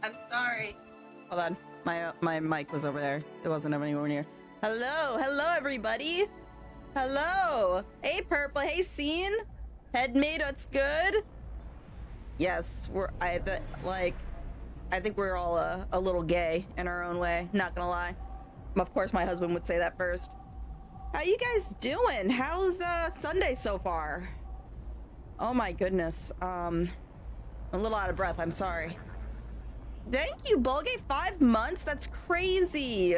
I'm sorry. Hold on. My mic was over there. It wasn't anywhere near. Hello, everybody. Hello. Hey, Purple. Hey, Scene. Headmate, what's good? Yes, I think we're all a little gay in our own way. Not gonna lie. Of course, my husband would say that first. How you guys doing? How's Sunday so far? Oh my goodness. I'm a little out of breath. I'm sorry. Thank you, Bulgate. 5 months? That's crazy.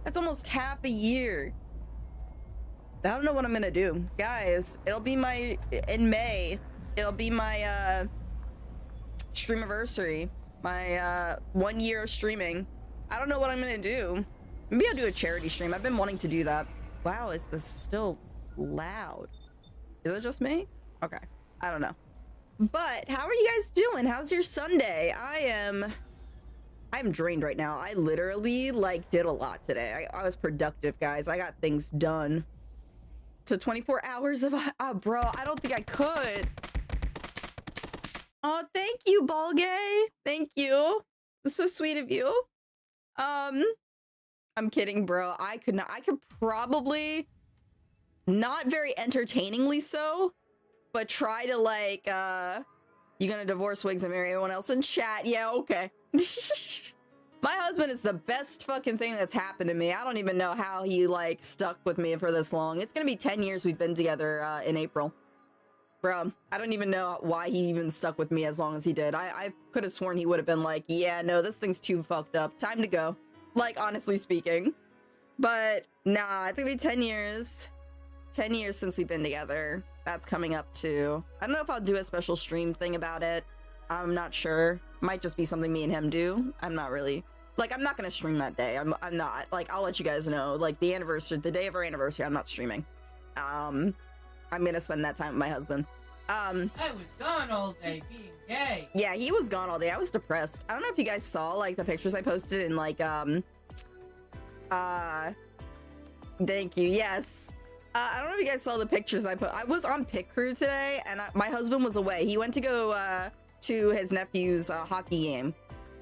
That's almost half a year. I don't know what I'm gonna do. Guys, it'll be in May, it'll be my, streamiversary. My, 1 year of streaming. I don't know what I'm gonna do. Maybe I'll do a charity stream. I've been wanting to do that. Wow, is this still loud? Is it just me? Okay. I don't know. But, how are you guys doing? How's your Sunday? I'm drained right now. I literally, did a lot today. I was productive, guys. I got things done. So 24 hours of, bro, I don't think I could. Oh, thank you, Balgay. Thank you. This was sweet of you. I'm kidding, bro. I could probably, not very entertainingly so, but try to, you gonna divorce Wigs and marry everyone else in chat? Yeah, okay. My husband is the best fucking thing that's happened to me. I don't even know how he, stuck with me for this long. It's gonna be 10 years we've been together, in April. Bro, I don't even know why he even stuck with me as long as he did. I could have sworn he would have been like, yeah, no, this thing's too fucked up. Time to go. Honestly speaking. But, nah, it's gonna be 10 years. 10 years since we've been together. That's coming up too. I don't know if I'll do a special stream thing about it. I'm not sure. Might just be something me and him do. I'm not really... I'm not gonna stream that day. I'm not. I'll let you guys know. The anniversary, the day of our anniversary, I'm not streaming. I'm gonna spend that time with my husband. I was gone all day being gay. Yeah, he was gone all day. I was depressed. I don't know if you guys saw, the pictures I posted in, thank you, yes. I don't know if you guys saw the pictures I put. I was on Pit Crew today, and my husband was away. He went to go, to his nephew's hockey game.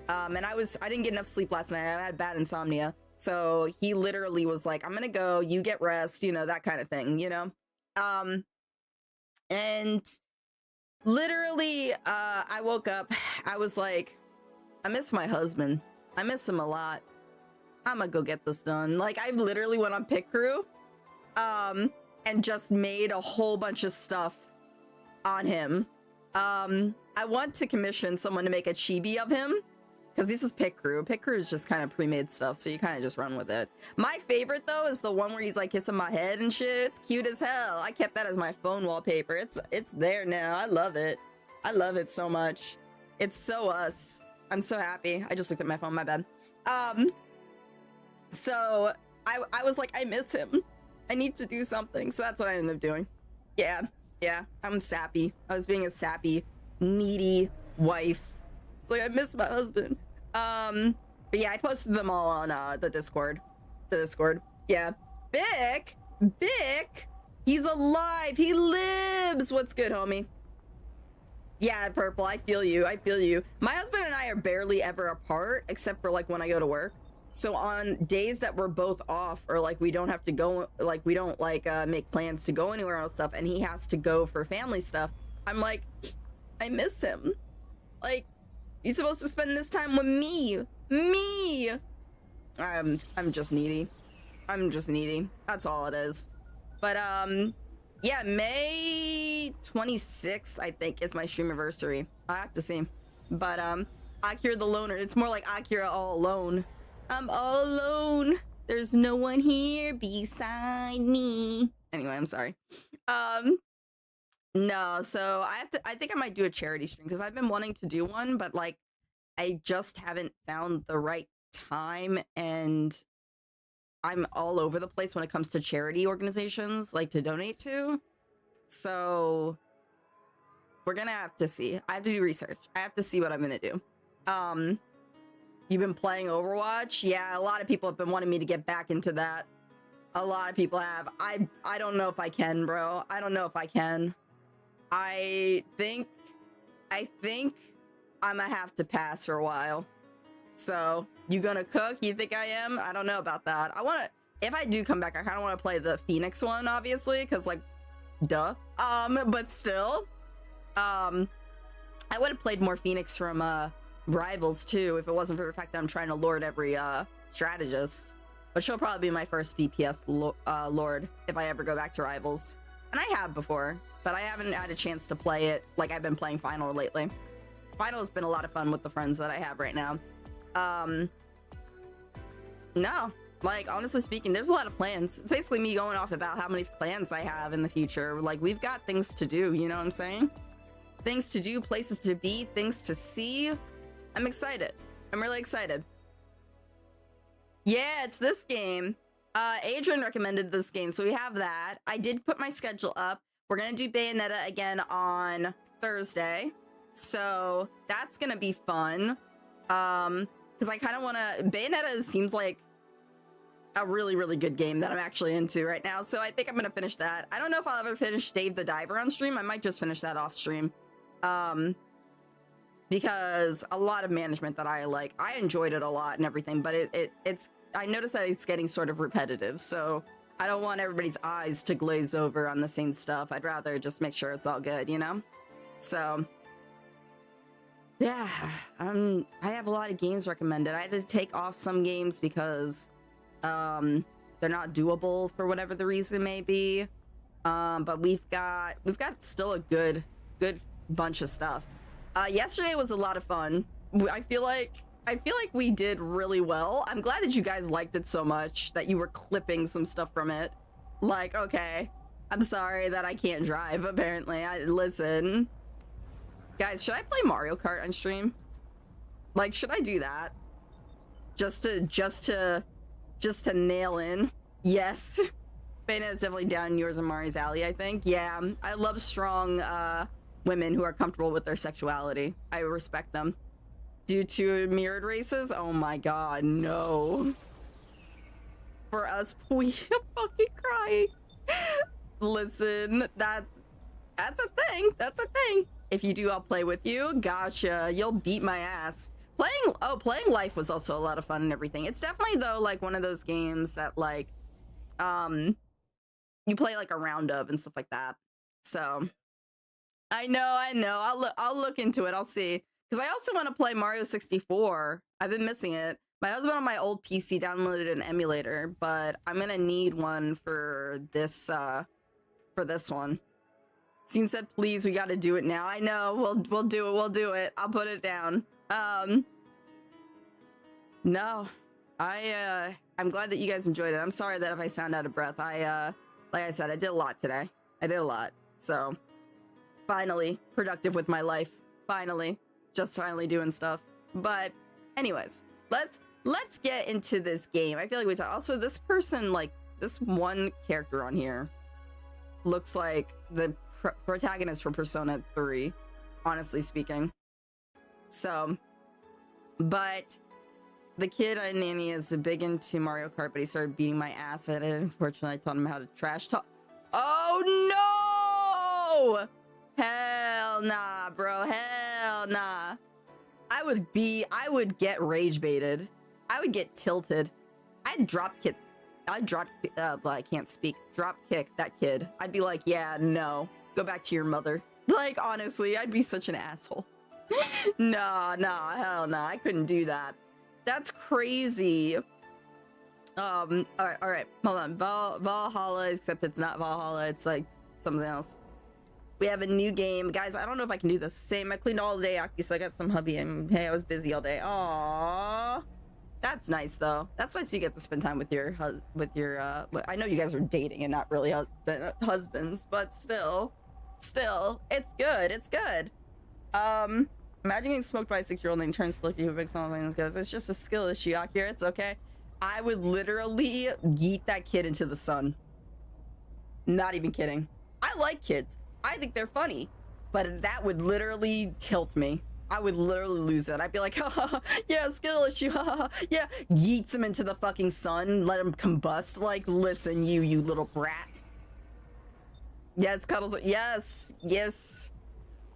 And I didn't get enough sleep last night. I had bad insomnia. So he literally was like, I'm gonna go, you get rest, you know, that kind of thing, you know? And literally, I woke up, I was like, I miss my husband. I miss him a lot. I'm gonna go get this done. Like, I literally went on Pit Crew, and just made a whole bunch of stuff on him. I want to commission someone to make a chibi of him, because this is Pit Crew. Pit Crew is just kind of pre-made stuff, so you kind of just run with it. My favorite, though, is the one where he's, like, kissing my head and shit. It's cute as hell. I kept that as my phone wallpaper. It's there now. I love it. I love it so much. It's so us. I'm so happy. I just looked at my phone, my bad. So I was like, I miss him. I need to do something. So that's what I ended up doing. Yeah, I'm sappy. I was being a sappy, needy wife. It's like, I miss my husband. But yeah, I posted them all on the Discord. Yeah. Bick, he's alive. He lives. What's good, homie? Yeah, Purple, I feel you. My husband and I are barely ever apart, except for like when I go to work. So on days that we're both off, or like we don't have to go, like we don't like make plans to go anywhere else stuff, and he has to go for family stuff, I'm like, I miss him. Like, he's supposed to spend this time with me. I'm just needy. That's all it is. But yeah, May 26th, I think, is my stream anniversary. I have to see. But Akira the Loner. It's more like Akira all alone. I'm all alone. There's no one here beside me. Anyway, I'm sorry. No, so I think I might do a charity stream, because I've been wanting to do one, but like I just haven't found the right time, and I'm all over the place when it comes to charity organizations, like to donate to. So we're gonna have to see. I have to do research. I have to see what I'm gonna do. You've been playing Overwatch? Yeah, a lot of people have been wanting me to get back into that. A lot of people have. I don't know if I can, bro. I don't know if I can. I think I'm gonna have to pass for a while. So, you gonna cook? You think I am? I don't know about that. If I do come back, I kind of want to play the Phoenix one, obviously, because like, duh. But still, I would have played more Phoenix from Rivals too, if it wasn't for the fact that I'm trying to lord every strategist. But she'll probably be my first DPS lord if I ever go back to Rivals. And I have before, but I haven't had a chance to play it like I've been playing Final lately. Final has been a lot of fun with the friends that I have right now. No, like, honestly speaking, there's a lot of plans. It's basically me going off about how many plans I have in the future. Like, we've got things to do, you know what I'm saying? Things to do, places to be, things to see. I'm excited. I'm really excited. Yeah, it's this game. Adrian recommended this game, so we have that. I did put my schedule up. We're gonna do Bayonetta again on Thursday, so that's gonna be fun. Because I kind of want to... Bayonetta seems like a really, really good game that I'm actually into right now, so I think I'm gonna finish that. I don't know if I'll ever finish Dave the Diver on stream. I might just finish that off stream. Because a lot of management that I like, I enjoyed it a lot and everything, but it's I noticed that it's getting sort of repetitive, so I don't want everybody's eyes to glaze over on the same stuff. I'd rather just make sure it's all good, you know? So yeah, I have a lot of games recommended. I had to take off some games because they're not doable for whatever the reason may be. But we've got still a good bunch of stuff. Yesterday was a lot of fun. I feel like we did really well. I'm glad that you guys liked it so much that you were clipping some stuff from it. Like, okay, I'm sorry that I can't drive, apparently. Listen. Guys, should I play Mario Kart on stream? Like, should I do that? Just to nail in? Yes. Bayonetta is definitely down yours and Mari's alley, I think. Yeah, I love strong women who are comfortable with their sexuality. I respect them. Due to mirrored races? Oh my god, no. For us, we are fucking crying. Listen, that's a thing. That's a thing. If you do, I'll play with you. Gotcha. You'll beat my ass. Playing Life was also a lot of fun and everything. It's definitely though like one of those games that like you play like a round of and stuff like that. So I know. I'll look into it. I'll see. Because I also want to play Mario 64. I've been missing it. My husband on my old PC downloaded an emulator, but I'm gonna need one for this one. Scene said, please, we gotta do it now. I know, we'll do it. I'll put it down. No. I'm glad that you guys enjoyed it. I'm sorry that if I sound out of breath. Like I said, I did a lot today. I did a lot. So, finally, productive with my life. Finally. Just finally doing stuff. But, anyways, let's get into this game. I feel like we talked. Also, this person, like, this one character on here looks like the protagonist for Persona 3, honestly speaking. So, but the kid I nanny is big into Mario Kart, but he started beating my ass at it. Unfortunately, I taught him how to trash talk. Oh no! Hell nah, bro. Hell nah. I would get rage baited. I would get tilted. I'd drop kick. I can't speak. Drop kick that kid. I'd be like, yeah, no. Go back to your mother. Like, honestly, I'd be such an asshole. Nah, hell nah. I couldn't do that. That's crazy. All right. Hold on. Valhalla, except it's not Valhalla. It's like something else. We have a new game. Guys, I don't know if I can do the same. I cleaned all day, Aki, so I got some hubby, and hey, I was busy all day. Aww. That's nice, though. That's nice you get to spend time with your I know you guys are dating and not really husbands, but still, it's good. It's good. Imagine getting smoked by a 6-year-old and he turns to look at you, big smile, and goes, it's just a skill issue, Aki. It's okay. I would literally yeet that kid into the sun. Not even kidding. I like kids. I think they're funny, but that would literally tilt me. I would literally lose it. I'd be like, ha, yeah, skill issue, yeah. Yeets him into the fucking sun, let him combust. Like, listen, you little brat. Yes, cuddles. Yes.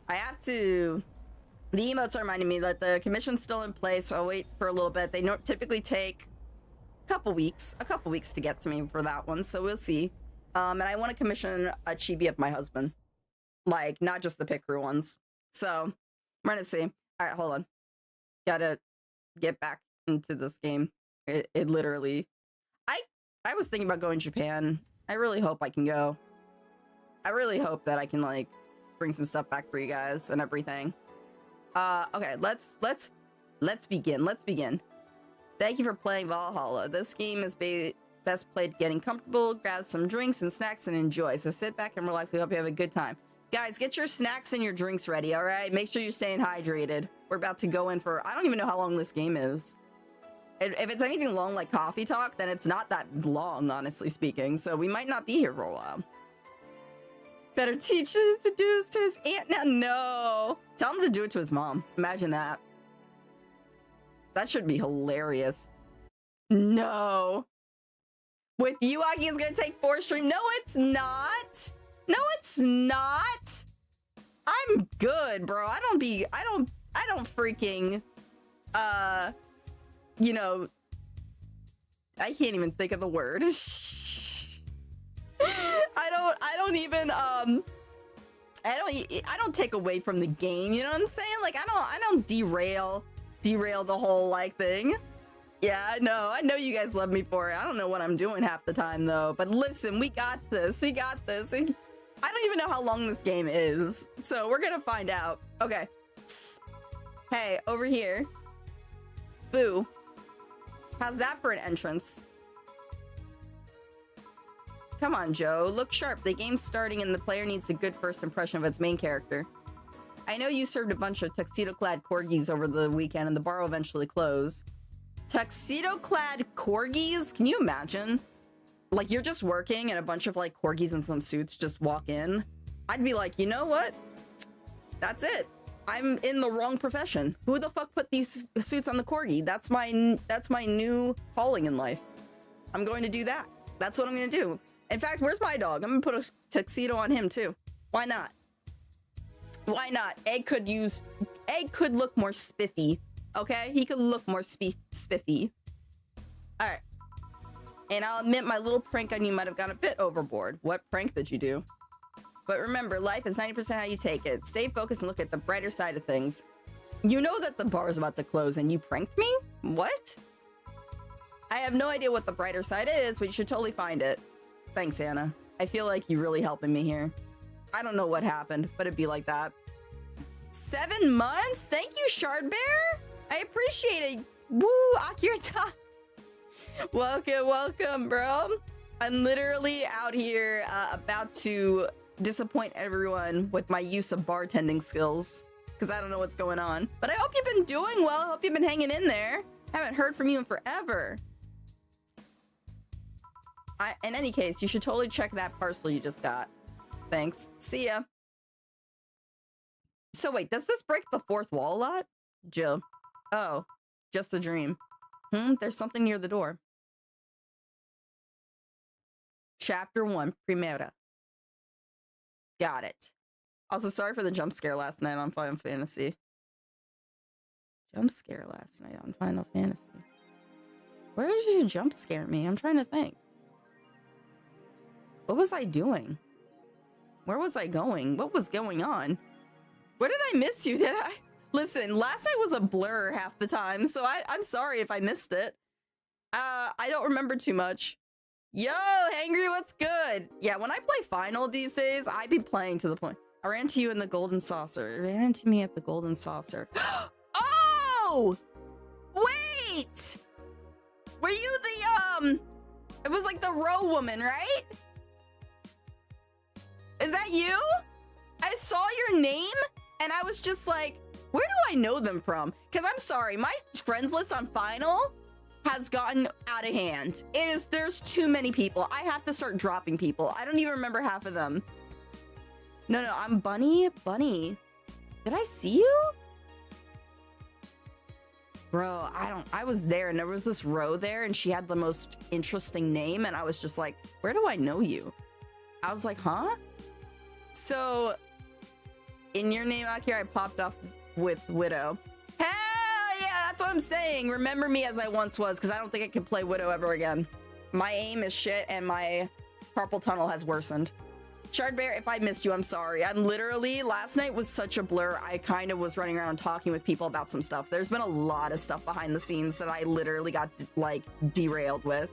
I have to. The emotes are reminding me that the commission's still in place, so I'll wait for a little bit. They typically take a couple weeks to get to me for that one, so we'll see. And I want to commission a chibi of my husband. Like, not just the Pickeroo ones. So, we're gonna see. Alright, hold on. Gotta get back into this game. It literally... I was thinking about going to Japan. I really hope I can go. I really hope that I can, like, bring some stuff back for you guys and everything. Okay, let's begin. Let's begin. Thank you for playing Valhalla. This game is best played getting comfortable, grab some drinks and snacks, and enjoy. So sit back and relax. We hope you have a good time. Guys, get your snacks and your drinks ready, all right? Make sure you're staying hydrated. We're about to go in for... I don't even know how long this game is. If it's anything long like Coffee Talk, then it's not that long, honestly speaking. So we might not be here for a while. Better teach us to do this to his aunt now. No. Tell him to do it to his mom. Imagine that. That should be hilarious. No. With you, Aki, it's gonna take 4 stream. No, it's not. No, it's not. I'm good, bro. I don't freaking, you know, I can't even think of the word. I don't take away from the game. You know what I'm saying? Like, I don't derail the whole, like, thing. Yeah, I know you guys love me for it. I don't know what I'm doing half the time, though. But listen, we got this. I don't even know how long this game is, so we're gonna find out. Okay. Hey, over here. Boo. How's that for an entrance? Come on, Joe. Look sharp. The game's starting and the player needs a good first impression of its main character. I know you served a bunch of tuxedo-clad corgis over the weekend and the bar will eventually close. Tuxedo-clad corgis? Can you imagine? Like, you're just working and a bunch of, like, corgis in some suits just walk in. I'd be like, you know what? That's it. I'm in the wrong profession. Who the fuck put these suits on the corgi? That's my new calling in life. I'm going to do that. That's what I'm going to do. In fact, where's my dog? I'm going to put a tuxedo on him, too. Why not? Why not? Egg could look more spiffy. Okay, he could look more spiffy. All right. And I'll admit my little prank on you might have gone a bit overboard. What prank did you do? But remember, life is 90% how you take it. Stay focused and look at the brighter side of things. You know that the bar is about to close and you pranked me? What? I have no idea what the brighter side is, but you should totally find it. Thanks, Anna. I feel like you're really helping me here. I don't know what happened, but it'd be like that. 7 months? Thank you, Shard Bear. I appreciate it. Woo, Akirata. Welcome, bro. I'm literally out here about to disappoint everyone with my use of bartending skills because I don't know what's going on. But I hope you've been doing well. I hope you've been hanging in there. Haven't heard from you in forever. In any case, you should totally check that parcel you just got. Thanks. See ya. So wait, does this break the fourth wall a lot? Jill. Oh, just a dream. There's something near the door. Chapter 1, Primera. Got it. Also, sorry for the jump scare last night on Final Fantasy. Jump scare last night on Final Fantasy. Where did you jump scare me? I'm trying to think. What was I doing? Where was I going? What was going on? Where did I miss you? Did I? Listen, last night was a blur half the time, so I'm sorry if I missed it. I don't remember too much. Yo, Hangry, what's good? Yeah, when I play Final these days, I be playing to the point. I ran into you in the Golden Saucer. Ran into me at the Golden Saucer. Oh! Wait! Were you the, it was like the row woman, right? Is that you? I saw your name, and I was just like, where do I know them from? Because I'm sorry, my friends list on Final has gotten out of hand. There's too many people. I have to start dropping people. I don't even remember half of them. No, I'm Bunny. Bunny. Did I see you? Bro, I was there and there was this row there and she had the most interesting name and I was just like, where do I know you? I was like, huh? So, in your name, Akira, I popped off with Widow. Hell yeah, that's what I'm saying. Remember me as I once was, because I don't think I can play Widow ever again. My aim is shit, and my carpal tunnel has worsened. Shard Bear, if I missed you, I'm sorry. I'm literally, last night was such a blur. I kind of was running around talking with people about some stuff. There's been a lot of stuff behind the scenes that I literally got, like, derailed with.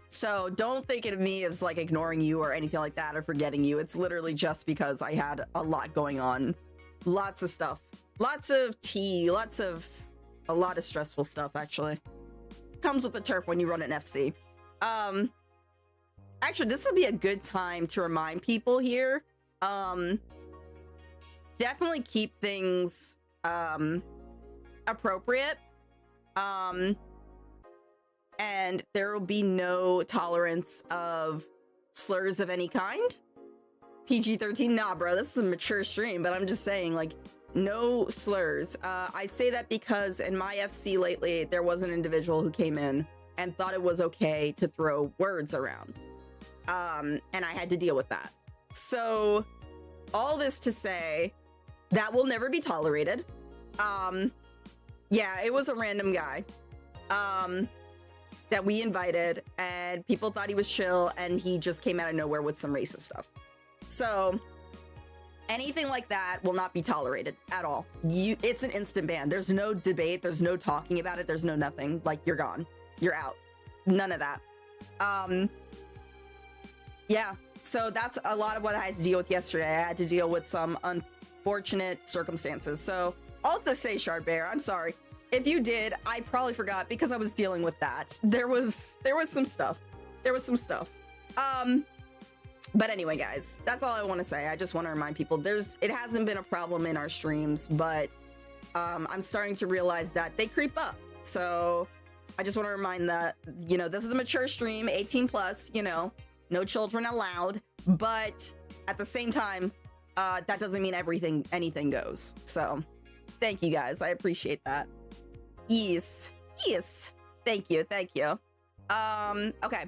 So don't think of me as like ignoring you or anything like that or forgetting you. It's literally just because I had a lot going on. Lots of stuff. Lots of tea. A lot of stressful stuff, actually. Comes with the turf when you run an FC. Actually, this would be a good time to remind people here. Definitely keep things appropriate. And there will be no tolerance of slurs of any kind. PG-13, nah, bro, this is a mature stream, but I'm just saying, like, no slurs. I say that because in my FC lately, there was an individual who came in and thought it was okay to throw words around. And I had to deal with that. So, all this to say, that will never be tolerated. Yeah, it was a random guy. That we invited, and people thought he was chill, and he just came out of nowhere with some racist stuff. So, anything like that will not be tolerated at all. It's an instant ban. There's no debate. There's no talking about it. There's no nothing. Like, you're gone. You're out. None of that. Yeah. So that's a lot of what I had to deal with yesterday. I had to deal with some unfortunate circumstances. So, all to say, Shard Bear, I'm sorry. If you did, I probably forgot because I was dealing with that. There was some stuff. But anyway, guys, that's all I want to say. I just want to remind people it hasn't been a problem in our streams, but I'm starting to realize that they creep up. So I just want to remind that, you know, this is a mature stream, 18 plus, you know, no children allowed, but at the same time, that doesn't mean anything goes. So thank you guys. I appreciate that. Yes. Thank you. Okay,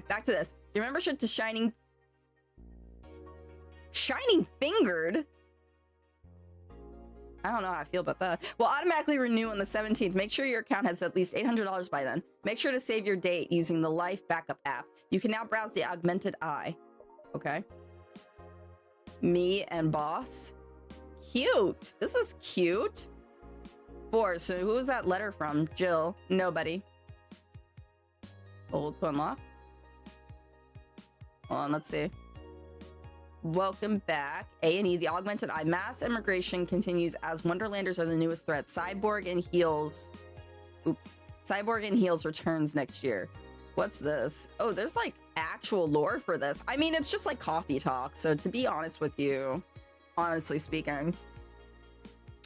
back to this. You remember shit to Shining Fingered? I don't know how I feel about that. Will automatically renew on the 17th. Make sure your account has at least $800 by then. Make sure to save your date using the Life Backup app. You can now browse the augmented eye. Okay. Me and boss. Cute. This is cute. 4. So who was that letter from? Jill. Nobody. Hold to unlock. Hold on, let's see. Welcome back. A&E, the augmented eye. Mass immigration continues as Wonderlanders are the newest threat. Cyborg and Heels. Oops. Cyborg and Heels returns next year. What's this? Oh, there's like actual lore for this. I mean, it's just like coffee talk. So to be honest with you, honestly speaking.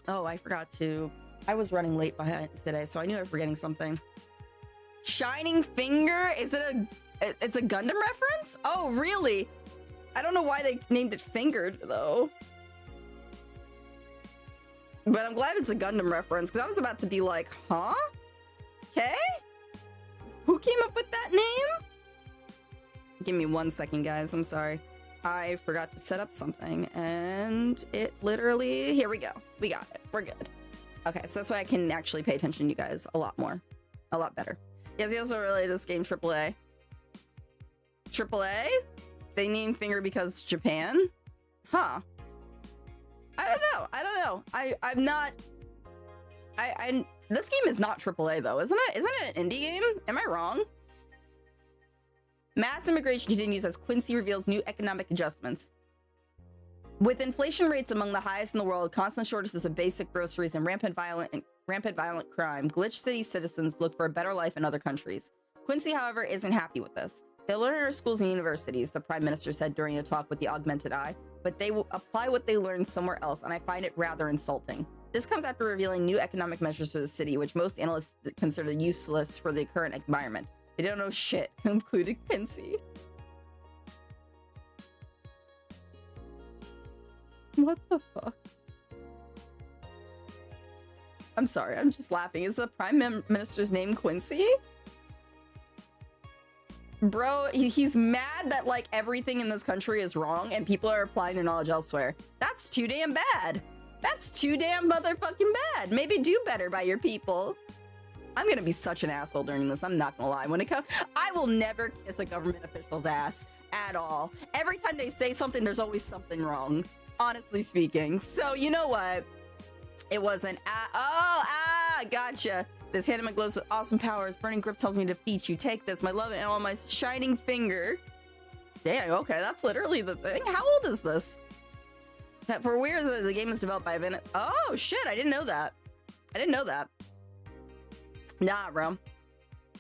Oh, I forgot to. I was running late behind today, so I knew I was forgetting something. Shining Finger? Is it it's a Gundam reference? Oh, really? I don't know why they named it Fingered, though. But I'm glad it's a Gundam reference, because I was about to be like, huh? Okay? Who came up with that name? Give me 1 second, guys. I'm sorry. I forgot to set up something, and it literally... Here we go. We got it. We're good. Okay, so that's why I can actually pay attention to you guys a lot more. A lot better. Yes, he also related this game AAA. AAA? They named Finger because Japan? Huh. I don't know. I don't know. I'm not... This game is not AAA, though, isn't it? Isn't it an indie game? Am I wrong? Mass immigration continues as Quincy reveals new economic adjustments. With inflation rates among the highest in the world, constant shortages of basic groceries, and rampant violent crime, Glitch City citizens look for a better life in other countries. Quincy, however, isn't happy with this. They learn in our schools and universities, the Prime Minister said during a talk with the Augmented Eye, but they will apply what they learned somewhere else, and I find it rather insulting. This comes after revealing new economic measures for the city, which most analysts consider useless for the current environment. They don't know shit, including Quincy. What the fuck? I'm sorry, I'm just laughing. Is the Prime Minister's name Quincy? Bro, he's mad that like everything in this country is wrong and people are applying their knowledge elsewhere. That's too damn bad. That's too damn motherfucking bad. Maybe do better by your people. I'm gonna be such an asshole during this. I'm not gonna lie. When it comes, I will never kiss a government official's ass at all. Every time they say something, there's always something wrong. Honestly speaking. So you know what? It wasn't. Gotcha. This hand glows with awesome powers. Burning grip tells me to defeat you. Take this, my love, and all my shining finger. Damn. Okay, that's literally the thing. How old is this? For weird, the game is developed by Vin. Oh shit! I didn't know that. I didn't know that. Nah, bro.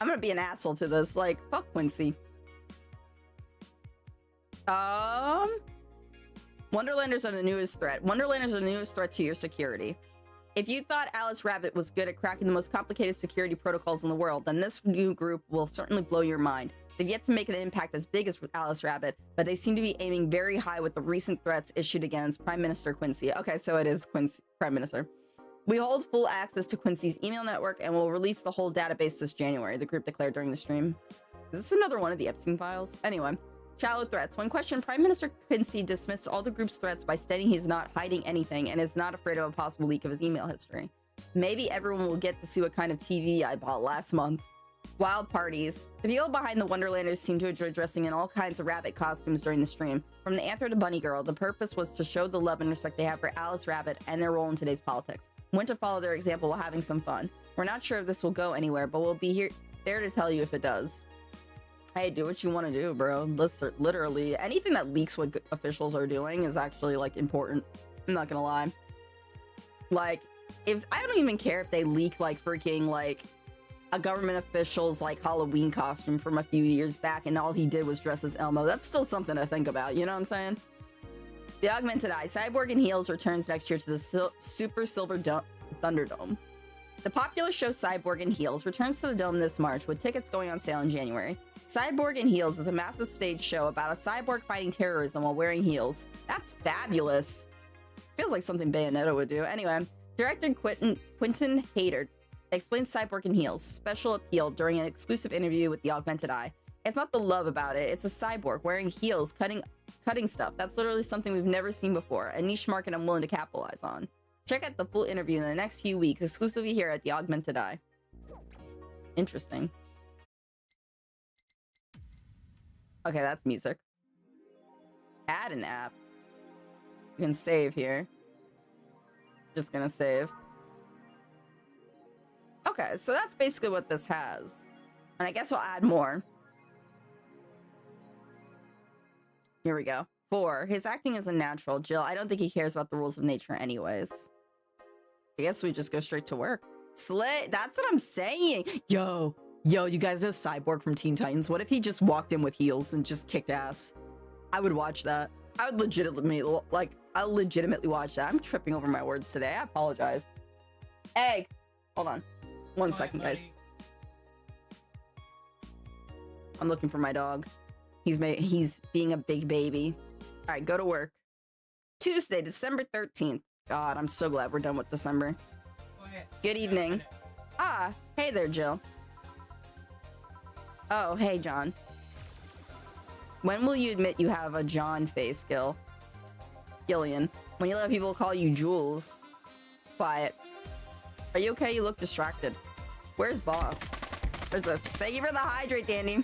I'm gonna be an asshole to this. Like, fuck Quincy. Wonderlanders are the newest threat. Wonderlanders are the newest threat to your security. If you thought Alice Rabbit was good at cracking the most complicated security protocols in the world, then this new group will certainly blow your mind. They've yet to make an impact as big as Alice Rabbit, but they seem to be aiming very high with the recent threats issued against Prime Minister Quincy. Okay, so it is Quincy, Prime Minister. We hold full access to Quincy's email network and will release the whole database this January, the group declared during the stream. Is this another one of the Epstein files? Anyway, shallow threats. When questioned, Prime Minister Quincy dismissed all the group's threats by stating he's not hiding anything and is not afraid of a possible leak of his email history. Maybe everyone will get to see what kind of TV I bought last month. Wild parties. The people behind the Wonderlanders seem to enjoy dressing in all kinds of rabbit costumes during the stream. From the Anther to Bunny Girl, the purpose was to show the love and respect they have for Alice Rabbit and their role in today's politics. We want to follow their example while having some fun. We're not sure if this will go anywhere, but we'll be there to tell you if it does. Hey, do what you want to do, bro. Literally, anything that leaks what officials are doing is actually, like, important. I'm not gonna lie. Like, if I don't even care if they leak, like, freaking, like, a government official's, like, Halloween costume from a few years back and all he did was dress as Elmo. That's still something to think about, you know what I'm saying? The Augmented Eye. Cyborg and Heels returns next year to the Super Silver Thunderdome. The popular show Cyborg and Heels returns to the Dome this March, with tickets going on sale in January. Cyborg and Heels is a massive stage show about a cyborg fighting terrorism while wearing heels. That's fabulous. Feels like something Bayonetta would do. Anyway, director Quentin Hayter explains Cyborg and Heels' special appeal during an exclusive interview with the Augmented Eye. It's not the love about it, it's a cyborg wearing heels cutting stuff. That's literally something we've never seen before, a niche market I'm willing to capitalize on. Check out the full interview in the next few weeks, exclusively here at the Augmented Eye. Interesting. Okay, that's music. Add an app. You can save here. Just gonna save. Okay, so that's basically what this has. And I guess we'll add more. Here we go. 4. His acting is unnatural. Jill, I don't think he cares about the rules of nature anyways. I guess we just go straight to work. Slay, that's what I'm saying. Yo, you guys know Cyborg from Teen Titans? What if he just walked in with heels and just kicked ass? I would watch that. I would legitimately, like, I'll legitimately watch that. I'm tripping over my words today. I apologize. Egg. Hold on. One second, guys. I'm looking for my dog. He's being a big baby. All right, go to work. Tuesday, December 13th. God, I'm so glad we're done with December. Good evening. Ah, hey there, Jill. Oh, hey, John. When will you admit you have a John face, Gil? Gillian. When you let people call you Jules. Quiet. Are you okay? You look distracted. Where's boss? Where's this? Thank you for the hydrate, Dandy.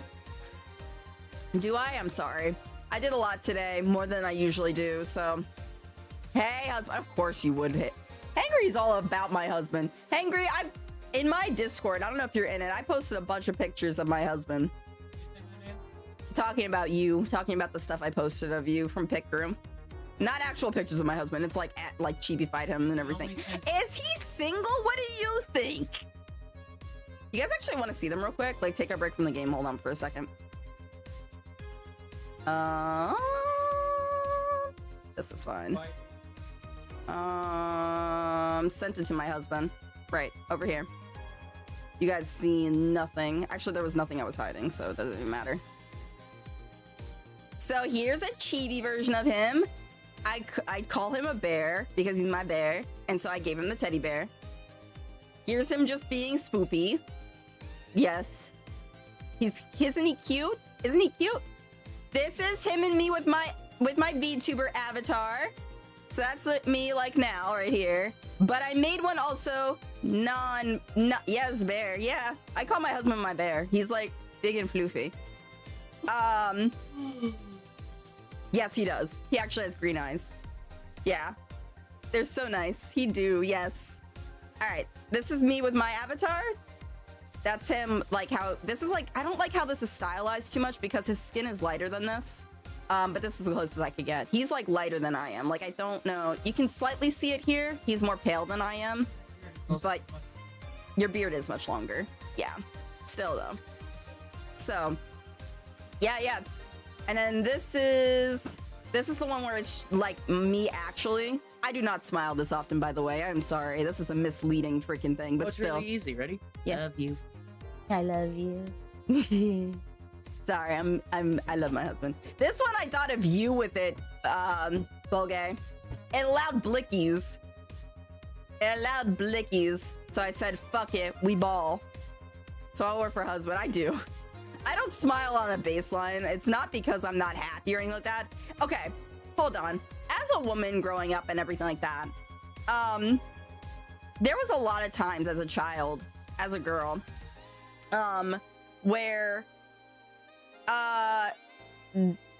Do I? I'm sorry. I did a lot today, more than I usually do, so... Hey, husband. Of course you would hit. Hangry's all about my husband. Hangry, in my Discord, I don't know if you're in it, I posted a bunch of pictures of my husband. Talking about you. Talking about the stuff I posted of you from Pick Room. Not actual pictures of my husband. It's like, chibi-fied him and everything. Is he single? What do you think? You guys actually want to see them real quick? Like, take a break from the game. Hold on for a second. This is fine. Sent it to my husband. Right, over here. You guys see nothing. Actually, there was nothing I was hiding, so it doesn't even matter. So here's a chibi version of him. I call him a bear because he's my bear, and so I gave him the teddy bear. Here's him just being spoopy. Yes. Isn't he cute? Isn't he cute? This is him and me with my VTuber avatar. So that's me like now right here. But I made one also yes, bear. Yeah. I call my husband my bear. He's like big and floofy. Yes, he does. He actually has green eyes. Yeah. They're so nice. He do, yes. All right. This is me with my avatar. That's him, like how this is like, I don't like how this is stylized too much because his skin is lighter than this. But this is the closest I could get. He's like lighter than I am. Like, I don't know. You can slightly see it here. He's more pale than I am. But your beard is much longer. Yeah. Still though. So, yeah. And then this is the one where it's like me actually. I do not smile this often, by the way. I'm sorry. This is a misleading freaking thing, but still. It's really easy. Ready? Yeah. Love you. I love you. Sorry, I love my husband. This one I thought of you with it, Bulgay. It allowed blickies. So I said, fuck it, we ball. So I'll work for husband. I do. I don't smile on a baseline. It's not because I'm not happy or anything like that. Okay, hold on. As a woman growing up and everything like that, there was a lot of times as a child, as a girl, where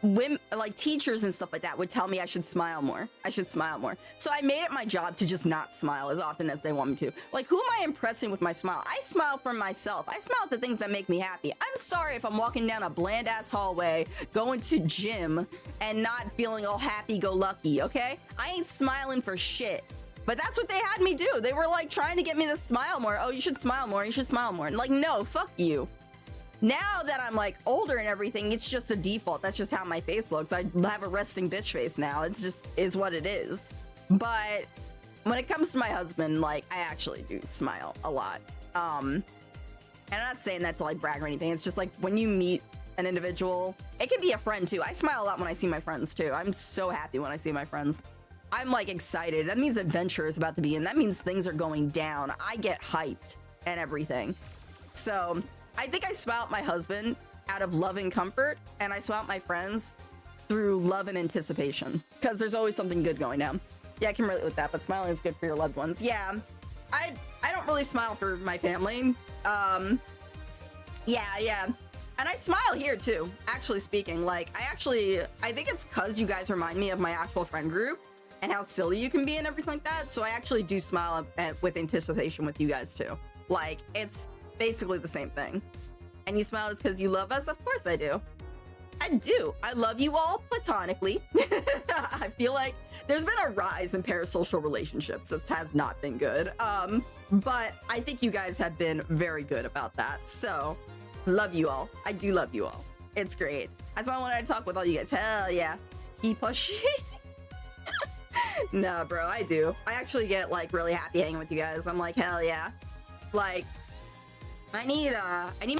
women, like teachers and stuff like that, would tell me I should smile more. So I made it my job to just not smile as often as they want me to. Like, who am I impressing with my smile? I smile for myself. I smile at the things that make me happy. I'm sorry if I'm walking down a bland ass hallway, going to gym, and not feeling all happy-go-lucky, okay? I ain't smiling for shit. But that's what they had me do. They were like trying to get me to smile more. Oh, you should smile more. You should smile more. And like, no, fuck you. Now that I'm like older and everything, it's just a default. That's just how my face looks. I have a resting bitch face now. It's just is what it is. But when it comes to my husband, like, I actually do smile a lot. And I'm not saying that to like brag or anything. It's just like when you meet an individual, it can be a friend too. I smile a lot when I see my friends too. I'm so happy when I see my friends. I'm like excited. That means adventure is about to begin. That means things are going down. I get hyped and everything. So I think I smile at my husband out of love and comfort, and I smile at my friends through love and anticipation, because there's always something good going down. Yeah, I can relate with that, but smiling is good for your loved ones. Yeah, I don't really smile for my family. Yeah. And I smile here too, actually speaking. Like, I think it's because you guys remind me of my actual friend group and how silly you can be and everything like that. So I actually do smile with anticipation with you guys too. Like, it's basically the same thing. And you smile is because you love us? Of course I do. I do. I love you all platonically. I feel like there's been a rise in parasocial relationships. That has not been good. But I think you guys have been very good about that. So, love you all. I do love you all. It's great. That's why I wanted to talk with all you guys. Hell yeah. Keep pushing. Nah, bro, I do. I actually get like really happy hanging with you guys. I'm like, hell yeah. Like, I need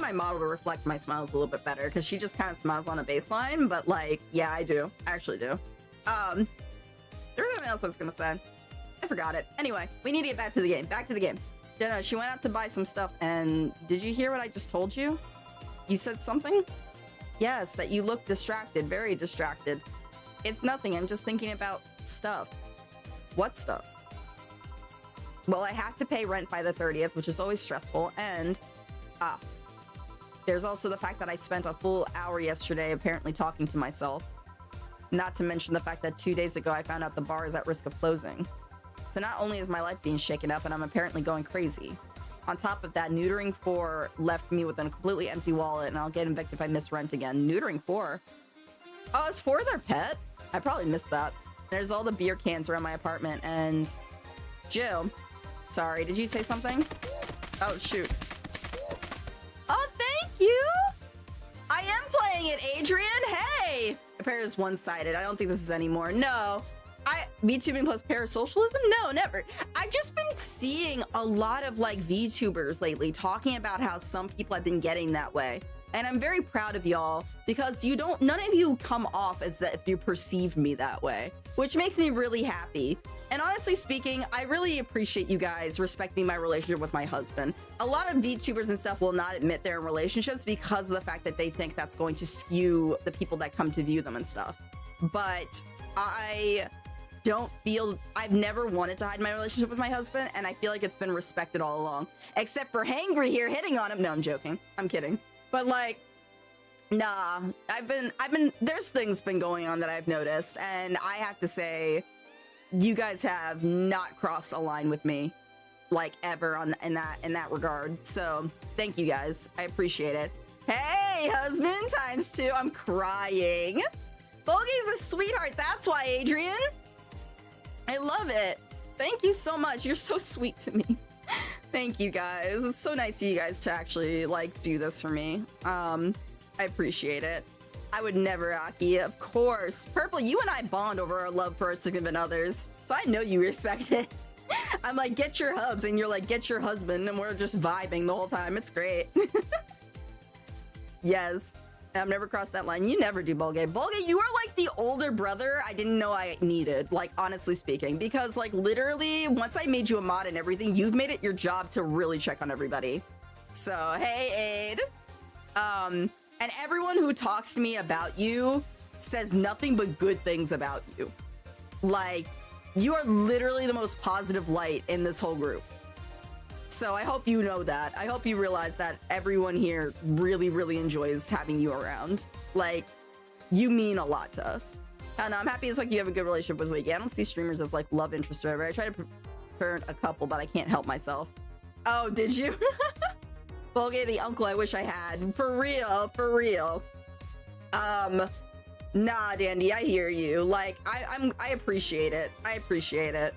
my model to reflect my smiles a little bit better because she just kind of smiles on a baseline, but like, yeah, I do. I actually do. There was something else I was gonna say. I forgot it. Anyway, we need to get back to the game. Back to the game. Jenna, she went out to buy some stuff, and did you hear what I just told you? You said something? Yes, that you look distracted, very distracted. It's nothing. I'm just thinking about stuff. What stuff? Well, I have to pay rent by the 30th, which is always stressful, and there's also the fact that I spent a full hour yesterday apparently talking to myself. Not to mention the fact that 2 days ago I found out the bar is at risk of closing. So not only is my life being shaken up and I'm apparently going crazy, on top of that, neutering 4 left me with a completely empty wallet, and I'll get evicted if I miss rent again. Neutering 4? Oh, is 4 their pet? I probably missed that. There's all the beer cans around my apartment, and Jill, sorry, did you say something? Oh, shoot. Oh, thank you! I am playing it, Adrian! Hey! The pair is one-sided. I don't think this is anymore. No. VTubing plus parasocialism? No, never. I've just been seeing a lot of, like, VTubers lately talking about how some people have been getting that way. And I'm very proud of y'all because none of you come off as that if you perceive me that way, which makes me really happy. And honestly speaking, I really appreciate you guys respecting my relationship with my husband. A lot of VTubers and stuff will not admit they're in relationships because of the fact that they think that's going to skew the people that come to view them and stuff. But I've never wanted to hide my relationship with my husband, and I feel like it's been respected all along. Except for Hangry here hitting on him. No, I'm joking. I'm kidding. But like, nah, there's things been going on that I've noticed, and I have to say, you guys have not crossed a line with me, like, ever in that regard. So thank you guys. I appreciate it. Hey, husband ×2. I'm crying. Bulgy's a sweetheart. That's why, Adrian. I love it. Thank you so much. You're so sweet to me. Thank you guys. It's so nice of you guys to actually like do this for me. I appreciate it. I would never, Aki. Of course. Purple, you and I bond over our love for our significant others. So I know you respect it. I'm like, get your hubs, and you're like, get your husband, and we're just vibing the whole time. It's great. Yes. I've never crossed that line. You never do, Bulgay. Bulgay, you are like the older brother I didn't know I needed, like, honestly speaking. Because, like, literally, once I made you a mod and everything, you've made it your job to really check on everybody. So, hey, Aid. And everyone who talks to me about you says nothing but good things about you. Like, you are literally the most positive light in this whole group. So I hope you know that. I hope you realize that everyone here really, really enjoys having you around. Like, you mean a lot to us. And I'm happy it's like you have a good relationship with Wiggy. I don't see streamers as like love interest or whatever. I try to parent a couple, but I can't help myself. Oh, did you? Bulgay, the uncle I wish I had. For real, for real. Nah, Dandy, I hear you. Like, I appreciate it. I appreciate it.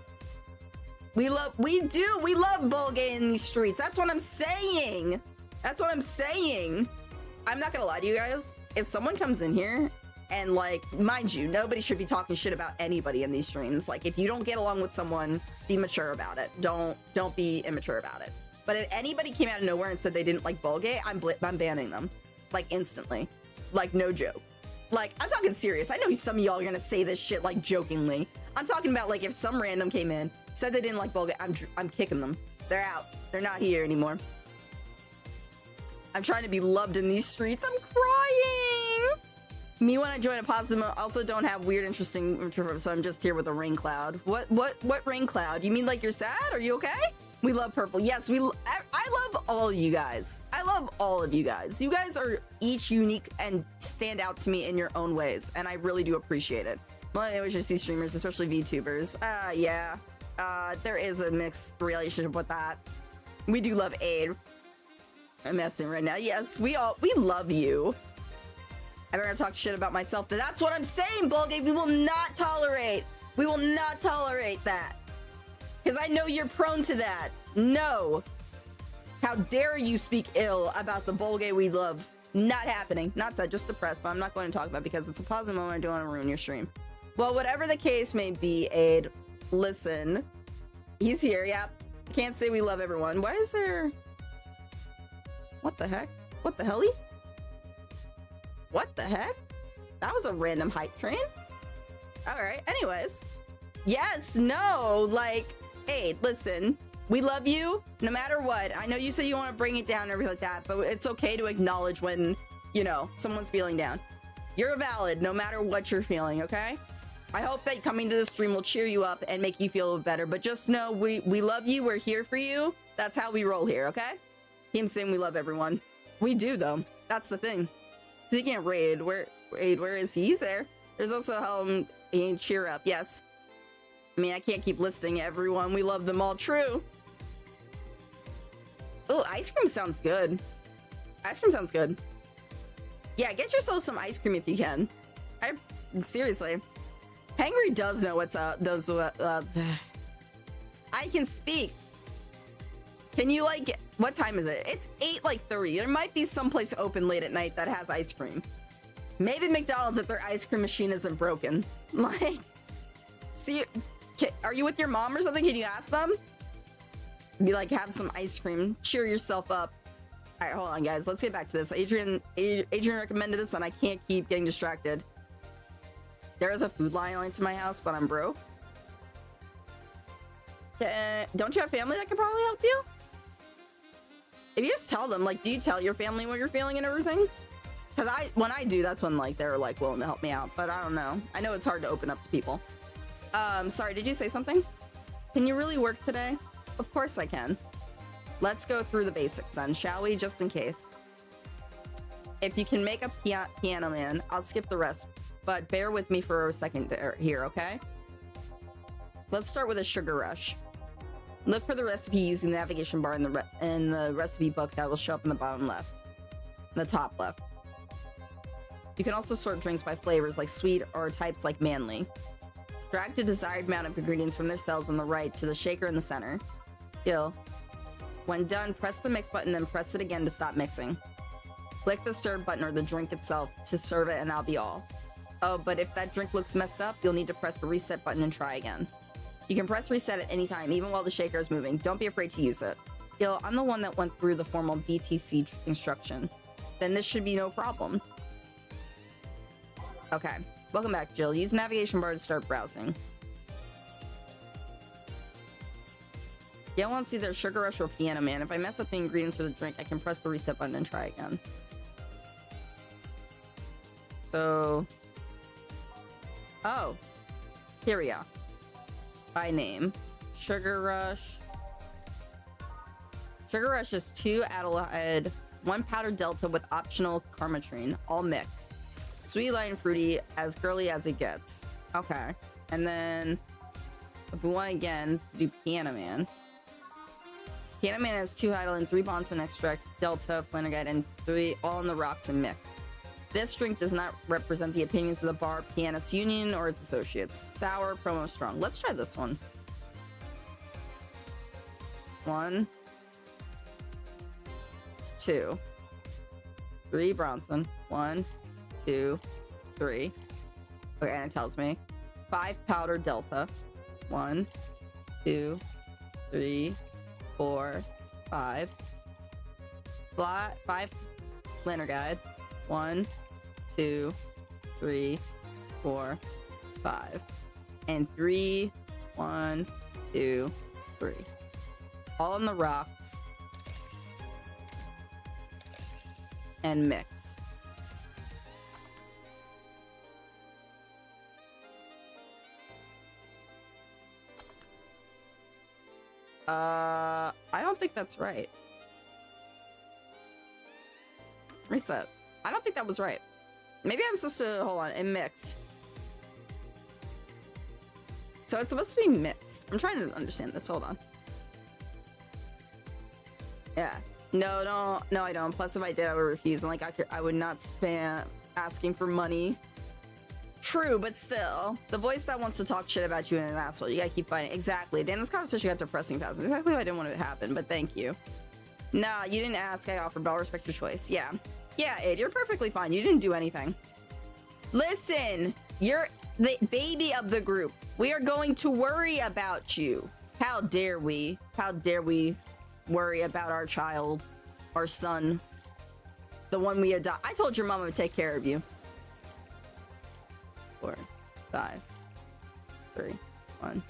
We love Bulgay in these streets. That's what I'm saying. That's what I'm saying. I'm not gonna lie to you guys. If someone comes in here and, like, mind you, nobody should be talking shit about anybody in these streams. Like, if you don't get along with someone, be mature about it. Don't be immature about it. But if anybody came out of nowhere and said they didn't like Bulgay, I'm banning them. Like, instantly. Like, no joke. Like, I'm talking serious. I know some of y'all are gonna say this shit, like, jokingly. I'm talking about, like, if some random came in, said they didn't like Bulgay, I'm kicking them. They're out. They're not here anymore. I'm trying to be loved in these streets. I'm crying. Me when I join a positive mode, also don't have weird, interesting introvert, so I'm just here with a rain cloud. What rain cloud? You mean like you're sad? Are you okay? We love purple. Yes, I love all of you guys. I love all of you guys. You guys are each unique and stand out to me in your own ways, and I really do appreciate it. Well, I wish I see streamers, especially VTubers. Yeah. There is a mixed relationship with that. We do love Aid. I'm messing right now. Yes, we love you. I'm gonna talk shit about myself, but that's what I'm saying, Bulgate. We will not tolerate that. Because I know you're prone to that. No. How dare you speak ill about the Bulgate we love? Not happening. Not said, just depressed, but I'm not going to talk about it because it's a positive moment. I don't want to ruin your stream. Well, whatever the case may be, Aid, listen. He's here, yeah. Can't say we love everyone. Why is there... What the heck? What the helly? What the heck? That was a random hype train. All right. Anyways. Yes. No. Like, hey, listen. We love you no matter what. I know you say you want to bring it down and everything like that, but it's okay to acknowledge when, you know, someone's feeling down. You're valid no matter what you're feeling, okay? I hope that coming to the stream will cheer you up and make you feel better, but just know we love you. We're here for you. That's how we roll here, okay? Him saying we love everyone. We do, though. That's the thing. Speaking of Raid, where is he? He's there. There's also cheer up. Yes. I mean, I can't keep listing everyone. We love them all. True. Oh, ice cream sounds good. Ice cream sounds good. Yeah, get yourself some ice cream if you can. Seriously. Hangry does know what's up. I can speak. Can you, like, what time is it? It's 8:30. There might be someplace open late at night that has ice cream. Maybe McDonald's if their ice cream machine isn't broken. Like, see, are you with your mom or something? Can you ask them? Be like, have some ice cream. Cheer yourself up. All right, hold on, guys. Let's get back to this. Adrian recommended this, and I can't keep getting distracted. There is a food line to my house, but I'm broke. Don't you have family that could probably help you? If you just tell them, like, do you tell your family what you're feeling and everything? Because when I do, that's when, like, they're, like, willing to help me out. But I don't know. I know it's hard to open up to people. Sorry, did you say something? Can you really work today? Of course I can. Let's go through the basics then, shall we? Just in case. If you can make a piano man, I'll skip the rest. But bear with me for a second here, okay? Let's start with a sugar rush. Look for the recipe using the navigation bar in the recipe book that will show up in the bottom left. In the top left. You can also sort drinks by flavors like sweet or types like manly. Drag the desired amount of ingredients from their cells on the right to the shaker in the center. When done, press the mix button, then press it again to stop mixing. Click the serve button or the drink itself to serve it, and that'll be all. Oh, but if that drink looks messed up, you'll need to press the reset button and try again. You can press reset at any time, even while the shaker is moving. Don't be afraid to use it. I'm the one that went through the formal BTC instruction. Then this should be no problem. Okay. Welcome back, Jill. Use the navigation bar to start browsing. Gail wants either Sugar Rush or Piano Man. If I mess up the ingredients for the drink, I can press the reset button and try again. So... Oh. Here we are. By name. Sugar Rush. Sugar Rush is 2 Adelaide, 1 powdered Delta with optional Carmatrine, all mixed. Sweet, light, and fruity, as girly as it gets. Okay. And then, if we want again to do Piano Man. Piano Man has 2 Heidelin, 3 Bonson extract, Delta, Flanagan, and 3 all in the rocks and mixed. This drink does not represent the opinions of the bar, Pianist Union, or its associates. Sour, promo strong. Let's try this one. 1, 2, 3 Bronson. 1, 2, 3. Okay, and it tells me 5 powder Delta. 1, 2, 3, 4, 5. 5 Planner Guide. 1, 2, 3, 4, 5. And 3, 1, 2, 3. All in the rocks. And mix. I don't think that's right. Reset. I don't think that was right. Maybe I'm supposed to, hold on, and mixed. So it's supposed to be mixed. I'm trying to understand this, hold on. Yeah. No, I don't. Plus, if I did, I would refuse. And like, I would not spam asking for money. True, but still, the voice that wants to talk shit about you in an asshole, you gotta keep fighting. Exactly. Then this conversation got depressing fast. Exactly why I didn't want it to happen, but thank you. Nah, you didn't ask. I offered, but I'll respect your choice. Yeah. Yeah, Ed, you're perfectly fine. You didn't do anything. Listen, you're the baby of the group. We are going to worry about you. How dare we? How dare we worry about our child, our son, the one we adopt? I told your mama to take care of you. 4, 5, 3, 1,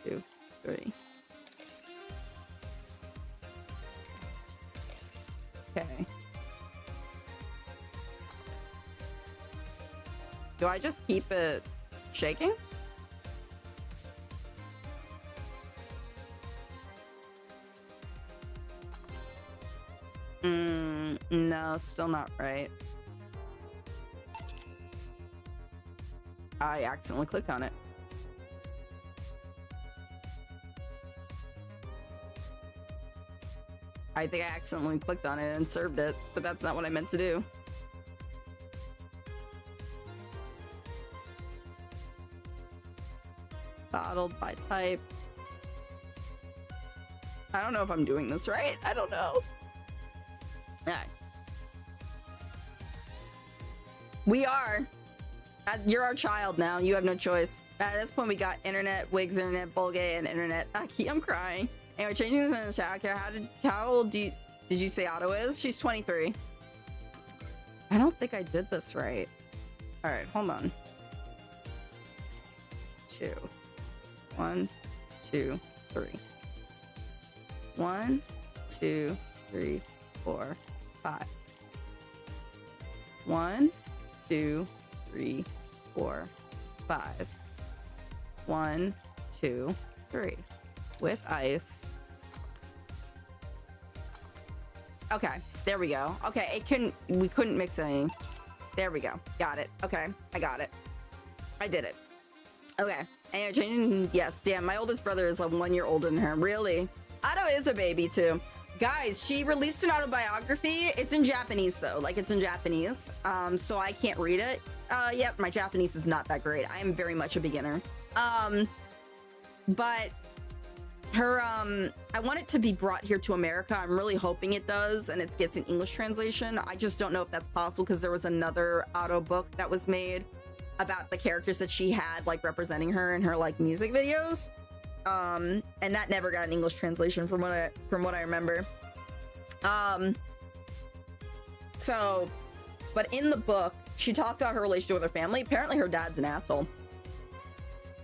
2, 3. Okay. Do I just keep it shaking? No, still not right. I accidentally clicked on it. I think I accidentally clicked on it and served it, but that's not what I meant to do. Bottled by type. I don't know if I'm doing this right. I don't know. Alright. We are. You're our child now. You have no choice. At this point, we got internet, wigs, internet, Bulgay, and internet. I'm crying. Anyway, changing this in the chat. Okay, how old did you say Otto is? She's 23. I don't think I did this right. All right, hold on. 2. 1, 2, 3. 1, 2, 3, 4, 5. 1, 2, 3, 4, 5. 1, 2, 3. With ice. Okay, there we go. Okay, we couldn't mix any. There we go. Got it. Okay, I got it. I did it. Okay. Anyway, changing. Yes, damn. My oldest brother is like 1 year older than her. Really? Otto is a baby too. Guys, she released an autobiography. It's in Japanese though. Like it's in Japanese. So I can't read it. Yep, my Japanese is not that great. I am very much a beginner. But her, I want it to be brought here to America. I'm really hoping it does, and it gets an English translation. I just don't know if that's possible because there was another auto book that was made about the characters that she had, like representing her in her like music videos. And that never got an English translation from what I remember. So, but in the book, she talks about her relationship with her family. Apparently, her dad's an asshole.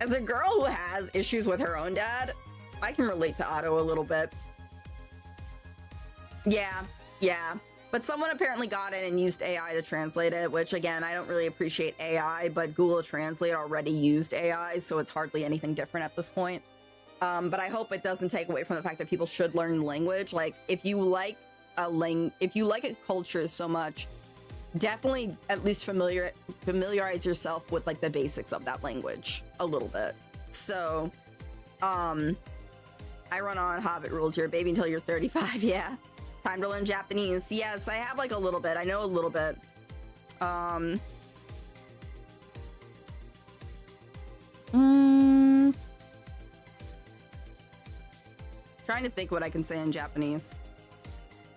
As a girl who has issues with her own dad, I can relate to Otto a little bit. Yeah. But someone apparently got it and used AI to translate it, which again, I don't really appreciate AI, but Google Translate already used AI, so it's hardly anything different at this point. But I hope it doesn't take away from the fact that people should learn language. Like, if you like a culture so much, definitely at least familiarize yourself with like the basics of that language a little bit. So, I run on Hobbit rules. You're a baby until you're 35. Yeah. Time to learn Japanese. Yes, I have like a little bit. I know a little bit. Trying to think what I can say in Japanese.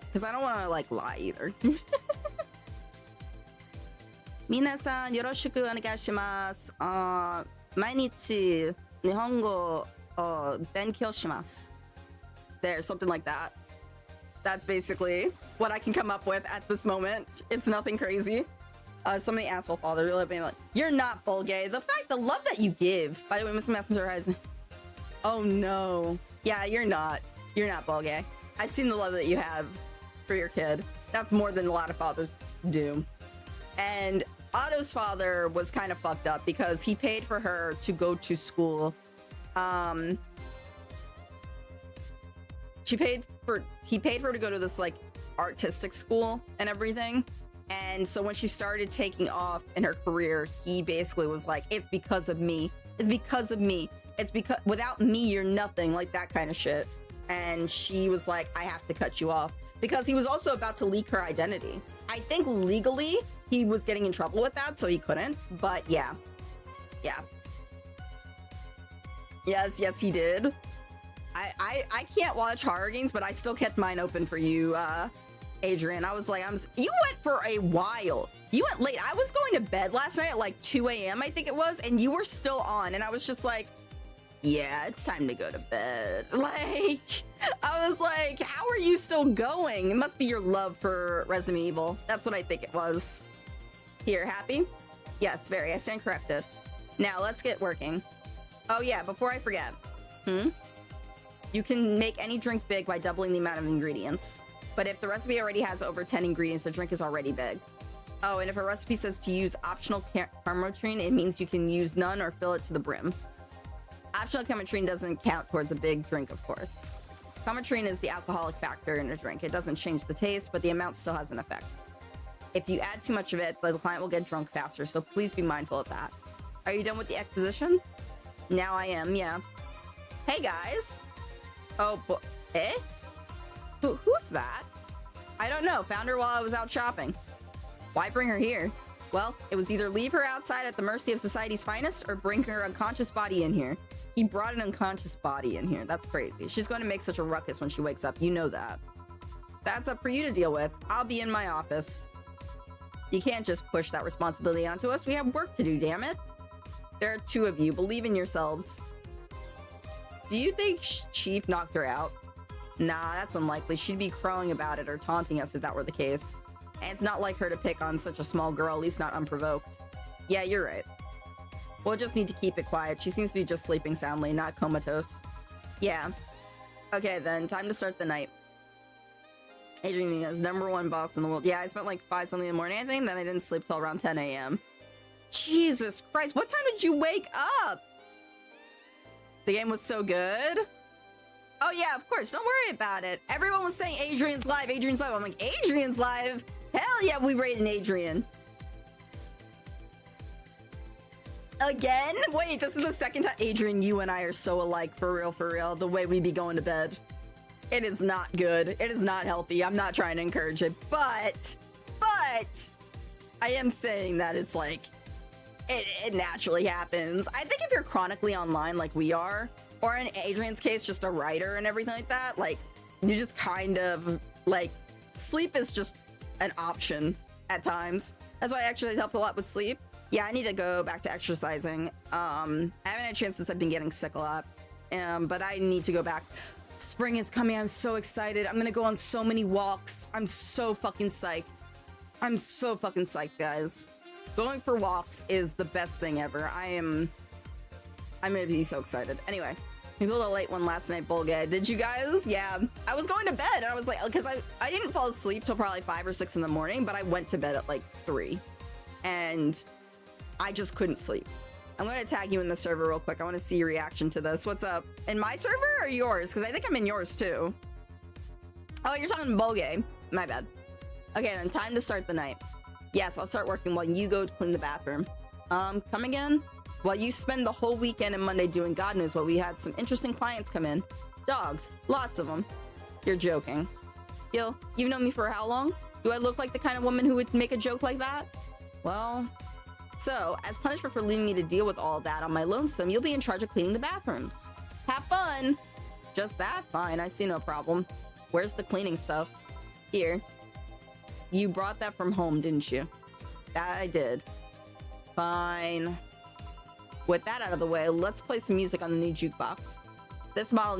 Because I don't want to like lie either. 皆さんよろしくお願いします。毎日日本語を勉強します。There, something like that. That's basically what I can come up with at this moment. It's nothing crazy. Somebody asshole father really being like, you're not Bulgay. The love that you give. By the way, Mr. Messenger has. Oh no. Yeah, you're not. You're not Bulgay. I've seen the love that you have for your kid. That's more than a lot of fathers do. And Otto's father was kind of fucked up because he paid for her to go to school. he paid for her to go to this like artistic school and everything. And so when she started taking off in her career, he basically was like, it's because of me. It's because of me. It's because without me, you're nothing, like that kind of shit. And she was like, I have to cut you off, because he was also about to leak her identity. I think legally he was getting in trouble with that, so he couldn't. But yeah. Yeah. Yes, he did. I can't watch horror games, but I still kept mine open for you, Adrian. I was like, you went for a while. You went late. I was going to bed last night at like 2 a.m. I think it was, and you were still on, and I was just like, yeah, it's time to go to bed. Like, I was like, how are you still going? It must be your love for Resident Evil. That's what I think it was. Here, happy? Yes, very. I stand corrected. Now, let's get working. Oh yeah, before I forget. You can make any drink big by doubling the amount of ingredients. But if the recipe already has over 10 ingredients, the drink is already big. Oh, and if a recipe says to use optional carmotrine, it means you can use none or fill it to the brim. Optional carmotrine doesn't count towards a big drink, of course. Carmotrine is the alcoholic factor in a drink. It doesn't change the taste, but the amount still has an effect. If you add too much of it, the client will get drunk faster, so please be mindful of that. Are you done with the exposition? Now I am, yeah. Hey, guys. Oh, eh? Who's that? I don't know. Found her while I was out shopping. Why bring her here? Well, it was either leave her outside at the mercy of society's finest or bring her unconscious body in here. He brought an unconscious body in here. That's crazy. She's going to make such a ruckus when she wakes up. You know that. That's up for you to deal with. I'll be in my office. You can't just push that responsibility onto us. We have work to do, damn it. There are two of you. Believe in yourselves. Do you think Chief knocked her out? Nah, that's unlikely. She'd be crowing about it or taunting us if that were the case. And it's not like her to pick on such a small girl, at least not unprovoked. Yeah, you're right. We'll just need to keep it quiet. She seems to be just sleeping soundly, not comatose. Yeah. Okay, then. Time to start the night. Adrian is #1 boss in the world. Yeah, I spent like 5 something in the morning, I think. Then I didn't sleep till around 10 a.m. Jesus Christ. What time did you wake up? The game was so good. Oh, yeah, of course. Don't worry about it. Everyone was saying Adrian's live. Adrian's live. I'm like, Adrian's live? Hell yeah, we rated Adrian. Again? Wait, this is the second time. Adrian, you and I are so alike. For real. The way we be going to bed. It is not good. It is not healthy. I'm not trying to encourage it. But I am saying that it's like, it naturally happens. I think if you're chronically online like we are, or in Adrian's case, just a writer and everything like that, like, you just kind of, like, sleep is just an option at times. That's why I actually helped a lot with sleep. Yeah, I need to go back to exercising. I haven't had a chance since I've been getting sick a lot. But I need to go back. Spring is coming. I'm so excited. I'm gonna go on so many walks. I'm so fucking psyched. I'm so fucking psyched, guys. Going for walks is the best thing ever. I'm gonna be so excited. Anyway, we pulled a late one last night, Bulgay. Did you guys? Yeah. I was going to bed and I was like, because I didn't fall asleep till probably 5 or 6 in the morning, but I went to bed at like 3. And I just couldn't sleep. I'm going to tag you in the server real quick. I want to see your reaction to this. What's up? In my server or yours? Because I think I'm in yours too. Oh, you're talking Bulgay. My bad. Okay, then time to start the night. Yes, I'll start working while you go to clean the bathroom. Come again? While you spend the whole weekend and Monday doing God knows what, we had some interesting clients come in. Dogs. Lots of them. You're joking. Gil, you've known me for how long? Do I look like the kind of woman who would make a joke like that? Well... So, as punishment for leaving me to deal with all that on my lonesome, you'll be in charge of cleaning the bathrooms. Have fun! Just that? Fine, I see no problem. Where's the cleaning stuff? Here. You brought that from home, didn't you? That I did. Fine. With that out of the way, let's play some music on the new jukebox. This model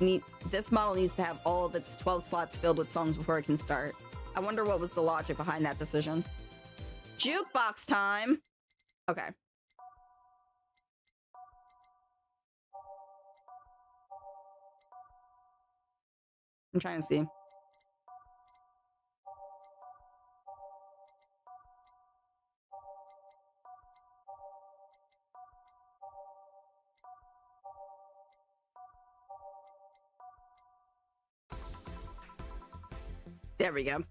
needs to have all of its 12 slots filled with songs before it can start. I wonder what was the logic behind that decision. Jukebox time! Okay. I'm trying to see. There we go.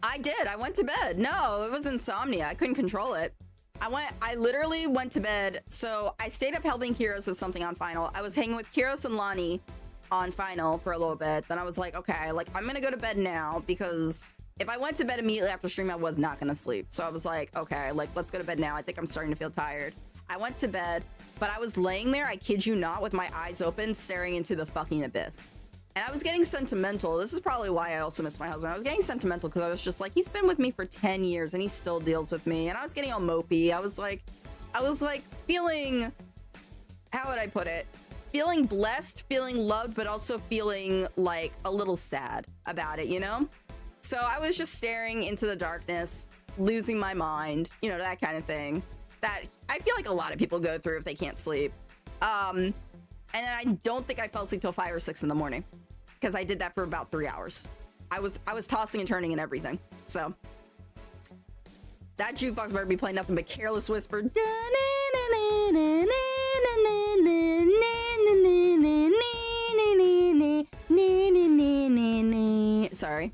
I did. I went to bed. No, it was insomnia. I couldn't control it. I literally went to bed. So I stayed up helping Kiros with something on final. I was hanging with Kiros and Lonnie on final for a little bit. Then I was like, okay, like I'm gonna go to bed now because if I went to bed immediately after stream, I was not gonna sleep. So I was like, okay, like let's go to bed now. I think I'm starting to feel tired. I went to bed, but I was laying there, I kid you not, with my eyes open, staring into the fucking abyss. And I was getting sentimental. This is probably why I also miss my husband. I was getting sentimental because I was just like, he's been with me for 10 years and he still deals with me. And I was getting all mopey. I was like feeling, how would I put it? Feeling blessed, feeling loved, but also feeling like a little sad about it, you know? So I was just staring into the darkness, losing my mind, you know, that kind of thing. That I feel like a lot of people go through if they can't sleep. And then I don't think I fell asleep till 5 or 6 in the morning because I did that for about 3 hours. I was tossing and turning and everything. So that jukebox better be playing nothing but Careless Whisper. Sorry.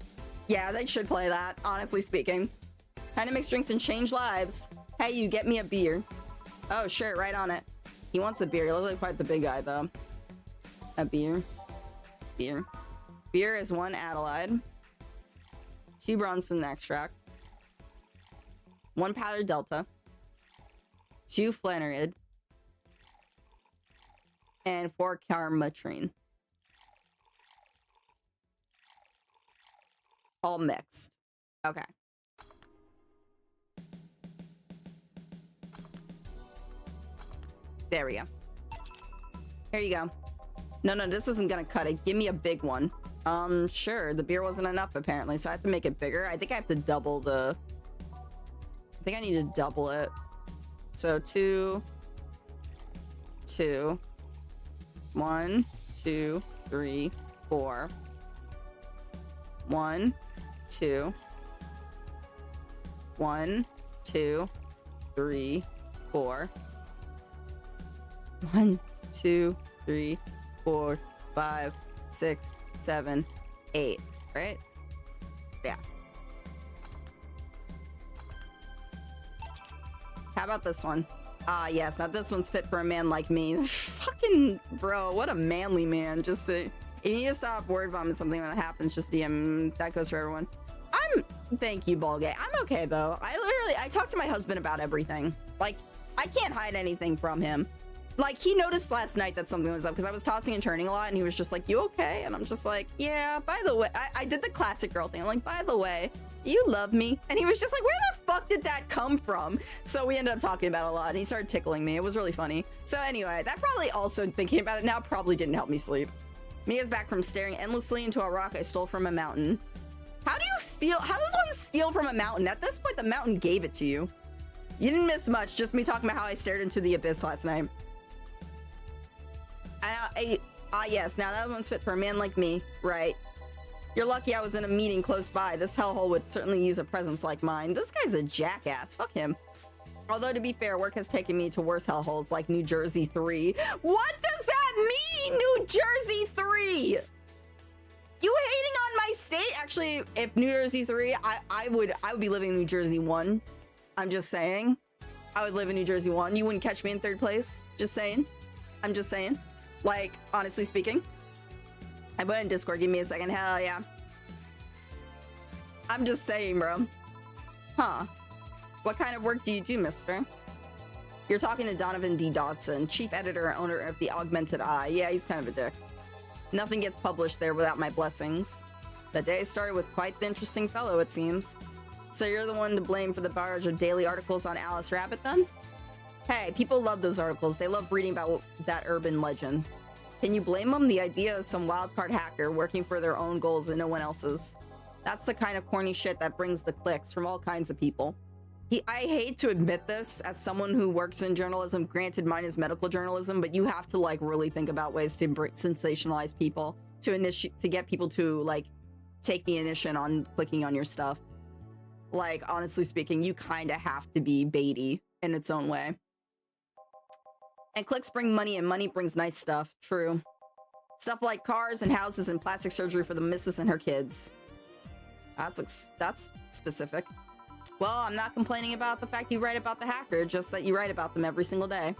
Yeah, they should play that, honestly speaking. Kind of mix drinks and change lives. Hey, you get me a beer. Oh, sure, right on it. He wants a beer. He looks like quite the big guy, though. A beer. Beer. Beer is 1 Adelaide. 2 Bronson extract. 1 powdered Delta. 2 Flannerid. And 4 Carmatrine. All mixed. Okay. There we go. Here you go. No, this isn't gonna cut it. Give me a big one. Sure. The beer wasn't enough, apparently, so I have to make it bigger. I think I have to double the... I think I need to double it. So 2... 1, 2, 3, 4. 1, 2. 1, 2, 3, 4. 1, 2, 3, 4, 5, 6, 7, 8. Right? Yeah. How about this one? Ah, yes. Now this one's fit for a man like me. Fucking bro, what a manly man. Just you need to stop word vomiting something when it happens. Just DM. That goes for everyone. Thank you, Ballgay. I'm okay though. I talked to my husband about everything. Like, I can't hide anything from him. Like, he noticed last night that something was up because I was tossing and turning a lot and he was just like, you okay? And I'm just like, yeah, by the way, I did the classic girl thing. I'm like, by the way, you love me. And he was just like, where the fuck did that come from? So we ended up talking about it a lot and he started tickling me. It was really funny. So anyway, that probably also, thinking about it now, probably didn't help me sleep. Mia's back from staring endlessly into a rock I stole from a mountain. How does one steal from a mountain? At this point, the mountain gave it to you. You didn't miss much, just me talking about how I stared into the abyss last night. Yes, now that one's fit for a man like me, right? You're lucky I was in a meeting close by. This hellhole would certainly use a presence like mine. This guy's a jackass, fuck him. Although, to be fair, work has taken me to worse hellholes like New Jersey 3. What does that mean, New Jersey 3? You hating on my state? Actually, if New Jersey 3, I would be living in New Jersey 1. I'm just saying. I would live in New Jersey 1. You wouldn't catch me in 3rd place. Just saying. I'm just saying. Like, honestly speaking. I put in Discord. Give me a second. Hell yeah. I'm just saying, bro. Huh. What kind of work do you do, mister? You're talking to Donovan D. Dodson, chief editor and owner of the Augmented Eye. Yeah, he's kind of a dick. Nothing gets published there without my blessings. The day started with quite the interesting fellow, it seems. So you're the one to blame for the barrage of daily articles on Alice Rabbit, then? Hey, people love those articles. They love reading about that urban legend. Can you blame them? The idea of some wildcard hacker working for their own goals and no one else's. That's the kind of corny shit that brings the clicks from all kinds of people. I hate to admit this as someone who works in journalism. Granted, mine is medical journalism, but you have to like really think about ways to sensationalize people to get people to like take the initiative on clicking on your stuff. Like, honestly speaking, you kind of have to be baity in its own way. And clicks bring money and money brings nice stuff. True. Stuff like cars and houses and plastic surgery for the missus and her kids. That's specific. Well, I'm not complaining about the fact you write about the hacker, just that you write about them every single day.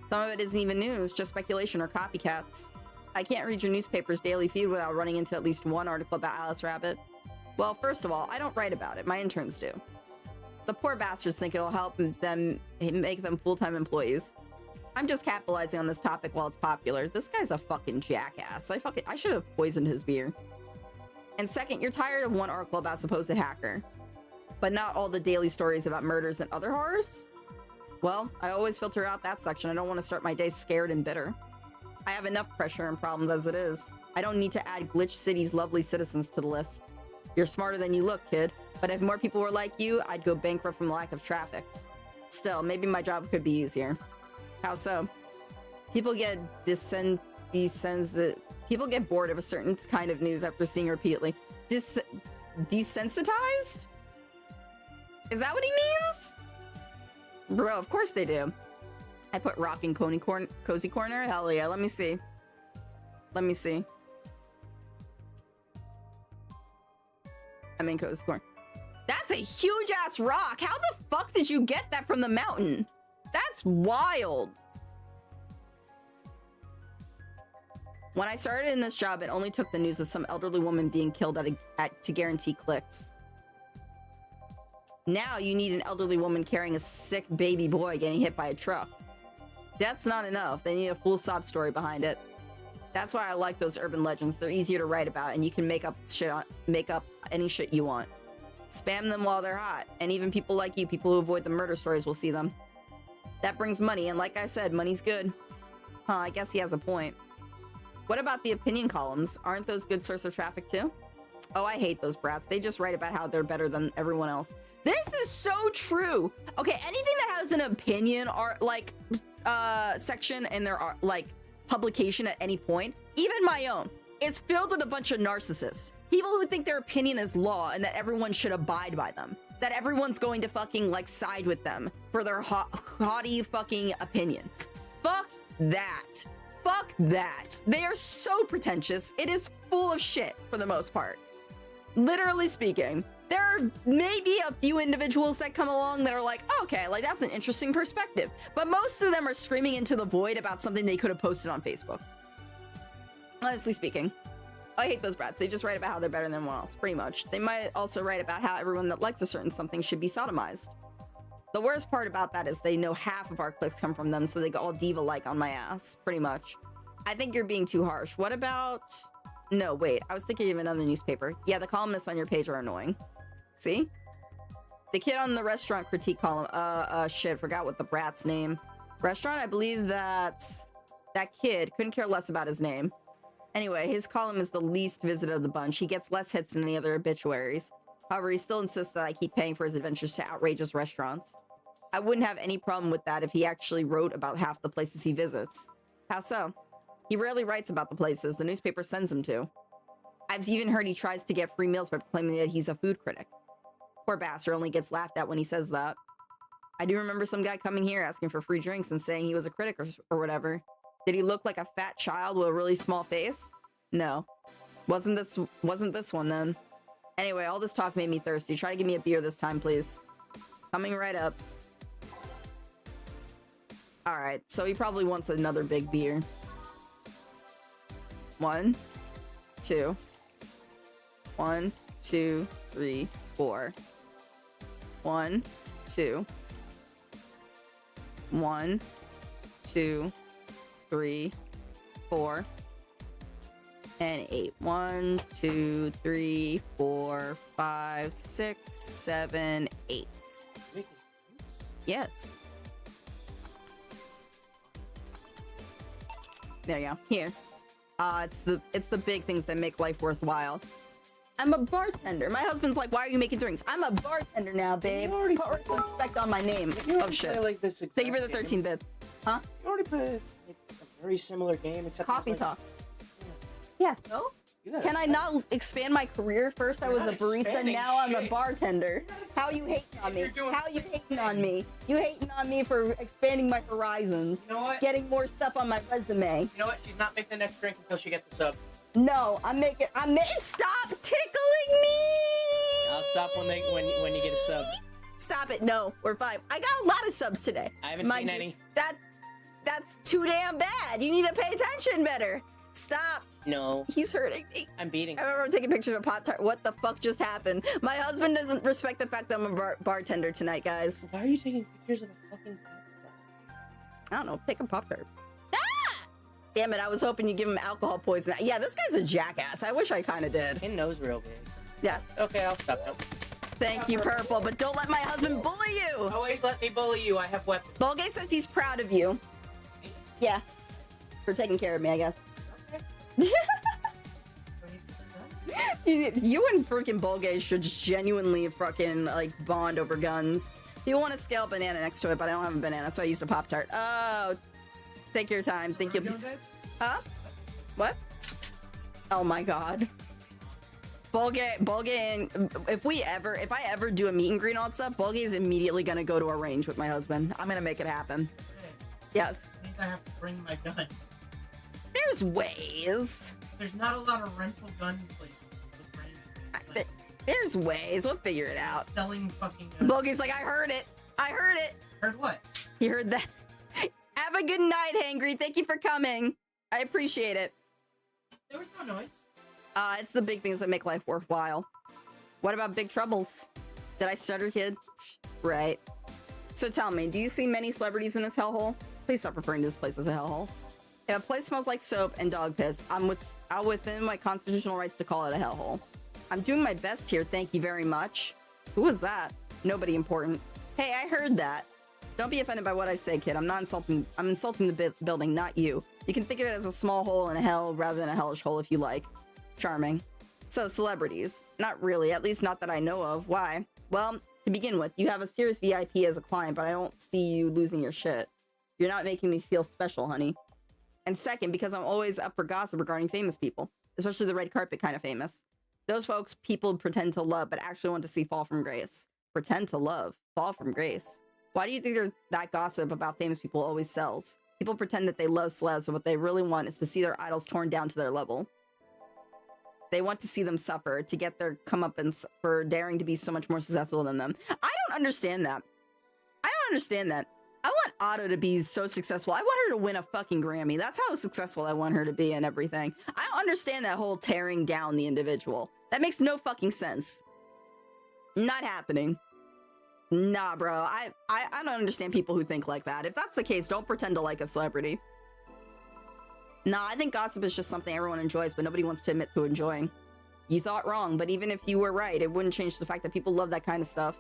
Some of it isn't even news, just speculation or copycats. I can't read your newspaper's daily feed without running into at least one article about Alice Rabbit. Well, first of all, I don't write about it. My interns do. The poor bastards think it'll help them make them full-time employees. I'm just capitalizing on this topic while it's popular. This guy's a fucking jackass. I should have poisoned his beer. And second, you're tired of one article about supposed hacker, but not all the daily stories about murders and other horrors? Well, I always filter out that section. I don't want to start my day scared and bitter. I have enough pressure and problems as it is. I don't need to add Glitch City's lovely citizens to the list. You're smarter than you look, kid. But if more people were like you, I'd go bankrupt from the lack of traffic. Still, maybe my job could be easier. How so? People get people get bored of a certain kind of news after seeing it repeatedly. Desensitized? Is that what he means? Bro, of course they do. I put rock in cozy corner? Hell yeah, let me see. Let me see. I'm in cozy corner. That's a huge ass rock. How the fuck did you get that from the mountain? That's wild. When I started in this job, it only took the news of some elderly woman being killed to guarantee clicks. Now you need an elderly woman carrying a sick baby boy getting hit by a truck. That's not enough. They need a full sob story behind it. That's why I like those urban legends. They're easier to write about, and you can make up any shit you want. Spam them while they're hot, and even people like you, people who avoid the murder stories, will see them. That brings money, and like I said, money's good. Huh, I guess he has a point. What about the opinion columns? Aren't those good source of traffic too? Oh, I hate those brats. They just write about how they're better than everyone else. This is so true. Okay, anything that has an opinion or like section in their like publication at any point, even my own, is filled with a bunch of narcissists. People who think their opinion is law and that everyone should abide by them. That everyone's going to fucking like side with them for their haughty fucking opinion. Fuck that. Fuck that. They are so pretentious. It is full of shit for the most part. Literally speaking, there are maybe a few individuals that come along that are like, okay, like that's an interesting perspective. But most of them are screaming into the void about something they could have posted on Facebook. Honestly speaking, I hate those brats. They just write about how they're better than everyone else, pretty much. They might also write about how everyone that likes a certain something should be sodomized. The worst part about that is they know half of our clicks come from them, so they go all diva-like on my ass, pretty much. I think you're being too harsh. What about... No, wait. I was thinking of another newspaper. Yeah, the columnists on your page are annoying. See? The kid on the restaurant critique column. Shit, forgot what the brat's name. Restaurant? I believe that kid couldn't care less about his name. Anyway, his column is the least visited of the bunch. He gets less hits than any other obituaries. However, he still insists that I keep paying for his adventures to outrageous restaurants. I wouldn't have any problem with that if he actually wrote about half the places he visits. How so? He rarely writes about the places the newspaper sends him to. I've even heard he tries to get free meals by claiming that he's a food critic. Poor bastard only gets laughed at when he says that. I do remember some guy coming here asking for free drinks and saying he was a critic or whatever. Did he look like a fat child with a really small face? No. Wasn't this one then. Anyway, all this talk made me thirsty. Try to give me a beer this time, please. Coming right up. Alright, so he probably wants another big beer. 1, 2. 1, 2, 3, 4. 1, 2. 1, 2, 3, 4. And 8. 1, 2, 3, 4, 5, 6, 7, 8. Yes. There you go. Here. It's the big things that make life worthwhile. I'm a bartender. My husband's like, why are you making drinks? I'm a bartender now, babe. Put respect on my name. Oh shit. Like this thank you for the 13 bits. Huh? You already played like, a very similar game except Coffee like, talk. Yes. No? Can I not expand my career? First I was a barista, now I'm a bartender. How you hating on me? How you hating on me? You hating on me for expanding my horizons. You know what? Getting more stuff on my resume. You know what? She's not making the next drink until she gets a sub. No, stop tickling me! I'll stop when you get a sub. Stop it, no, we're fine. I got a lot of subs today. I haven't seen any. That's too damn bad. You need to pay attention better. Stop. No. He's hurting me. I'm beating. I remember taking pictures of Pop-Tart. What the fuck just happened? My husband doesn't respect the fact that I'm a bartender tonight, guys. Why are you taking pictures of a fucking Pop-Tart? I don't know. Take a Pop-Tart. Ah! Damn it, I was hoping you'd give him alcohol poisoning. Yeah, this guy's a jackass. I wish I kind of did. His nose real big. Yeah. Okay, I'll stop now. Thank you, Purple, but don't let my husband bully you. Always let me bully you. I have weapons. Bolgay says he's proud of you. Yeah. For taking care of me, I guess. Okay. You and freaking Bolgay should genuinely fucking like bond over guns. You want to scale a banana next to it, but I don't have a banana, so I used a Pop-Tart. Oh, take your time. Think you'll be. Huh? What? Oh my god. Bolgay, if I ever do a meet and greet and all that stuff, Bolgay is immediately gonna go to a range with my husband. I'm gonna make it happen. Okay. Yes. Means I have to bring my gun. There's ways. There's not a lot of rental gun places with range. There's ways. We'll figure it out. Selling fucking. Bolgay's like, I heard it. I heard it. Heard what? You heard that. Have a good night, Hangry. Thank you for coming. I appreciate it. There was no noise. It's the big things that make life worthwhile. What about big troubles? Did I stutter, kid? Right. So tell me, do you see many celebrities in this hellhole? Please stop referring to this place as a hellhole. If a place smells like soap and dog piss, I'm within my constitutional rights to call it a hellhole. I'm doing my best here, thank you very much. Who was that? Nobody important. Hey, I heard that. Don't be offended by what I say, kid. I'm not insulting. I'm insulting the building, not you. You can think of it as a small hole in a hell rather than a hellish hole if you like. Charming. So, celebrities. Not really, at least not that I know of. Why? Well, to begin with, you have a serious VIP as a client, but I don't see you losing your shit. You're not making me feel special, honey. And second, because I'm always up for gossip regarding famous people, especially the red carpet kind of famous. Those folks people pretend to love, but actually want to see fall from grace. Pretend to love, fall from grace. Why do you think there's that gossip about famous people always sells? People pretend that they love celebs, but what they really want is to see their idols torn down to their level. They want to see them suffer, to get their comeuppance for daring to be so much more successful than them. I don't understand that. I don't understand that. I want Otto to be so successful. I want her to win a fucking Grammy. That's how successful I want her to be and everything. I don't understand that whole tearing down the individual. That makes no fucking sense. Not happening. Nah, bro. I don't understand people who think like that. If that's the case, don't pretend to like a celebrity. Nah, I think gossip is just something everyone enjoys, but nobody wants to admit to enjoying. You thought wrong, but even if you were right, it wouldn't change the fact that people love that kind of stuff.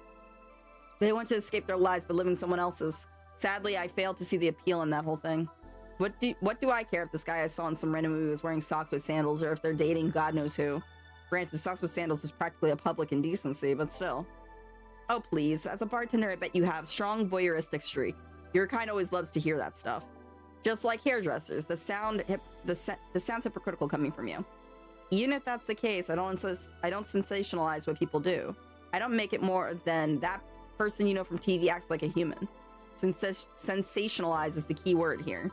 They want to escape their lives by living someone else's. Sadly, I failed to see the appeal in that whole thing. What do I care if this guy I saw in some random movie was wearing socks with sandals, or if they're dating God knows who? Granted, socks with sandals is practically a public indecency, but still. Oh, please. As a bartender, I bet you have strong voyeuristic streak. Your kind always loves to hear that stuff. Just like hairdressers, the sounds hypocritical coming from you. Even if that's the case, I don't sensationalize what people do. I don't make it more than that person you know from TV acts like a human. Sensationalize is the key word here.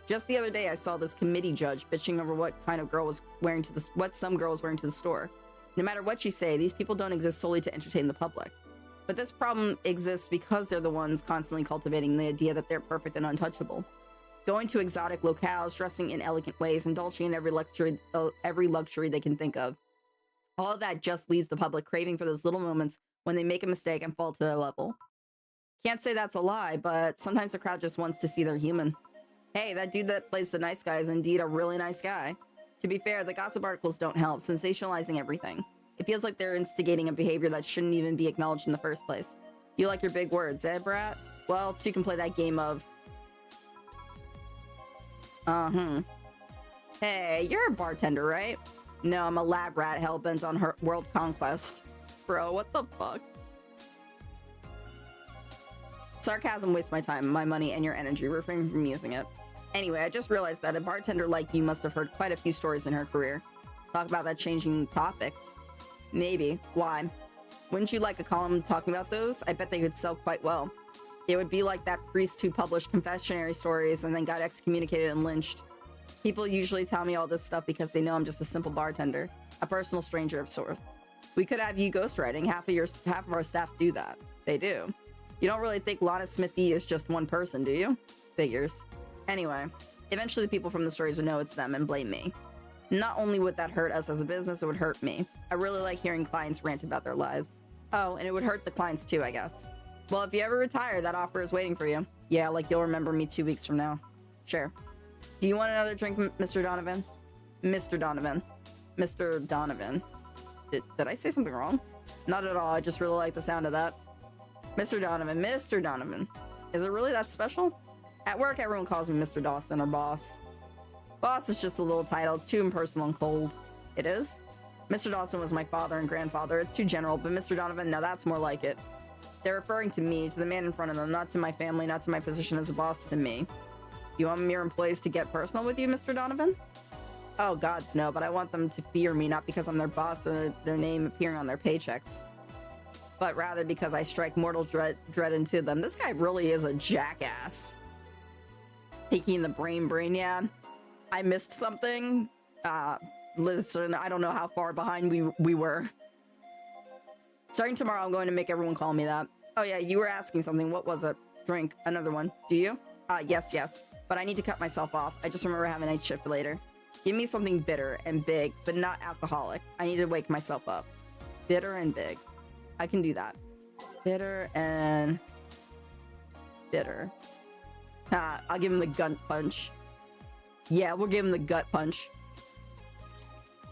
Just the other day, I saw this committee judge bitching over what some girl was wearing to the store. No matter what you say, these people don't exist solely to entertain the public. But this problem exists because they're the ones constantly cultivating the idea that they're perfect and untouchable. Going to exotic locales, dressing in elegant ways, indulging in every luxury they can think of. All of that just leaves the public craving for those little moments when they make a mistake and fall to their level. Can't say that's a lie, but sometimes the crowd just wants to see they're human. Hey, that dude that plays the nice guy is indeed a really nice guy. To be fair, the gossip articles don't help, sensationalizing everything. It feels like they're instigating a behavior that shouldn't even be acknowledged in the first place. You like your big words, eh, brat? Well, you can play that game of... Hey, you're a bartender, right? No, I'm a lab rat hellbent on her world conquest. Bro, what the fuck? Sarcasm wastes my time, my money, and your energy. Refrain from using it. Anyway, I just realized that a bartender like you must have heard quite a few stories in her career. Talk about that changing topics. Maybe. Why? Wouldn't you like a column talking about those? I bet they could sell quite well. It would be like that priest who published confessionary stories and then got excommunicated and lynched. People usually tell me all this stuff because they know I'm just a simple bartender, a personal stranger of sorts. We could have you ghostwriting. Half of our staff do that. They do. You don't really think Lana Smithy is just one person, do you? Figures. Anyway, eventually the people from the stories would know it's them and blame me. Not only would that hurt us as a business, it would hurt me. I really like hearing clients rant about their lives. Oh, and it would hurt the clients too, I guess. Well, if you ever retire, that offer is waiting for you. Yeah, like you'll remember me 2 weeks from now. Sure. Do you want another drink, Mr. Donovan? Mr. Donovan. Mr. Donovan. Did I say something wrong? Not at all, I just really like the sound of that. Mr. Donovan, Mr. Donovan. Is it really that special? At work, everyone calls me Mr. Dawson or boss. Boss is just a little title. It's too impersonal and cold. It is? Mr. Dawson was my father and grandfather. It's too general, but Mr. Donovan, now that's more like it. They're referring to me, to the man in front of them, not to my family, not to my position as a boss, to me. You want your employees to get personal with you, Mr. Donovan? Oh, gods, no, but I want them to fear me, not because I'm their boss or their name appearing on their paychecks, but rather because I strike mortal dread into them. This guy really is a jackass. Peeking the brain, yeah. I missed something. Listen, I don't know how far behind we were. Starting tomorrow, I'm going to make everyone call me that. Oh yeah, you were asking something. What was it? Drink. Another one. Do you? Yes. But I need to cut myself off. I just remember having a night shift later. Give me something bitter and big, but not alcoholic. I need to wake myself up. Bitter and big. I can do that. Bitter and bitter. I'll give him the gut punch. Yeah, we'll give him the gut punch.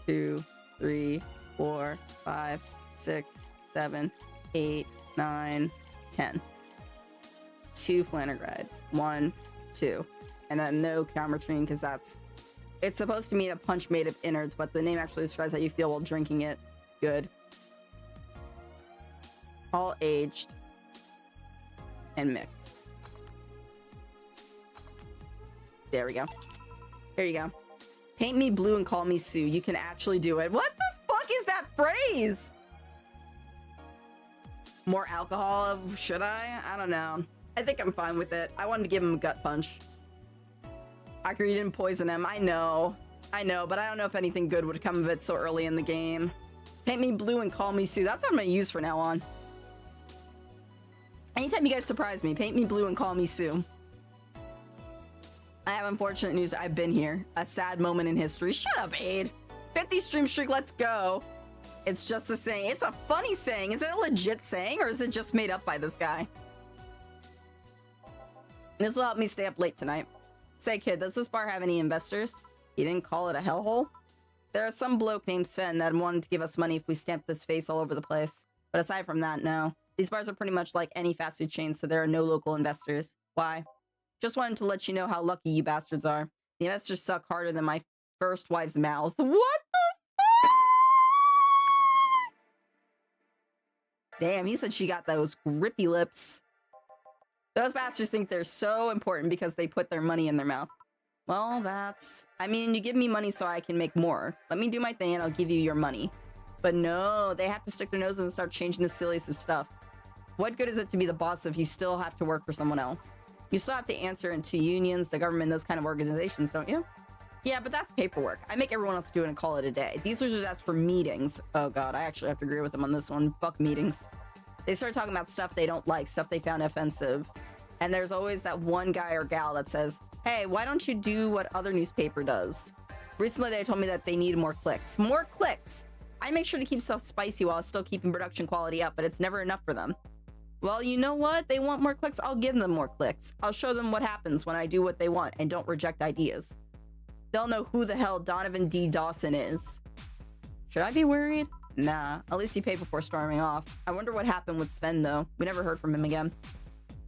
2, 3, 4, 5, 6, 7, 8, 9, 10. 2 Flannegride. 1, 2. And then no Calmertrine, because it's supposed to mean a punch made of innards, but the name actually describes how you feel while drinking it. Good. All aged and mixed. There we go. Here you go. Paint me blue and call me Sue. You can actually do it. What the fuck is that phrase? More alcohol? Should I? I don't know. I think I'm fine with it. I wanted to give him a gut punch. Akari didn't poison him. I know, but I don't know if anything good would come of it so early in the game. Paint me blue and call me Sue. That's what I'm gonna use from now on. Anytime you guys surprise me, paint me blue and call me Sue. I have unfortunate news. I've been here. A sad moment in history. Shut up, Aid. 50 stream streak, let's go. It's just a saying. It's a funny saying. Is it a legit saying or is it just made up by this guy? This will help me stay up late tonight. Say, kid, does this bar have any investors? He didn't call it a hellhole? There is some bloke named Sven that wanted to give us money if we stamped this face all over the place. But aside from that, no. These bars are pretty much like any fast food chain, so there are no local investors. Why? Just wanted to let you know how lucky you bastards are. The investors suck harder than my first wife's mouth. What the fuck? Damn, he said she got those grippy lips. Those bastards think they're so important because they put their money in their mouth. Well, I mean, you give me money so I can make more. Let me do my thing and I'll give you your money. But no, they have to stick their nose in and start changing the silliest of stuff. What good is it to be the boss if you still have to work for someone else? You still have to answer to unions, the government, those kind of organizations, don't you? Yeah, but that's paperwork. I make everyone else do it and call it a day. These losers ask for meetings. Oh god, I actually have to agree with them on this one. Fuck meetings. They start talking about stuff they don't like, stuff they found offensive. And there's always that one guy or gal that says, hey, why don't you do what other newspaper does? Recently, they told me that they need more clicks. More clicks! I make sure to keep stuff spicy while still keeping production quality up, but it's never enough for them. Well, you know what? They want more clicks. I'll give them more clicks. I'll show them what happens when I do what they want and don't reject ideas. They'll know who the hell Donovan D. Dawson is. Should I be worried? Nah, at least he paid before storming off. I wonder what happened with Sven, though. We never heard from him again.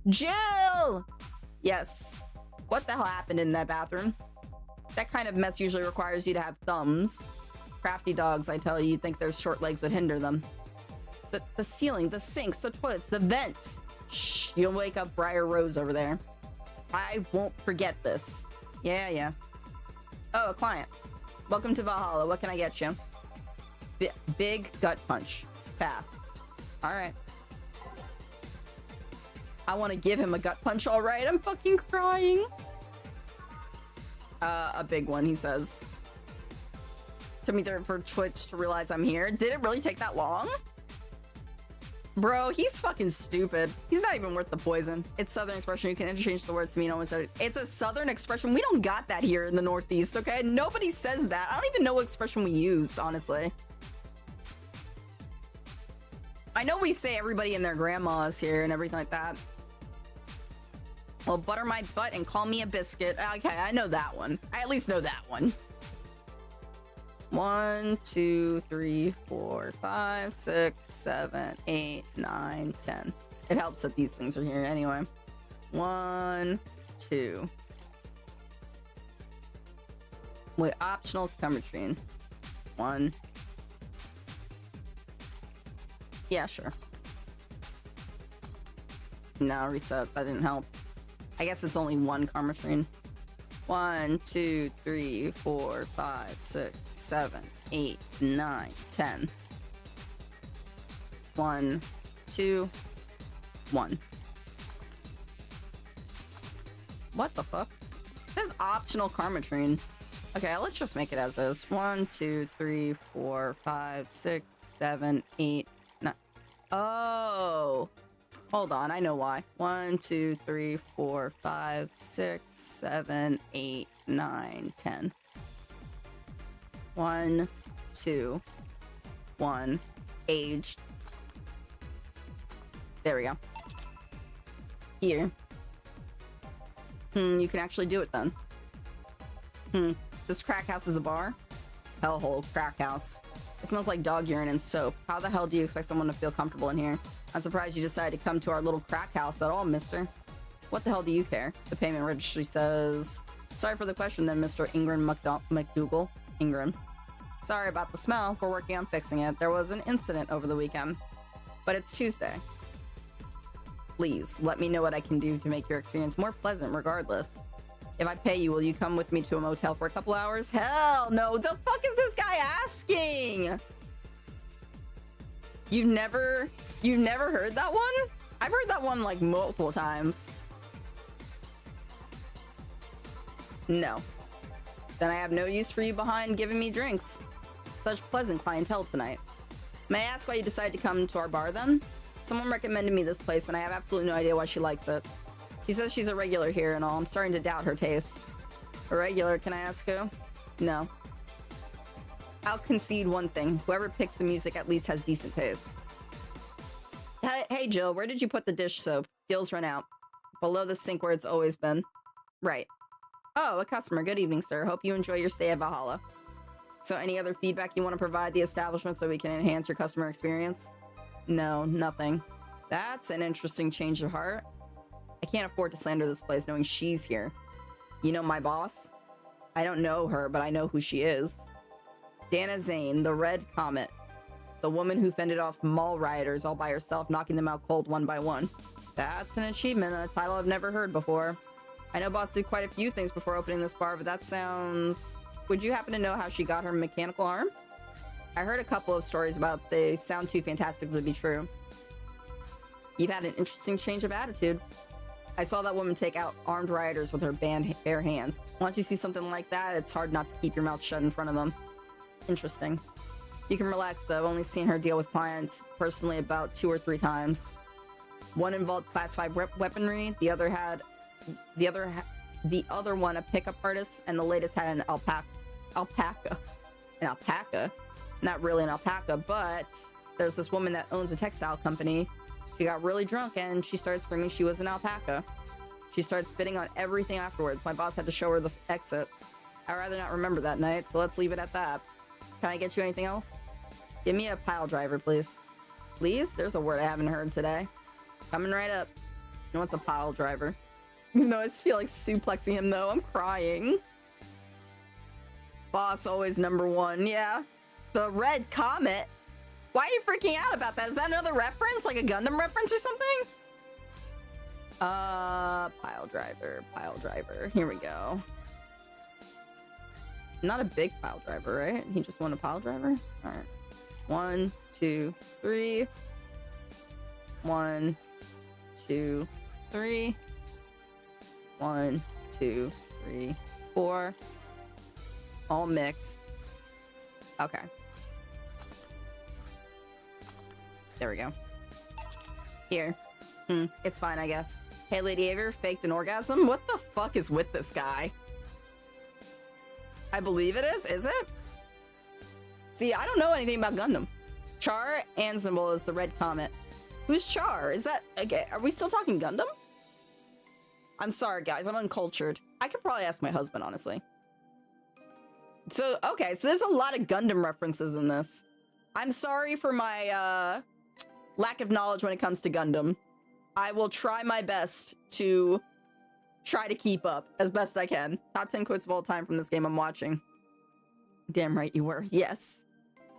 Jill! Yes. What the hell happened in that bathroom? That kind of mess usually requires you to have thumbs. Crafty dogs, I tell you, think their short legs would hinder them. The ceiling, the sinks, the toilets, the vents. Shh, you'll wake up Briar Rose over there. I won't forget this. Yeah. Oh, a client. Welcome to Valhalla. What can I get you? Big gut punch. Fast. Alright. I want to give him a gut punch, alright? I'm fucking crying. A big one, he says. Took me there for Twitch to realize I'm here. Did it really take that long? Bro, he's fucking stupid. He's not even worth the poison. It's Southern expression. You can interchange the words to mean almost anything. It's a Southern expression. We don't got that here in the Northeast, okay? Nobody says that. I don't even know what expression we use, honestly. I know we say everybody and their grandmas here and everything like that. Well, butter my butt and call me a biscuit. Okay, I know that one. I at least know that one. 1, 2, 3, 4, 5, 6, 7, 8, 9, 10. It helps that these things are here anyway. 1, 2. Wait, optional cucumber. 1. Yeah, sure. No, reset. That didn't help. I guess it's only 1 karma tree. 1, 2, 3, 4, 5, 6, 7, 8, 9, 10. 1, 2, 1. What the fuck? This is optional karma tree. Okay, let's just make it as is. 1, 2, 3, 4, 5, 6, 7, 8, 9. Oh. Hold on, I know why. 1, 2, 3, 4, 5, 6, 7, 8, 9, 10. 1, 2, 1. Aged. There we go. Here. You can actually do it then. This crack house is a bar? Hellhole crack house. It smells like dog urine and soap. How the hell do you expect someone to feel comfortable in here? I'm surprised you decided to come to our little crack house at all, mister. What the hell do you care? The payment registry says... Sorry for the question then, Mr. Ingram McDougal. Ingram. Sorry about the smell. We're working on fixing it. There was an incident over the weekend. But it's Tuesday. Please, let me know what I can do to make your experience more pleasant regardless. If I pay you, will you come with me to a motel for a couple hours? Hell no! The fuck is this guy asking? You've never heard that one? I've heard that one like multiple times. No. Then I have no use for you behind giving me drinks. Such pleasant clientele tonight. May I ask why you decided to come to our bar then? Someone recommended me this place and I have absolutely no idea why she likes it. She says she's a regular here and all. I'm starting to doubt her tastes. A regular, can I ask who? No. I'll concede one thing. Whoever picks the music at least has decent taste. Hey Jill, where did you put the dish soap? Gills run out. Below the sink where it's always been. Right. Oh, a customer. Good evening, sir. Hope you enjoy your stay at Valhalla. So any other feedback you want to provide the establishment so we can enhance your customer experience? No, nothing. That's an interesting change of heart. I can't afford to slander this place knowing she's here. You know my boss? I don't know her, but I know who she is. Dana Zane, the Red Comet. The woman who fended off mall rioters all by herself, knocking them out cold one by one. That's an achievement, a title I've never heard before. I know boss did quite a few things before opening this bar, but that sounds... Would you happen to know how she got her mechanical arm? I heard a couple of stories about they sound too fantastic to be true. You've had an interesting change of attitude. I saw that woman take out armed rioters with her bare hands. Once you see something like that, it's hard not to keep your mouth shut in front of them. Interesting. You can relax though. I've only seen her deal with clients personally about 2 or 3 times. One involved classified weaponry, the other one a pickup artist, and the latest had an alpaca. An alpaca? Not really an alpaca, but there's this woman that owns a textile company. She got really drunk and she started screaming she was an alpaca. She started spitting on everything afterwards. My boss had to show her the exit. I'd rather not remember that night, so let's leave it at that. Can I get you anything else? Give me a pile driver, please. Please? There's a word I haven't heard today. Coming right up. You know what's a pile driver? No, I just feel like suplexing him though. I'm crying. Boss always number 1. Yeah. The Red Comet? Why are you freaking out about that? Is that another reference? Like a Gundam reference or something? Pile driver. Here we go. Not a big pile driver, right? He just won a pile driver? Alright. 1, 2, 3. 1, 2, 3. 1, 2, 3, 4. All mixed. Okay. There we go. Here. It's fine, I guess. Hey, lady, have you ever faked an orgasm? What the fuck is with this guy? I believe it is it? See, I don't know anything about Gundam. Char Ansible is the red comet. Who's Char? Is that... Okay, are we still talking Gundam? I'm sorry, guys. I'm uncultured. I could probably ask my husband, honestly. So, okay. So there's a lot of Gundam references in this. I'm sorry for my, lack of knowledge when it comes to Gundam. I will try my best to try to keep up as best I can. Top 10 quotes of all time from this game I'm watching. Damn right you were. Yes.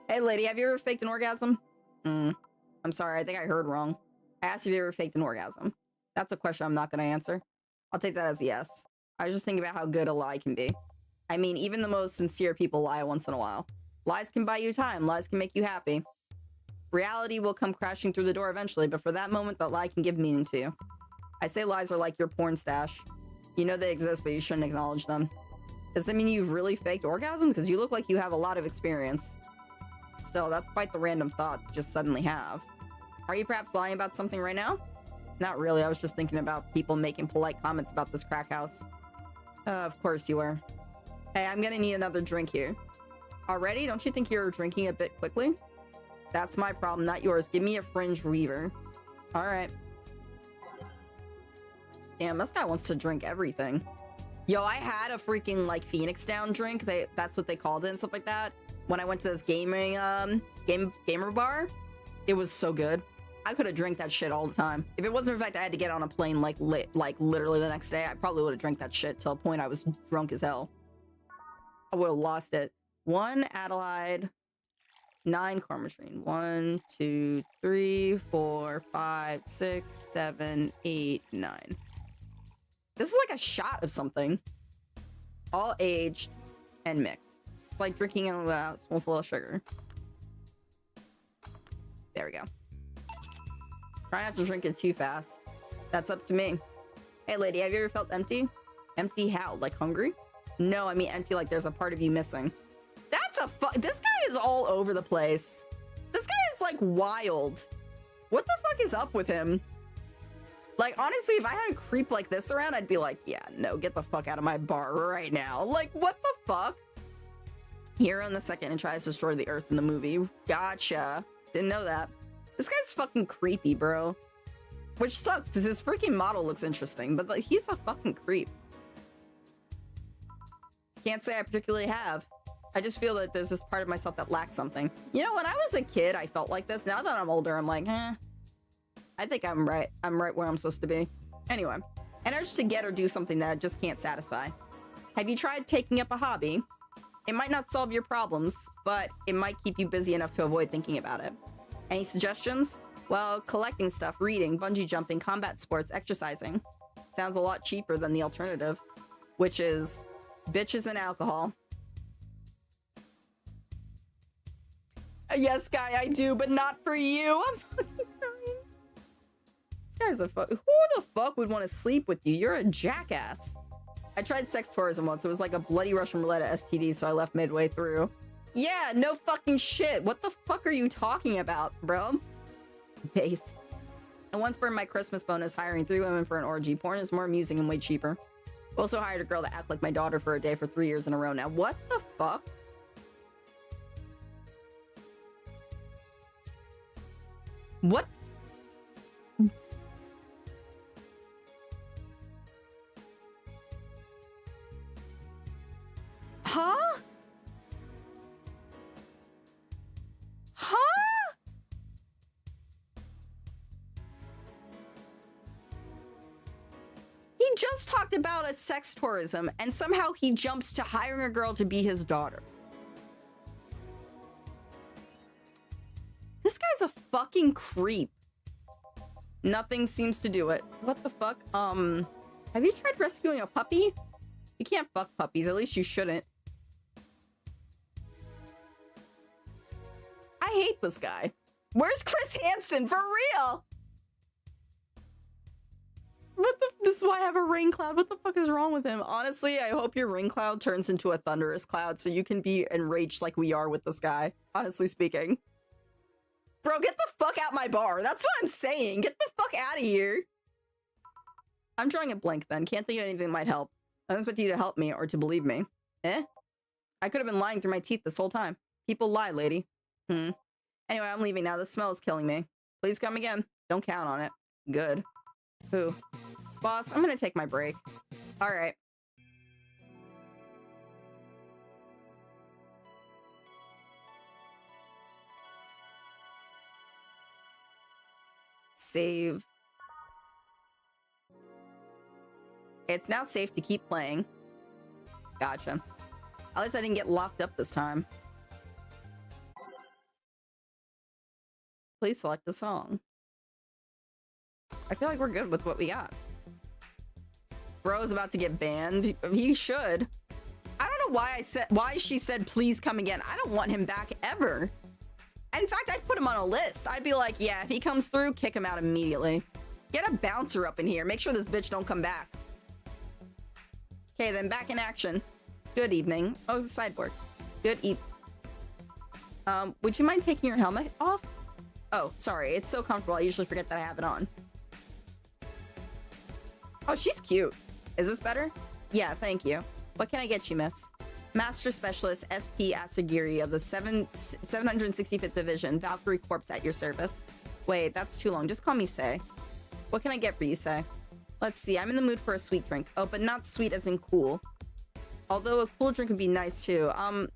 Hey, lady, have you ever faked an orgasm? I'm sorry. I think I heard wrong. I asked if you ever faked an orgasm. That's a question I'm not going to answer. I'll take that as a yes. I was just thinking about how good a lie can be. I mean, even the most sincere people lie once in a while. Lies can buy you time. Lies can make you happy. Reality will come crashing through the door eventually, but for that moment, that lie can give meaning to you. I say lies are like your porn stash. You know they exist, but you shouldn't acknowledge them. Does that mean you've really faked orgasms? Because you look like you have a lot of experience. Still, that's quite the random thought to just suddenly have. Are you perhaps lying about something right now? Not really, I was just thinking about people making polite comments about this crack house. Of course you were. Hey, I'm gonna need another drink here. Already? Don't you think you're drinking a bit quickly? That's my problem, not yours. Give me a fringe weaver. Alright. Damn, this guy wants to drink everything. Yo, I had a freaking, like, Phoenix Down drink. That's what they called it and stuff like that. When I went to this gamer bar, it was so good. I could have drank that shit all the time. If it wasn't for the fact I had to get on a plane, like literally the next day, I probably would have drank that shit till a point I was drunk as hell. I would have lost it. 1 Adelaide, 9 Carmazine. 1, 2, 3, 4, 5, 6, 7, 8, 9. This is like a shot of something. All aged and mixed. It's like drinking a spoonful of sugar. There we go. Try not to drink it too fast. That's up to me. Hey, lady, have you ever felt empty? Empty how? Like hungry? No, I mean empty like there's a part of you missing. That's a this guy is all over the place. This guy is like wild. What the fuck is up with him? Like, honestly, if I had a creep like this around, I'd be like, yeah, no, get the fuck out of my bar right now. Like, what the fuck? Hero in the second and tries to destroy the earth in the movie. Gotcha. Didn't know that. This guy's fucking creepy, bro. Which sucks, because his freaking model looks interesting, but like, he's a fucking creep. Can't say I particularly have. I just feel that there's this part of myself that lacks something. You know, when I was a kid, I felt like this. Now that I'm older, I'm like, I think I'm right. I'm right where I'm supposed to be. Anyway, an urge to get or do something that I just can't satisfy. Have you tried taking up a hobby? It might not solve your problems, but it might keep you busy enough to avoid thinking about it. Any suggestions? Well, collecting stuff, reading, bungee jumping, combat sports, exercising. Sounds a lot cheaper than the alternative, which is bitches and alcohol. Yes, guy, I do, but not for you. I'm fucking crying. This guy's a fuck. Who the fuck would want to sleep with you? You're a jackass. I tried sex tourism once. It was like a bloody Russian roulette of STDs, so I left midway through. Yeah, no fucking shit. What the fuck are you talking about, bro? Based. I once burned my Christmas bonus hiring 3 women for an orgy. Porn is more amusing and way cheaper. Also hired a girl to act like my daughter for a day for 3 years in a row now. What the fuck? What? Huh? Huh? He just talked about a sex tourism, and somehow he jumps to hiring a girl to be his daughter. This guy's a fucking creep. Nothing seems to do it. What the fuck? Have you tried rescuing a puppy? You can't fuck puppies, at least you shouldn't. hate this guy. Where's Chris Hansen? For real? This is why I have a rain cloud. What the fuck is wrong with him? Honestly, I hope your rain cloud turns into a thunderous cloud so you can be enraged like we are with this guy. Honestly speaking. Bro, get the fuck out my bar. That's what I'm saying. Get the fuck out of here. I'm drawing a blank then. Can't think of anything that might help. I expect you to help me or to believe me. Eh? I could have been lying through my teeth this whole time. People lie, lady. Anyway, I'm leaving now. The smell is killing me. Please come again. Don't count on it. Good. Who? Boss, I'm gonna take my break. Alright. Save. It's now safe to keep playing. Gotcha. At least I didn't get locked up this time. Please select a song. I feel like we're good with what we got. Bro's about to get banned. He should. I don't know why she said please come again. I don't want him back ever. In fact, I'd put him on a list. I'd be like, yeah, if he comes through, kick him out immediately. Get a bouncer up in here. Make sure this bitch don't come back. Okay, then back in action. Good evening. Oh, it's a sideboard. Good evening. Would you mind taking your helmet off? Oh, sorry. It's so comfortable. I usually forget that I have it on. Oh, she's cute. Is this better? Yeah, thank you. What can I get you, miss? Master Specialist SP Asagiri of the 765th Division, Valkyrie Corps at your service. Wait, that's too long. Just call me Say. What can I get for you, Say? Let's see. I'm in the mood for a sweet drink. Oh, but not sweet as in cool. Although a cool drink would be nice too.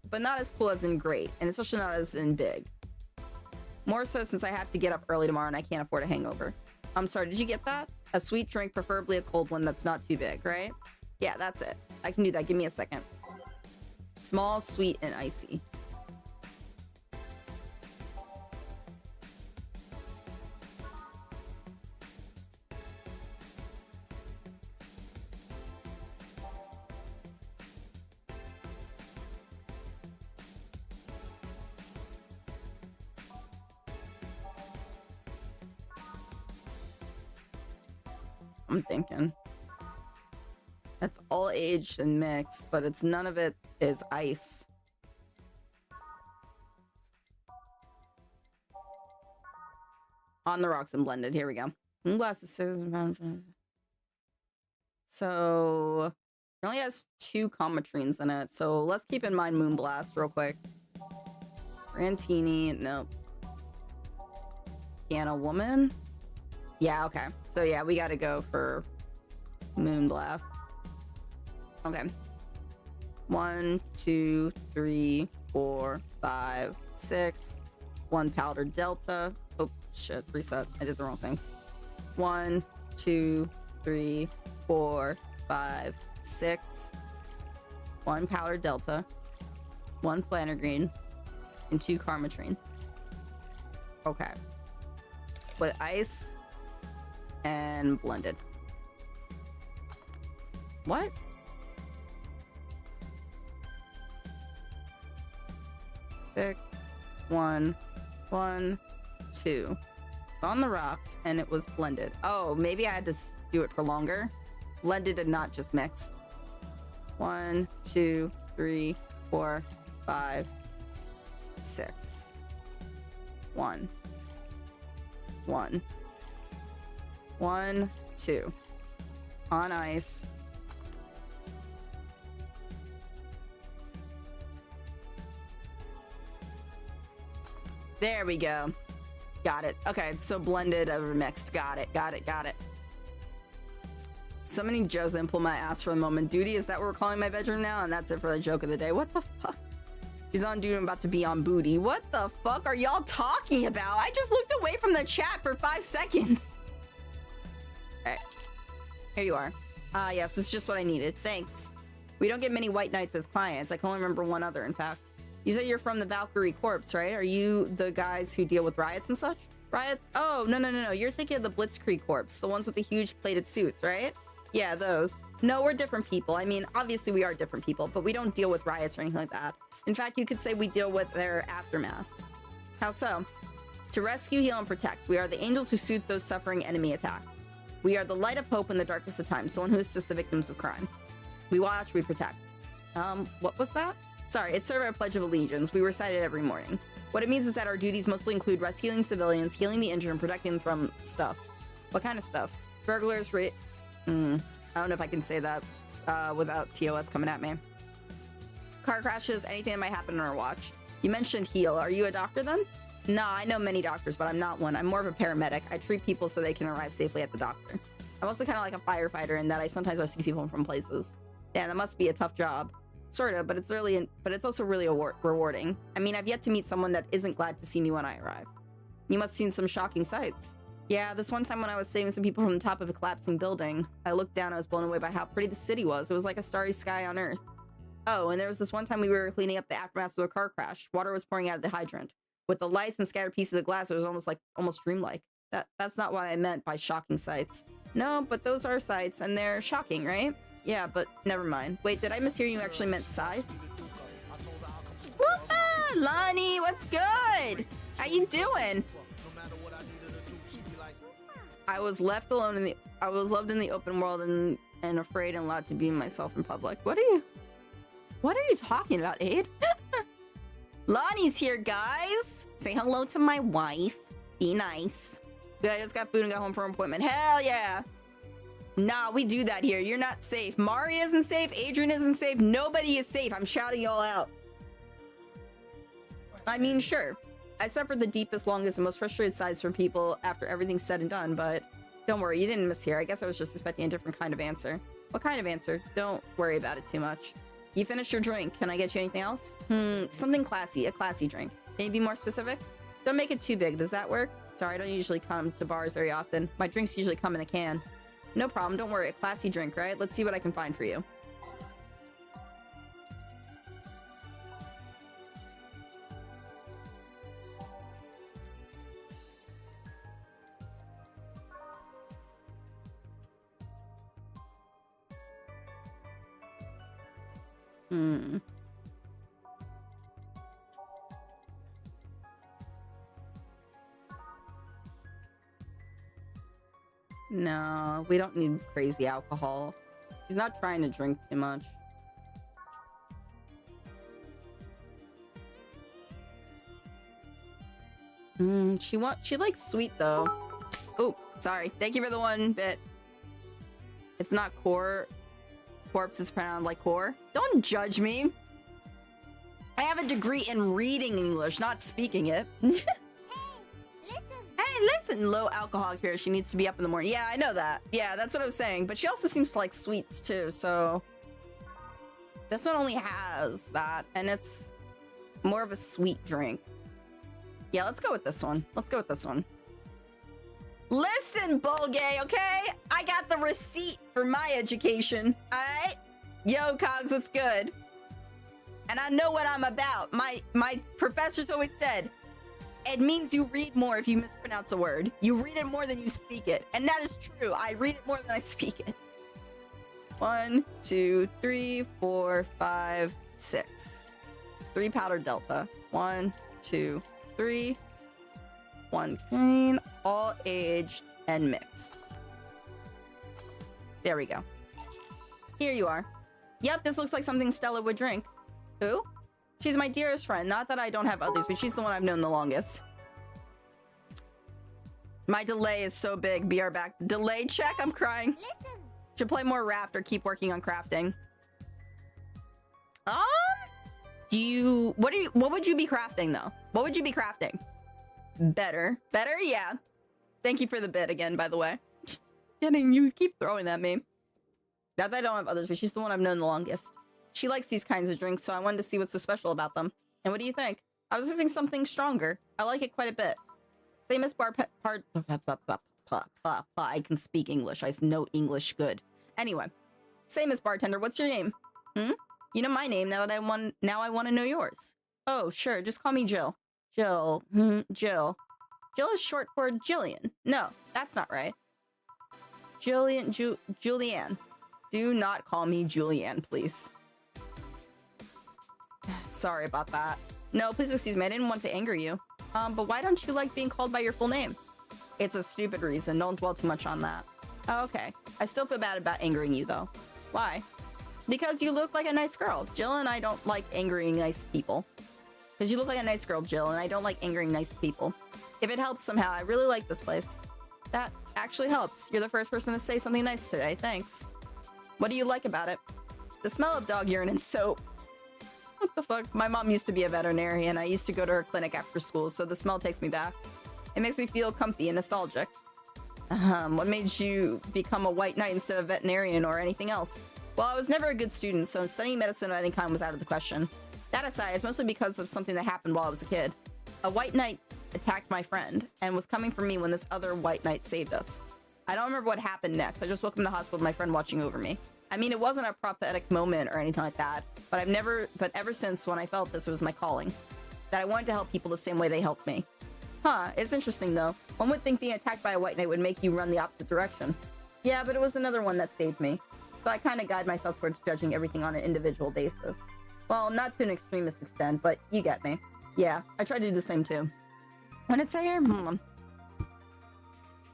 But not as cool as in great, and especially not as in big. More so since I have to get up early tomorrow and I can't afford a hangover. I'm sorry, did you get that? A sweet drink, preferably a cold one that's not too big, right? Yeah, that's it. I can do that. Give me a second. Small, sweet, and icy. I'm thinking. That's all aged and mixed, but it's none of it is ice. On the rocks and blended. Here we go. Glasses, so it only has 2 comatrines in it, so let's keep in mind Moonblast real quick. Rantini, nope. Piano Woman? Yeah, okay. So yeah, we gotta go for Moonblast. Okay. 1, 2, 3, 4, 5, 6. 1 powder delta. Oh shit, reset. I did the wrong thing. 1, 2, 3, 4, 5, 6. 1 powder delta. 1 plantar green. And 2 carmatrine. Okay. With ice and blended. What? 6, 1, 1, 2. On the rocks, and it was blended. Oh, maybe I had to do it for longer. Blended and not just mixed. 1, 2, 3, 4, 5, 6. 1. 1. 1, 2. On ice. There we go. Got it. Okay, so blended over mixed. Got it. Got it. Got it. So many Joes and pull my ass for the moment. Duty, is that what we're calling my bedroom now? And that's it for the joke of the day. What the fuck? She's on duty. I'm about to be on booty. What the fuck are y'all talking about? I just looked away from the chat for 5 seconds. Alright. Here you are. Yes, this is just what I needed. Thanks. We don't get many white knights as clients. I can only remember one other, in fact. You said you're from the Valkyrie Corps, right? Are you the guys who deal with riots and such? Riots? Oh, no. You're thinking of the Blitzkrieg Corps, the ones with the huge plated suits, right? Yeah, those. No, we're different people. I mean, obviously we are different people, but we don't deal with riots or anything like that. In fact, you could say we deal with their aftermath. How so? To rescue, heal, and protect. We are the angels who soothe those suffering enemy attack. We are the light of hope in the darkest of times, someone who assists the victims of crime. We watch, we protect. What was that? Sorry, it's sort of our Pledge of Allegiance. We recite it every morning. What it means is that our duties mostly include rescuing civilians, healing the injured, and protecting them from stuff. What kind of stuff? Burglars, I don't know if I can say that without TOS coming at me. Car crashes, anything that might happen on our watch. You mentioned heal. Are you a doctor then? Nah, I know many doctors, but I'm not one. I'm more of a paramedic. I treat people so they can arrive safely at the doctor. I'm also kind of like a firefighter in that I sometimes rescue people from places. Yeah, that must be a tough job. Sort of, but it's also really rewarding. I mean, I've yet to meet someone that isn't glad to see me when I arrive. You must have seen some shocking sights. Yeah, this one time when I was saving some people from the top of a collapsing building, I looked down and I was blown away by how pretty the city was. It was like a starry sky on Earth. Oh, and there was this one time we were cleaning up the aftermath of a car crash. Water was pouring out of the hydrant. With the lights and scattered pieces of glass, it was almost dreamlike. That's not what I meant by shocking sights. No, but those are sights, and they're shocking, right? Yeah, but never mind. Wait, did I mishear you actually meant sigh? Lonnie, what's good? How you doing? I was left alone I was loved in the open world and afraid and allowed to be myself in public. What are you talking about, Aid? Lonnie's here, guys. Say hello to my wife. Be nice. Good, I just got food and got home from an appointment. Hell yeah. Nah, we do that here. You're not safe. Mari isn't safe. Adrian isn't safe. Nobody is safe. I'm shouting y'all out. I mean, sure. I suffered the deepest, longest, and most frustrated sighs from people after everything's said and done, but don't worry, you didn't mishear. I guess I was just expecting a different kind of answer. What kind of answer? Don't worry about it too much. You finished your drink. Can I get you anything else? Something classy. A classy drink. Can you be more specific? Don't make it too big. Does that work? Sorry, I don't usually come to bars very often. My drinks usually come in a can. No problem. Don't worry. A classy drink, right? Let's see what I can find for you. No, we don't need crazy alcohol. She's not trying to drink too much. She likes sweet though. Oh, sorry. Thank you for the 1 bit. It's not core. Corpse is pronounced like core. Don't judge me. I have a degree in reading English, not speaking it. Hey, listen, low alcoholic here. She needs to be up in the morning. Yeah, I know that. Yeah, that's what I was saying. But she also seems to like sweets too, so this one only has that, and it's more of a sweet drink. Yeah, let's go with this one. Let's go with this one. Listen, Bulgay, okay? I got the receipt for my education, alright? Yo, Cogs, what's good? And I know what I'm about. My professors always said, it means you read more if you mispronounce a word. You read it more than you speak it. And that is true. I read it more than I speak it. 1, 2, 3, 4, 5, 6. 3 powdered Delta. 1, 2, 3. 1 green, all aged and mixed. There we go. Here you are. Yep, this looks like something Stella would drink. Who? She's my dearest friend. Not that I don't have others, but she's the one I've known the longest. My delay is so big. BR back. Delay check? I'm crying. Listen. Should play more Raft or keep working on crafting. What would you be crafting though? What would you be crafting? Better. Better? Yeah. Thank you for the bit again, by the way. Kidding, you keep throwing that meme. Not that I don't have others, but she's the one I've known the longest. She likes these kinds of drinks, so I wanted to see what's so special about them. And what do you think? I was thinking something stronger. I like it quite a bit. Same as I can speak English. I know English good. Anyway, same as bartender. What's your name? You know my name. Now I want to know yours. Oh, sure. Just call me Jill. Jill. Jill. Jill is short for Jillian. No, that's not right. Julianne. Do not call me Julianne, please. Sorry about that. No, please excuse me. I didn't want to anger you. But why don't you like being called by your full name? It's a stupid reason. Don't dwell too much on that. Oh, okay. I still feel bad about angering you, though. Why? Because you look like a nice girl. Jill and I don't like angering nice people. Because you look like a nice girl, Jill, and I don't like angering nice people. If it helps somehow, I really like this place. That actually helps. You're the first person to say something nice today. Thanks. What do you like about it? The smell of dog urine and soap. What the fuck? My mom used to be a veterinarian. I used to go to her clinic after school, so the smell takes me back. It makes me feel comfy and nostalgic. What made you become a white knight instead of a veterinarian or anything else? Well, I was never a good student, so studying medicine of any kind was out of the question. That aside, it's mostly because of something that happened while I was a kid. A white knight attacked my friend and was coming for me when this other white knight saved us. I don't remember what happened next. I just woke up in the hospital with my friend watching over me. I mean, it wasn't a prophetic moment or anything like that, but ever since when I felt this, it was my calling. That I wanted to help people the same way they helped me. Huh, it's interesting though. One would think being attacked by a white knight would make you run the opposite direction. Yeah, but it was another one that saved me. So I kind of guide myself towards judging everything on an individual basis. Well, not to an extremist extent, but you get me. Yeah, I try to do the same too. What did it say here?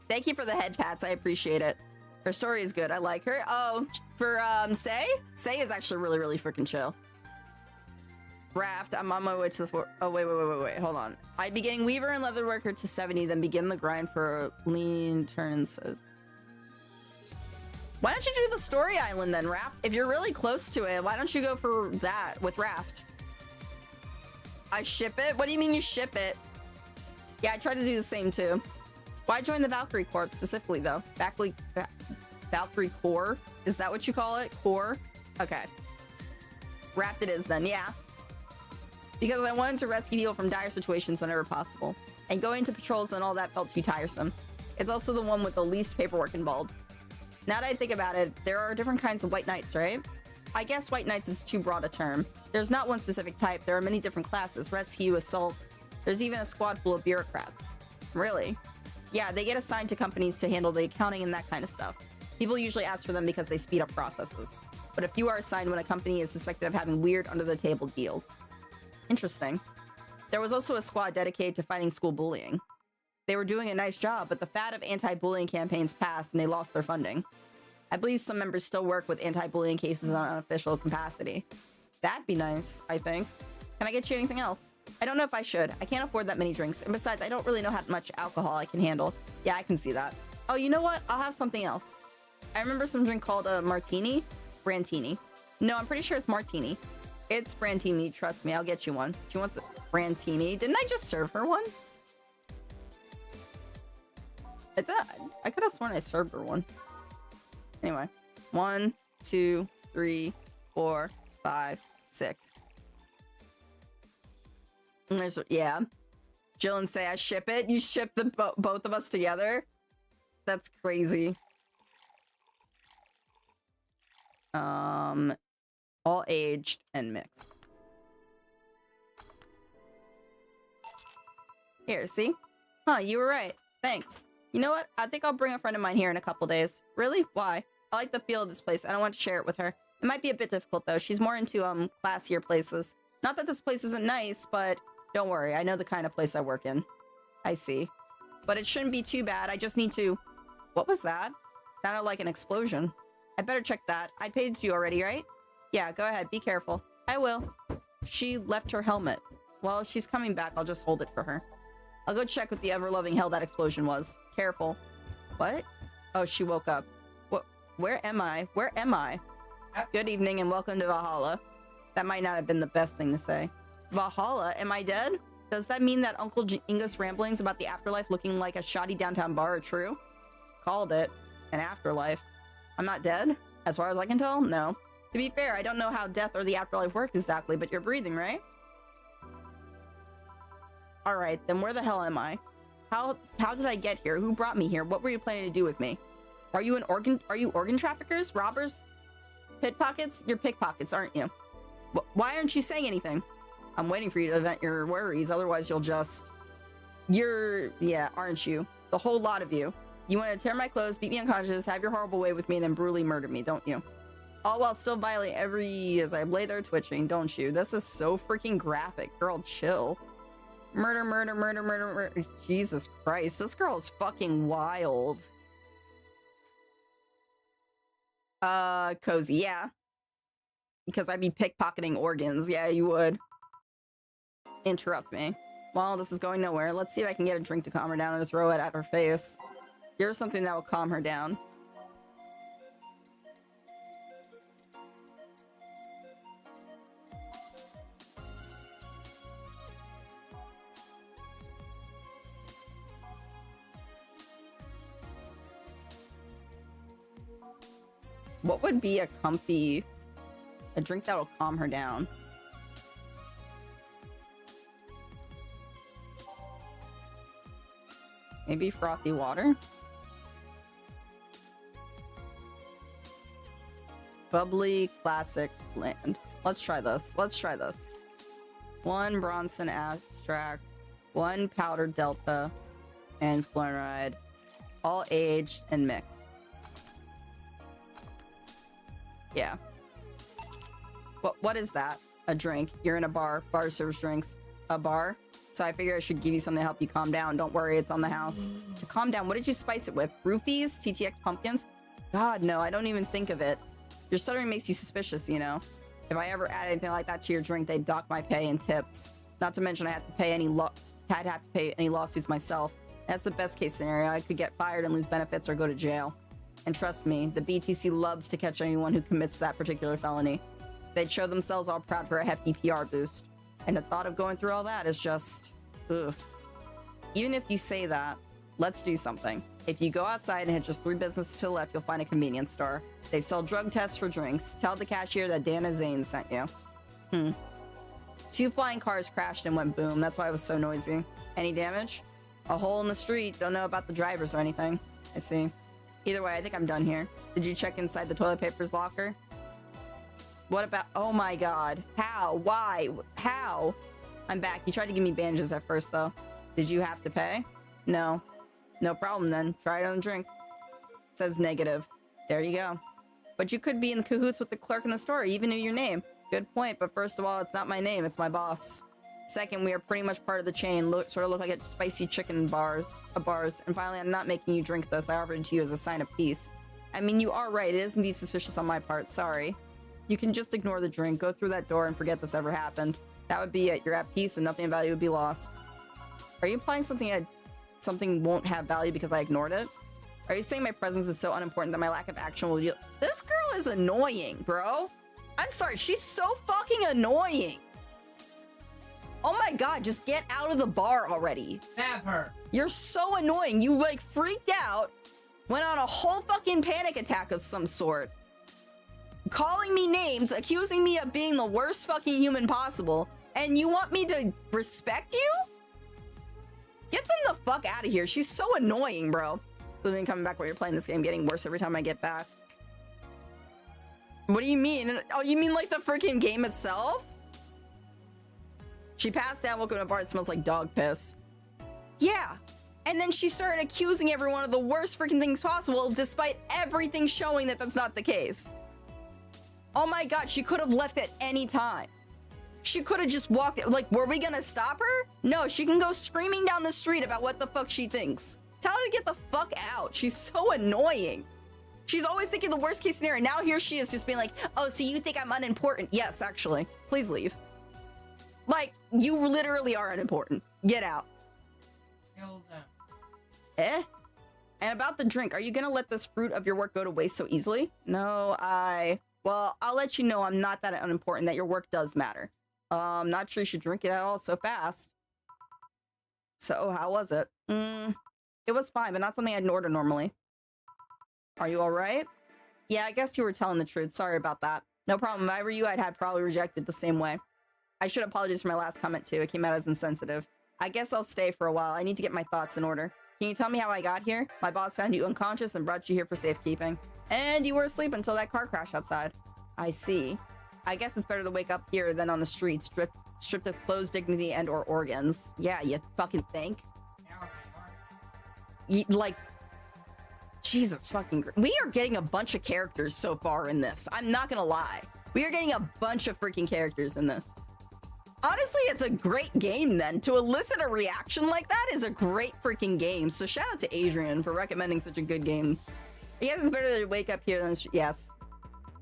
Thank you for the head pats, I appreciate it. Her story is good, I like her. Oh, for Say? Say is actually really, really freaking chill. Raft, I'm on my way to the floor. Oh, wait, hold on. I'd be getting Weaver and Leatherworker to 70, then begin the grind for lean turns. Why don't you do the story island then, Raft? If you're really close to it, why don't you go for that with Raft? I ship it? What do you mean you ship it? Yeah, I try to do the same too. Why join the Valkyrie Corps specifically though? Valkyrie Corps? Is that what you call it? Corps? Okay. Raft it is then, yeah. Because I wanted to rescue people from dire situations whenever possible. And going to patrols and all that felt too tiresome. It's also the one with the least paperwork involved. Now that I think about it, there are different kinds of white knights, right? I guess white knights is too broad a term. There's not one specific type. There are many different classes. Rescue, assault. There's even a squad full of bureaucrats. Really? Yeah, they get assigned to companies to handle the accounting and that kind of stuff. People usually ask for them because they speed up processes. But a few are assigned when a company is suspected of having weird under-the-table deals. Interesting. There was also a squad dedicated to fighting school bullying. They were doing a nice job, but the fad of anti-bullying campaigns passed and they lost their funding. I believe some members still work with anti-bullying cases on an official capacity. That'd be nice, I think. Can I get you anything else? I don't know if I should. I can't afford that many drinks. And besides, I don't really know how much alcohol I can handle. Yeah, I can see that. Oh, you know what? I'll have something else. I remember some drink called a martini? Brantini. No, I'm pretty sure it's martini. It's Brantini, trust me, I'll get you one. She wants a Brantini. Didn't I just serve her one? I could have sworn I served her one. Anyway. 1, 2, 3, 4, 5, 6. And there's, yeah. Jill and Say, I ship it? You ship the both of us together? That's crazy. All aged and mixed. Here, see? Huh, you were right. Thanks. You know what? I think I'll bring a friend of mine here in a couple days. Really? Why? I like the feel of this place. I don't want to share it with her. It might be a bit difficult, though. She's more into, classier places. Not that this place isn't nice, but don't worry. I know the kind of place I work in. I see. But it shouldn't be too bad. I just need to... What was that? Sounded like an explosion. I better check that. I paid you already, right? Yeah, go ahead. Be careful. I will. She left her helmet. Well, if she's coming back, I'll just hold it for her. I'll go check with the ever-loving hell that explosion was. Careful. What? Oh, she woke up. What? Where am I? Where am I? Good evening and welcome to Valhalla. That might not have been the best thing to say. Valhalla? Am I dead? Does that mean that Uncle Inga's ramblings about the afterlife looking like a shoddy downtown bar are true? Called it. An afterlife. I'm not dead? As far as I can tell, no. To be fair, I don't know how death or the afterlife works exactly, but you're breathing, right? Alright, then where the hell am I? How did I get here? Who brought me here? What were you planning to do with me? Are you organ traffickers? Robbers? Pickpockets? You're pickpockets, aren't you? Why aren't you saying anything? I'm waiting for you to vent your worries, otherwise you'll just... Yeah, aren't you? The whole lot of you. You want to tear my clothes, beat me unconscious, have your horrible way with me, and then brutally murder me, don't you? All while still violating as I lay there twitching, don't you? This is so freaking graphic. Girl, chill. Murder, murder, murder, murder, murder. Jesus Christ, this girl is fucking wild. Cozy, yeah. Because I'd be pickpocketing organs. Yeah, you would. Interrupt me. Well, this is going nowhere. Let's see if I can get a drink to calm her down or throw it at her face. Here's something that will calm her down. What would be a drink that will calm her down? Maybe frothy water? Bubbly, classic, bland. Let's try this. Let's try this. 1 Bronson Abstract, 1 Powdered Delta, and Fluoride. All aged and mixed. Yeah. What is that? A drink. You're in a bar. Bar serves drinks. A bar? So I figure I should give you something to help you calm down. Don't worry, it's on the house. To calm down, what did you spice it with? Roofies? TTX pumpkins? God, no, I don't even think of it. Your stuttering makes you suspicious, you know? If I ever add anything like that to your drink, they'd dock my pay and tips. Not to mention I'd have to pay any lawsuits myself. That's the best case scenario. I could get fired and lose benefits or go to jail. And trust me, the BTC loves to catch anyone who commits that particular felony. They'd show themselves all proud for a hefty PR boost. And the thought of going through all that is just, ugh. Even if you say that, let's do something. If you go outside and hit just 3 businesses to the left, you'll find a convenience store. They sell drug tests for drinks. Tell the cashier that Dana Zane sent you. 2 flying cars crashed and went boom. That's why it was so noisy. Any damage? A hole in the street. Don't know about the drivers or anything. I see. Either way, I think I'm done here. Did you check inside the toilet paper's locker? What about... Oh my god. How? Why? How? I'm back. You tried to give me bandages at first, though. Did you have to pay? No. No problem, then. Try it on the drink. Says negative. There you go. But you could be in cahoots with the clerk in the store. You even knew your name. Good point, but first of all, it's not my name. It's my boss. Second, we are pretty much part of the chain. Sort of look like a spicy chicken bars. And finally, I'm not making you drink this. I offered it to you as a sign of peace. I mean, you are right. It is indeed suspicious on my part. Sorry. You can just ignore the drink, go through that door, and forget this ever happened. That would be it. You're at peace, and nothing of value would be lost. Are you implying something won't have value because I ignored it? Are you saying my presence is so unimportant that my lack of action will yield? This girl is annoying, bro. I'm sorry. She's so fucking annoying. Oh my god, just get out of the bar already. Stab her. You're so annoying. You, like, freaked out, went on a whole fucking panic attack of some sort, calling me names, accusing me of being the worst fucking human possible, and you want me to respect you? Get them the fuck out of here. She's so annoying, bro. Living coming back while you're playing this game, getting worse every time I get back. What do you mean? Oh, you mean like the freaking game itself? She passed out, woke up in a bar. It smells like dog piss. Yeah. And then she started accusing everyone of the worst freaking things possible, despite everything showing that that's not the case. Oh my god, she could have left at any time. She could have just walked. Like, were we gonna stop her? No, she can go screaming down the street about what the fuck she thinks. Tell her to get the fuck out. She's so annoying. She's always thinking the worst case scenario. Now here she is just being like, oh, so you think I'm unimportant? Yes, actually. Please leave. Like, you literally are unimportant. Get out. Kill them. Eh? And about the drink, are you gonna let this fruit of your work go to waste so easily? No, well, I'll let you know I'm not that unimportant, that your work does matter. I'm not sure you should drink it at all so fast. So, how was it? It was fine, but not something I'd order normally. Are you alright? Yeah, I guess you were telling the truth. Sorry about that. No problem. If I were you, I'd probably rejected the same way. I should apologize for my last comment, too. It came out as insensitive. I guess I'll stay for a while. I need to get my thoughts in order. Can you tell me how I got here? My boss found you unconscious and brought you here for safekeeping. And you were asleep until that car crash outside. I see. I guess it's better to wake up here than on the streets, stripped of clothes, dignity, and or organs. Yeah, you fucking think? Like, Jesus fucking... We are getting a bunch of characters so far in this. I'm not gonna lie. We are getting a bunch of freaking characters in this. Honestly, it's a great game then. To elicit a reaction like that is a great freaking game. So shout out to Adrian for recommending such a good game. I guess it's better to wake up here than... Yes.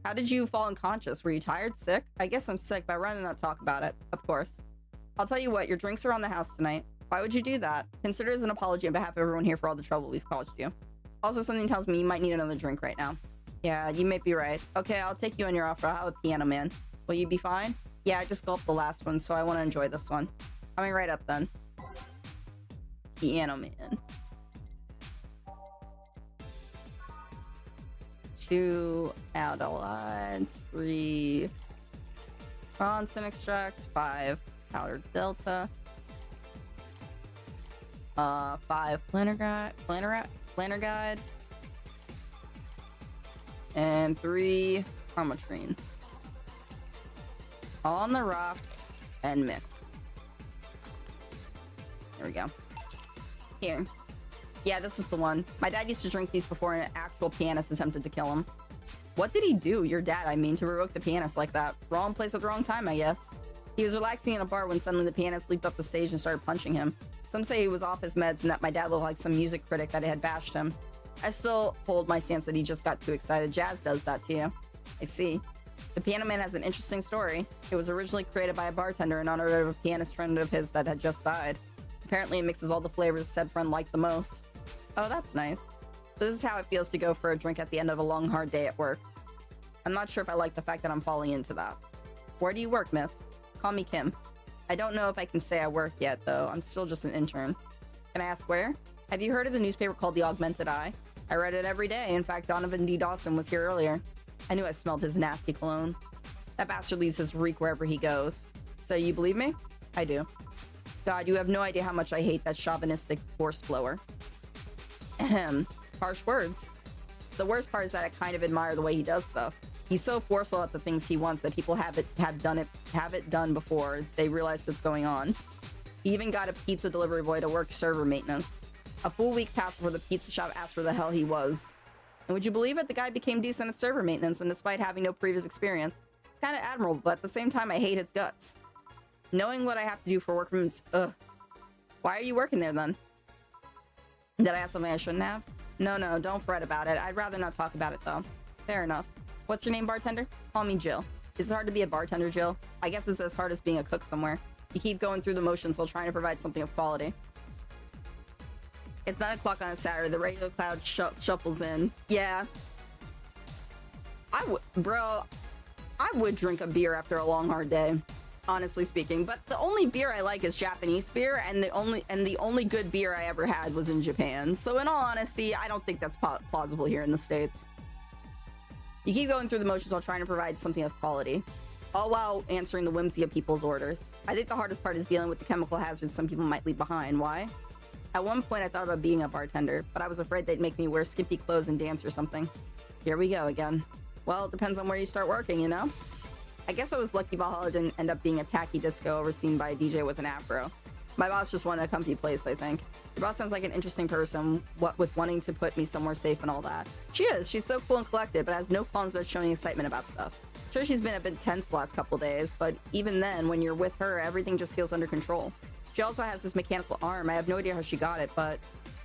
How did you fall unconscious? Were you tired? Sick? I guess I'm sick, but I'd rather not talk about it. Of course. I'll tell you what, your drinks are on the house tonight. Why would you do that? Consider it as an apology on behalf of everyone here for all the trouble we've caused you. Also, something tells me you might need another drink right now. Yeah, you may be right. Okay, I'll take you on your offer. I'll have a piano man. Will you be fine? Yeah, I just gulped the last one, so I want to enjoy this one. Coming right up then. Piano man. 2 aldehalides, 3 Bronson extracts, 5 powdered delta, 5 planner guide, and 3 chromatrine. All on the rocks and mix. There we go. Here. Yeah, this is the one. My dad used to drink these before an actual pianist attempted to kill him. What did he do? Your dad, I mean, to provoke the pianist like that. Wrong place at the wrong time, I guess. He was relaxing in a bar when suddenly the pianist leaped up the stage and started punching him. Some say he was off his meds and that my dad looked like some music critic that had bashed him. I still hold my stance that he just got too excited. Jazz does that to you. I see. The Piano Man has an interesting story. It was originally created by a bartender in honor of a pianist friend of his that had just died. Apparently it mixes all the flavors said friend liked the most. Oh, that's nice. This is how it feels to go for a drink at the end of a long, hard day at work. I'm not sure if I like the fact that I'm falling into that. Where do you work, miss? Call me Kim. I don't know if I can say I work yet, though. I'm still just an intern. Can I ask where? Have you heard of the newspaper called The Augmented Eye? I read it every day. In fact, Donovan D. Dawson was here earlier. I knew I smelled his nasty cologne. That bastard leaves his reek wherever he goes. So you believe me? I do. God, you have no idea how much I hate that chauvinistic force blower. Ahem. Harsh words. The worst part is that I kind of admire the way he does stuff. He's so forceful at the things he wants that people have it done before they realize what's going on. He even got a pizza delivery boy to work server maintenance. A full week passed before the pizza shop asked where the hell he was. And would you believe it? The guy became decent at server maintenance, and despite having no previous experience, it's kind of admirable, but at the same time, I hate his guts. Knowing what I have to do for work rooms, ugh. Why are you working there, then? Did I ask something I shouldn't have? No, don't fret about it. I'd rather not talk about it, though. Fair enough. What's your name, bartender? Call me Jill. Is it hard to be a bartender, Jill? I guess it's as hard as being a cook somewhere. You keep going through the motions while trying to provide something of quality. It's 9 o'clock on a Saturday. The radio cloud shuffles in. Yeah. I would drink a beer after a long, hard day, honestly speaking. But the only beer I like is Japanese beer, and the only good beer I ever had was in Japan. So in all honesty, I don't think that's plausible here in the States. You keep going through the motions while trying to provide something of quality, all while answering the whimsy of people's orders. I think the hardest part is dealing with the chemical hazards some people might leave behind. Why? At one point, I thought about being a bartender, but I was afraid they'd make me wear skimpy clothes and dance or something. Here we go again. Well, it depends on where you start working, you know? I guess I was lucky Valhalla didn't end up being a tacky disco overseen by a DJ with an afro. My boss just wanted a comfy place, I think. Your boss sounds like an interesting person, what with wanting to put me somewhere safe and all that. She is. She's so cool and collected, but has no qualms about showing excitement about stuff. Sure, she's been a bit tense the last couple days, but even then, when you're with her, everything just feels under control. She also has this mechanical arm. I have no idea how she got it, but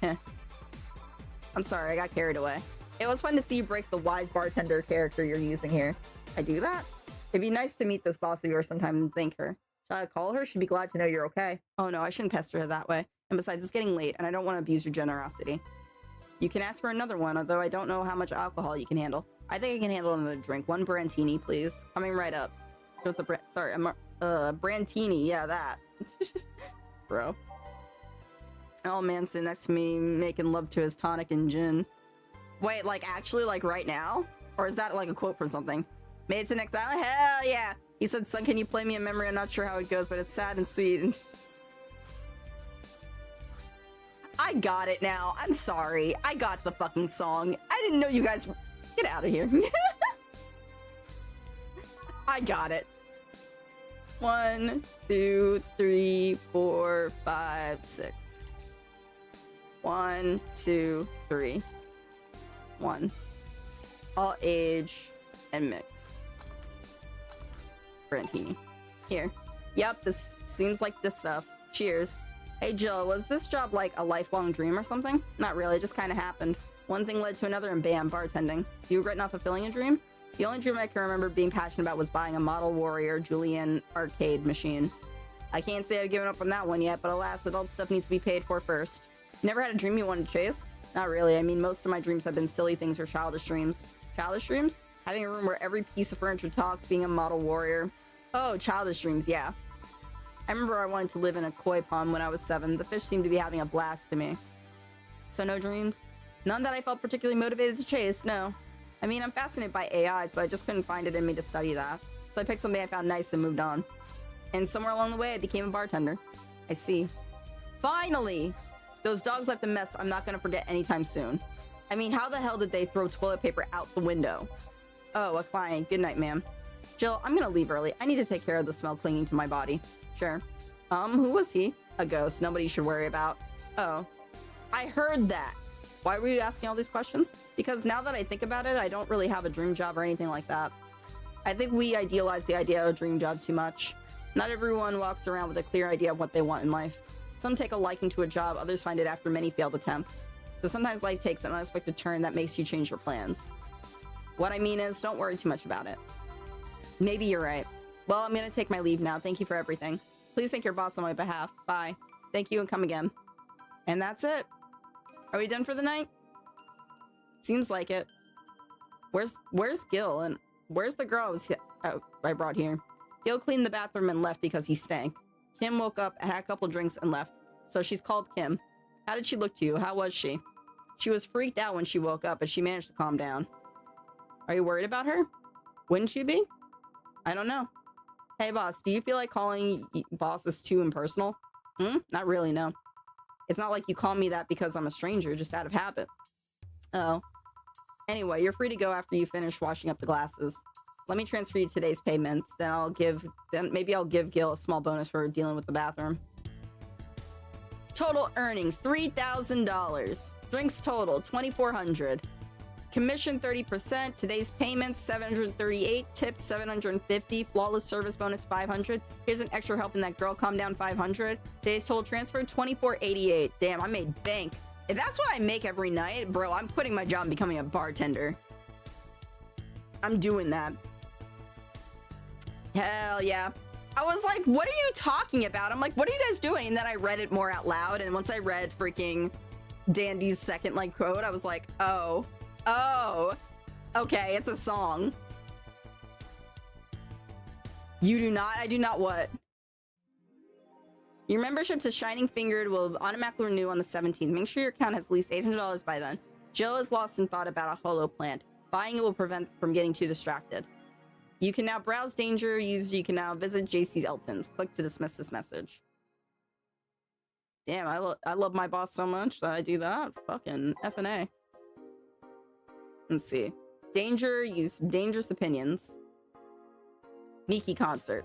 I'm sorry, I got carried away. It was fun to see you break the wise bartender character you're using here. I do that? It'd be nice to meet this boss of yours sometime and thank her. Shall I call her? She'd be glad to know you're okay. Oh no, I shouldn't pester her that way. And besides, it's getting late, and I don't want to abuse your generosity. You can ask for another one, although I don't know how much alcohol you can handle. I think I can handle another drink. 1 Brantini, please. Coming right up. So it's a Brantini, yeah, that. Bro. Oh man, sitting next to me making love to his tonic and gin. Wait, like actually, like right now? Or is that like a quote from something? Made to next island? Hell yeah! He said, son, can you play me a memory? I'm not sure how it goes, but it's sad and sweet. I got it now. I'm sorry. I got the fucking song. I didn't know you guys... Get out of here. I got it. 1, 2, 3, 4, 5, 6. 1, 2, 3. 1. All age and mix. Brantini. Here. Yep, this seems like this stuff. Cheers. Hey Jill, was this job like a lifelong dream or something? Not really, it just kind of happened. One thing led to another and bam, bartending. Do you regret not fulfilling a dream? The only dream I can remember being passionate about was buying a Model Warrior Julian arcade machine. I can't say I've given up on that one yet, but alas, adult stuff needs to be paid for first. You never had a dream you wanted to chase? Not really, I mean most of my dreams have been silly things or childish dreams. Childish dreams? Having a room where every piece of furniture talks, being a Model Warrior. Oh, childish dreams, yeah. I remember I wanted to live in a koi pond when I was 7. The fish seemed to be having a blast to me. So no dreams? None that I felt particularly motivated to chase, no. I mean, I'm fascinated by AIs, but I just couldn't find it in me to study that. So I picked something I found nice and moved on. And somewhere along the way, I became a bartender. I see. Finally! Those dogs left a mess I'm not gonna forget anytime soon. I mean, how the hell did they throw toilet paper out the window? Oh, a client. Good night, ma'am. Jill, I'm gonna leave early. I need to take care of the smell clinging to my body. Sure. Who was he? A ghost. Nobody you should worry about. Oh. I heard that. Why were you asking all these questions? Because now that I think about it, I don't really have a dream job or anything like that. I think we idealize the idea of a dream job too much. Not everyone walks around with a clear idea of what they want in life. Some take a liking to a job, others find it after many failed attempts. So sometimes life takes an unexpected turn that makes you change your plans. What I mean is, don't worry too much about it. Maybe you're right. Well, I'm gonna take my leave now. Thank you for everything. Please thank your boss on my behalf. Bye. Thank you and come again. And that's it. Are we done for the night? Seems like it. Where's Gil? And where's the girl I brought here? Gil cleaned the bathroom and left because he stank. Kim woke up and had a couple drinks and left. So she's called Kim. How did she look to you? How was she? She was freaked out when she woke up, but she managed to calm down. Are you worried about her? Wouldn't you be? I don't know. Hey boss, do you feel like calling bosses too impersonal? Not really, no. It's not like you call me that because I'm a stranger, just out of habit. Oh. Anyway, you're free to go after you finish washing up the glasses. Let me transfer you today's payments, then maybe I'll give Gil a small bonus for dealing with the bathroom. Total earnings, $3,000. Drinks total, $2,400. Commission 30%, today's payments 738, tips 750, flawless service bonus 500. Here's an extra helping that girl calm down 500. Today's total transfer 2488. Damn, I made bank. If that's what I make every night, bro, I'm quitting my job and becoming a bartender. I'm doing that. Hell yeah. I was like, what are you talking about? I'm like, what are you guys doing? And then I read it more out loud, and once I read freaking Dandy's second like quote, I was like, oh, okay, it's a song. You do not? I do not what? Your membership to Shining Fingered will automatically renew on the 17th. Make sure your account has at least $800 by then. Jill is lost in thought about a holo plant. Buying it will prevent from getting too distracted. You can now browse danger. You can now visit JC's Elton's. Click to dismiss this message. Damn, I love my boss so much that I do that. Fucking F&A. Let's see. Danger, use dangerous opinions. Miki concert.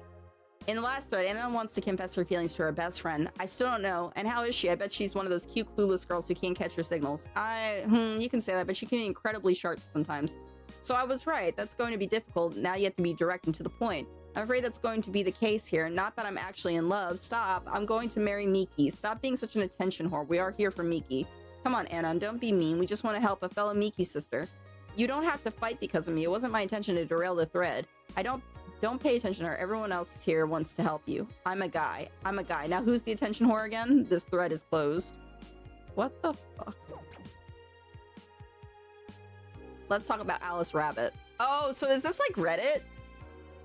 In the last thread, Anna wants to confess her feelings to her best friend. I still don't know. And how is she? I bet she's one of those cute, clueless girls who can't catch her signals. You can say that, but she can be incredibly sharp sometimes. So I was right. That's going to be difficult. Now you have to be direct and to the point. I'm afraid that's going to be the case here. Not that I'm actually in love. Stop. I'm going to marry Miki. Stop being such an attention whore. We are here for Miki. Come on, Anna. Don't be mean. We just want to help a fellow Miki sister. You don't have to fight because of me. It wasn't my intention to derail the thread. Don't pay attention to her. Everyone else here wants to help you. I'm a guy. Now who's the attention whore again? This thread is closed. What the fuck? Let's talk about Alice Rabbit. Oh, so is this like Reddit?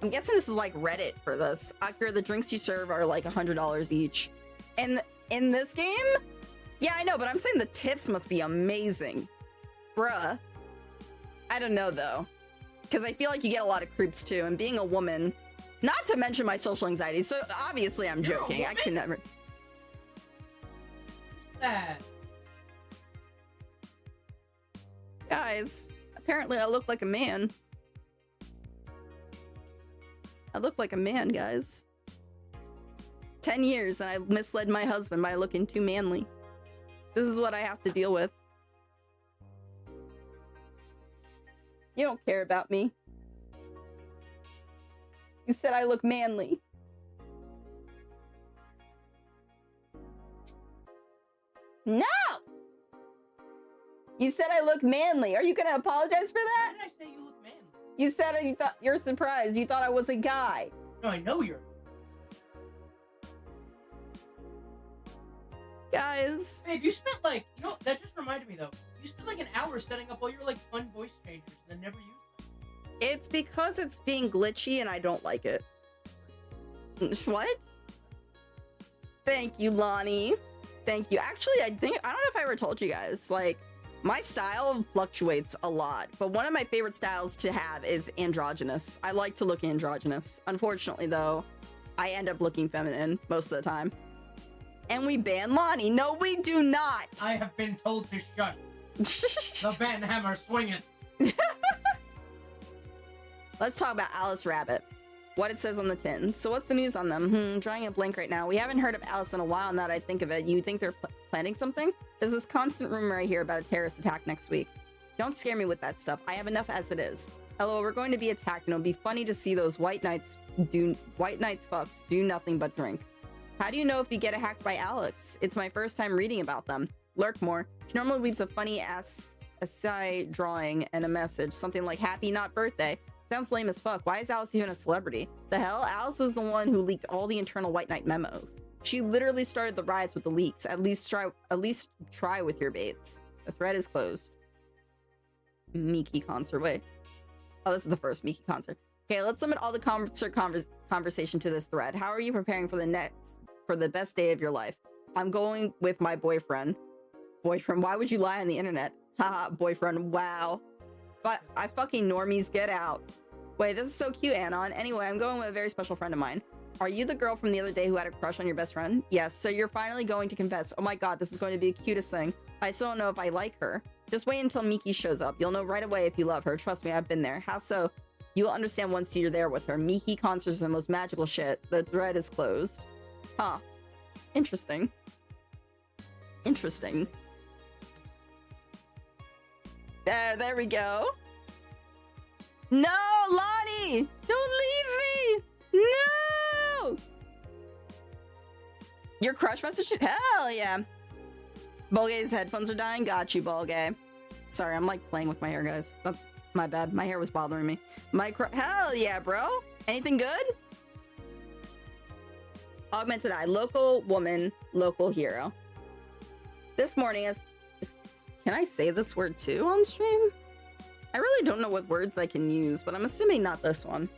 I'm guessing this is like Reddit for this. Akira, the drinks you serve are like $100 each. And in this game? Yeah, I know, but I'm saying the tips must be amazing. Bruh. I don't know though. Because I feel like you get a lot of creeps too, and being a woman, not to mention my social anxiety, so obviously I'm joking. I could never. Sad. Guys, apparently I look like a man. I look like a man, guys. 10 years and I misled my husband by looking too manly. This is what I have to deal with. You don't care about me. You said I look manly. No! You said I look manly. Are you gonna apologize for Why that? did I say you look manly? You said you thought you're surprised. You thought I was a guy. No, I know you're. Guys. Babe, you spent like, that just reminded me though. You spent like an hour setting up all your like fun voice changers and then never used them. It's because it's being glitchy and I don't like it. What? Thank you, Lonnie. Thank you. Actually, I don't know if I ever told you guys, like, my style fluctuates a lot, but one of my favorite styles to have is androgynous. I like to look androgynous. Unfortunately, though, I end up looking feminine most of the time. And we ban Lonnie. No, we do not. I have been told to shut. The ban hammer swingeth. Let's talk about Alice Rabbit. What it says on the tin. So what's the news on them? Drawing a blank right now. We haven't heard of Alice in a while, now that I think of it. You think they're planning something? There's this constant rumor I hear about a terrorist attack next week. Don't scare me with that stuff. I have enough as it is. Hello, we're going to be attacked, and it'll be funny to see those white knights fucks do nothing but drink. How do you know if we get hacked by Alex? It's my first time reading about them. Lurk more. She normally leaves a funny ass essay drawing and a message, something like happy not birthday. Sounds lame as fuck. Why is Alice even a celebrity? The hell? Alice was the one who leaked all the internal White Knight memos. She literally started the riots with the leaks. At least try with your baits. The thread is closed. Miki concert. Wait. Oh, this is the first Miki concert. Okay, let's limit all the conversation to this thread. How are you preparing for the best day of your life? I'm going with my boyfriend. Boyfriend? Why would you lie on the internet? Haha, boyfriend. Wow. But I fucking normies, get out. Wait, this is so cute, Anon. Anyway, I'm going with a very special friend of mine. Are you the girl from the other day who had a crush on your best friend? Yes, so you're finally going to confess. Oh my god, this is going to be the cutest thing. I still don't know if I like her. Just wait until Miki shows up. You'll know right away if you love her. Trust me, I've been there. How so? You'll understand once you're there with her. Miki concerts are the most magical shit. The thread is closed. Huh. Interesting. Interesting. There we go. No, Lonnie! Don't leave me! No! Your crush message? Hell yeah. Bolgay's headphones are dying. Got you, Bolgay. Sorry, I'm like playing with my hair, guys. That's my bad. My hair was bothering me. Hell yeah, bro. Anything good? Augmented eye. Local woman, local hero. This morning, can I say this word too on stream? I really don't know what words I can use, but I'm assuming not this one.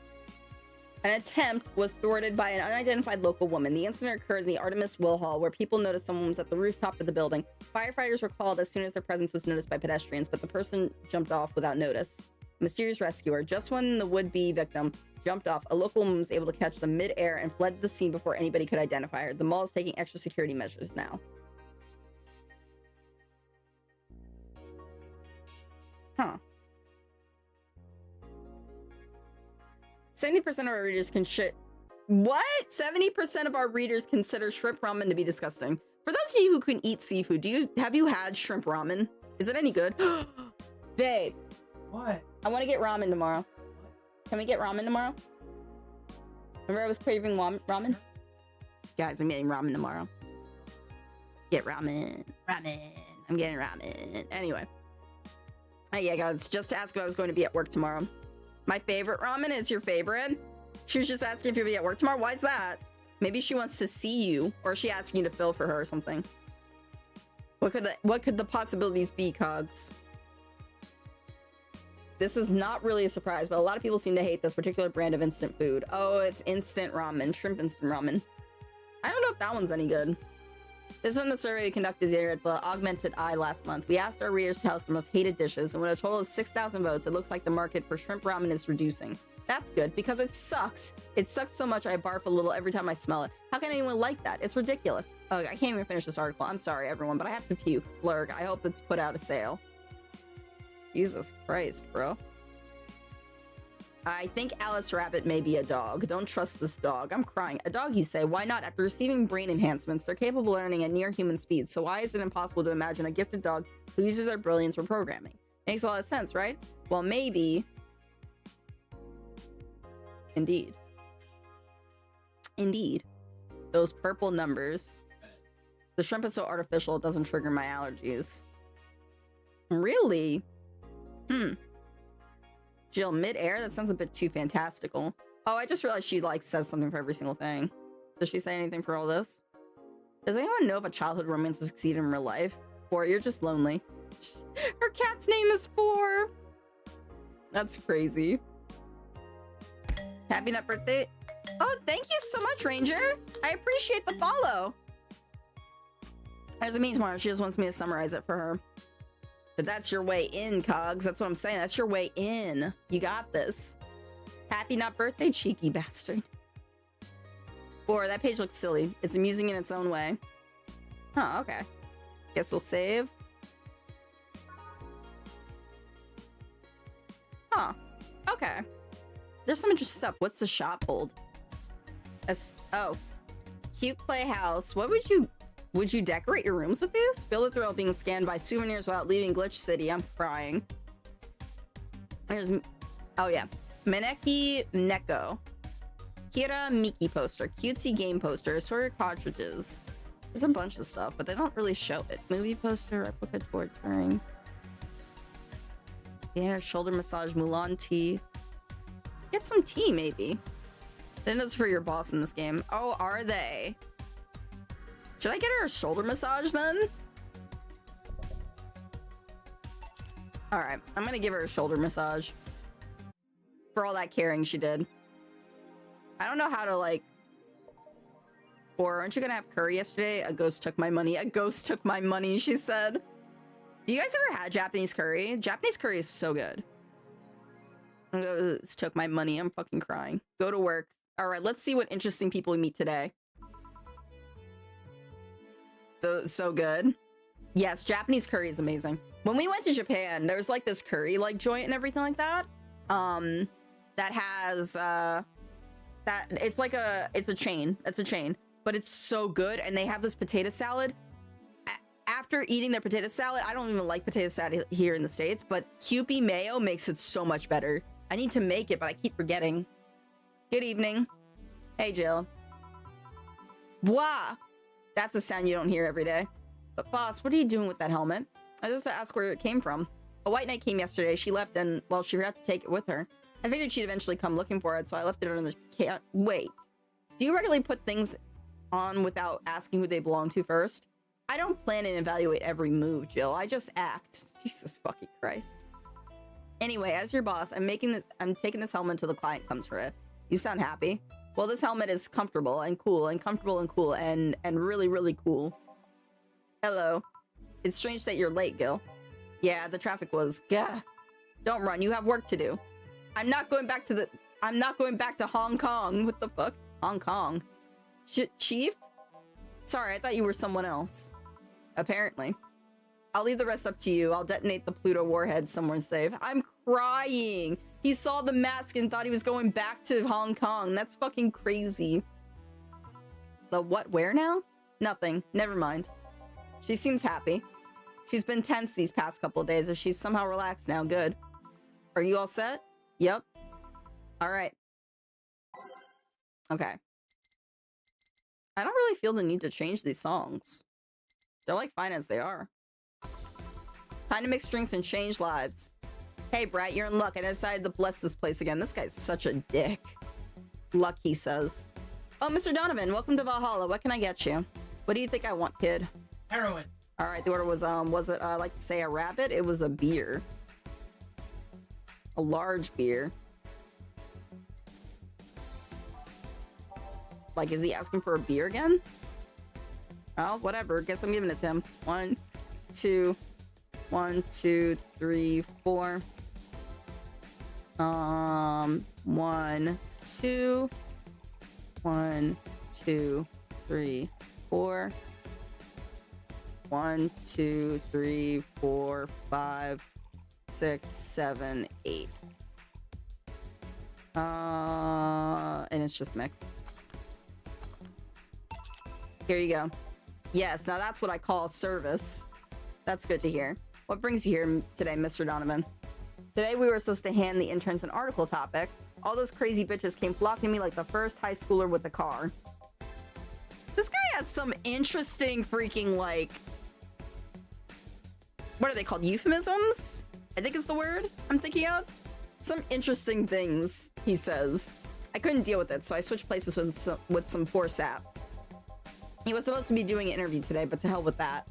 An attempt was thwarted by an unidentified local woman. The incident occurred in the Artemis Will Hall, where people noticed someone was at the rooftop of the building. Firefighters were called as soon as their presence was noticed by pedestrians, but the person jumped off without notice. Mysterious rescuer. Just when the would-be victim jumped off, a local woman was able to catch them mid-air and fled to the scene before anybody could identify her. The mall is taking extra security measures now. Huh. 70% of our readers can What? 70% of our readers consider shrimp ramen to be disgusting. For those of you who can eat seafood, have you had shrimp ramen? Is it any good? Babe. What? I want to get ramen tomorrow. Can we get ramen tomorrow? Remember I was craving ramen? Guys, I'm getting ramen tomorrow. Get ramen. Ramen. I'm getting ramen. Anyway. Yeah, guys, just to ask if I was going to be at work tomorrow. My favorite ramen is your favorite? She was just asking if you'll be at work tomorrow. Why is that? Maybe she wants to see you, or is she asking you to fill for her or something? What could the possibilities be, Cogs? This is not really a surprise, but a lot of people seem to hate this particular brand of instant food. Oh, it's instant ramen, shrimp instant ramen. I don't know if that one's any good. This is from the survey we conducted here at the Augmented Eye last month. We asked our readers to tell us the most hated dishes, and with a total of 6,000 votes, it looks like the market for shrimp ramen is reducing. That's good, because it sucks. It sucks so much I barf a little every time I smell it. How can anyone like that? It's ridiculous. Oh, I can't even finish this article. I'm sorry, everyone, but I have to puke. Lurk, I hope it's put out of sale. Jesus Christ, bro. I think Alice Rabbit may be a dog. Don't trust this dog. I'm crying. A dog, you say? Why not? After receiving brain enhancements, they're capable of learning at near human speed. So why is it impossible to imagine a gifted dog who uses their brilliance for programming? Makes a lot of sense, right? Well, maybe. Indeed. Indeed. Those purple numbers. The shrimp is so artificial, it doesn't trigger my allergies. Really? Jill, mid-air? That sounds a bit too fantastical. Oh, I just realized she, like, says something for every single thing. Does she say anything for all this? Does anyone know if a childhood romance will succeed in real life? Or you're just lonely. Her cat's name is Four. That's crazy. Happy nut birthday. Oh, thank you so much, Ranger. I appreciate the follow. As it means tomorrow, she just wants me to summarize it for her. But that's your way in, Cogs. That's what I'm saying. That's your way in. You got this. Happy not birthday, cheeky bastard. Or that page looks silly. It's amusing in its own way. Huh, okay. Guess we'll save. Huh. Okay. There's some interesting stuff. What's the shop hold? Oh. Cute playhouse. What would you decorate your rooms with these? Feel the thrill of being scanned by souvenirs without leaving Glitch City. I'm crying. There's, oh yeah. Maneki Neko. Kira Miki poster. Cutesy game poster. Assorted cartridges. There's a bunch of stuff, but they don't really show it. Movie poster, replica tour touring. Yeah, shoulder massage, Mulan tea. Get some tea, maybe. Then those for your boss in this game. Oh, are they? Should I get her a shoulder massage then? Alright, I'm gonna give her a shoulder massage. For all that caring she did. I don't know how to, like... Or, aren't you gonna have curry yesterday? A ghost took my money. A ghost took my money, she said. Do you guys ever had Japanese curry? Japanese curry is so good. A ghost took my money. I'm fucking crying. Go to work. Alright, let's see what interesting people we meet today. So good. Yes, Japanese curry is amazing. When we went to Japan, there's like this curry like joint and everything like that. That has it's a chain. It's a chain, but it's so good. And they have this potato salad. After eating their potato salad, I don't even like potato salad here in the States, but Kewpie mayo makes it so much better. I need to make it, but I keep forgetting. Good evening. Hey, Jill. Blah. That's a sound you don't hear every day. But boss, what are you doing with that helmet? I just asked where it came from. A white knight came yesterday. She left and, well, she forgot to take it with her. I figured she'd eventually come looking for it, so I left it on the can. Wait. Do you regularly put things on without asking who they belong to first? I don't plan and evaluate every move, Jill. I just act. Jesus fucking Christ. Anyway, as your boss, I'm taking this helmet until the client comes for it. You sound happy. Well, this helmet is comfortable and cool and comfortable and cool and really, really cool. Hello. It's strange that you're late, Gil. Yeah, the traffic was... Gah. Don't run. You have work to do. I'm not going back to Hong Kong. What the fuck? Hong Kong. Chief? Sorry, I thought you were someone else. Apparently. I'll leave the rest up to you. I'll detonate the Pluto warhead somewhere safe. I'm crying. He saw the mask and thought he was going back to Hong Kong. That's fucking crazy. The what? Where now? Nothing. Never mind. She seems happy. She's been tense these past couple of days, but she's somehow relaxed now. Good. Are you all set? Yep. All right. Okay. I don't really feel the need to change these songs. They're like fine as they are. Time to mix drinks and change lives. Hey, Brat, you're in luck. I decided to bless this place again. This guy's such a dick. Luck, he says. Oh, Mr. Donovan, welcome to Valhalla. What can I get you? What do you think I want, kid? Heroin. All right, the order was it, I like to say a rabbit? It was a beer. A large beer. Like, is he asking for a beer again? Oh, whatever. Guess I'm giving it to him. 1, 2, 1, 2, 3, 4. 1, 2. 1, 2, 3, 4. 1, 2, 3, 4, 5, 6, 7, 8. And it's just mixed. Here you go. Yes, now that's what I call service. That's good to hear. What brings you here today, Mr. Donovan? Today we were supposed to hand the interns an article topic. All those crazy bitches came flocking to me like the first high schooler with a car. This guy has some interesting freaking, like, what are they called? Euphemisms? I think is the word I'm thinking of. Some interesting things he says. I couldn't deal with it, so I switched places with some poor sap. He was supposed to be doing an interview today, but to hell with that.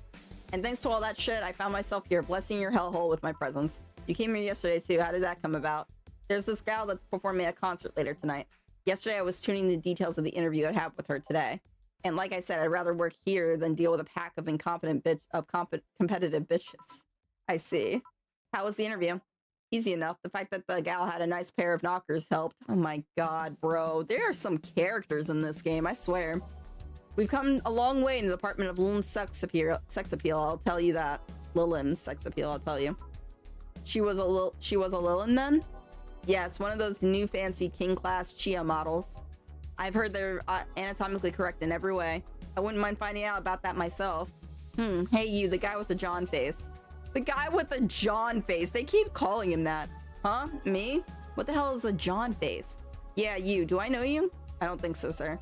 And thanks to all that shit, I found myself here, blessing your hellhole with my presence. You came here yesterday too. How did that come about? There's this gal that's performing at a concert later tonight. Yesterday, I was tuning the details of the interview I'd have with her today. And like I said, I'd rather work here than deal with a pack of incompetent competitive bitches. I see. How was the interview? Easy enough. The fact that the gal had a nice pair of knockers helped. Oh my god, bro. There are some characters in this game, I swear. We've come a long way in the department of Lim's sex appeal, I'll tell you that. Lilim's sex appeal, I'll tell you. She was a Lilim then? Yes, one of those new fancy king-class Chia models. I've heard they're anatomically correct in every way. I wouldn't mind finding out about that myself. Hey you, the guy with the John face. The guy with the John face. They keep calling him that. Huh? Me? What the hell is a John face? Yeah, you. Do I know you? I don't think so, sir.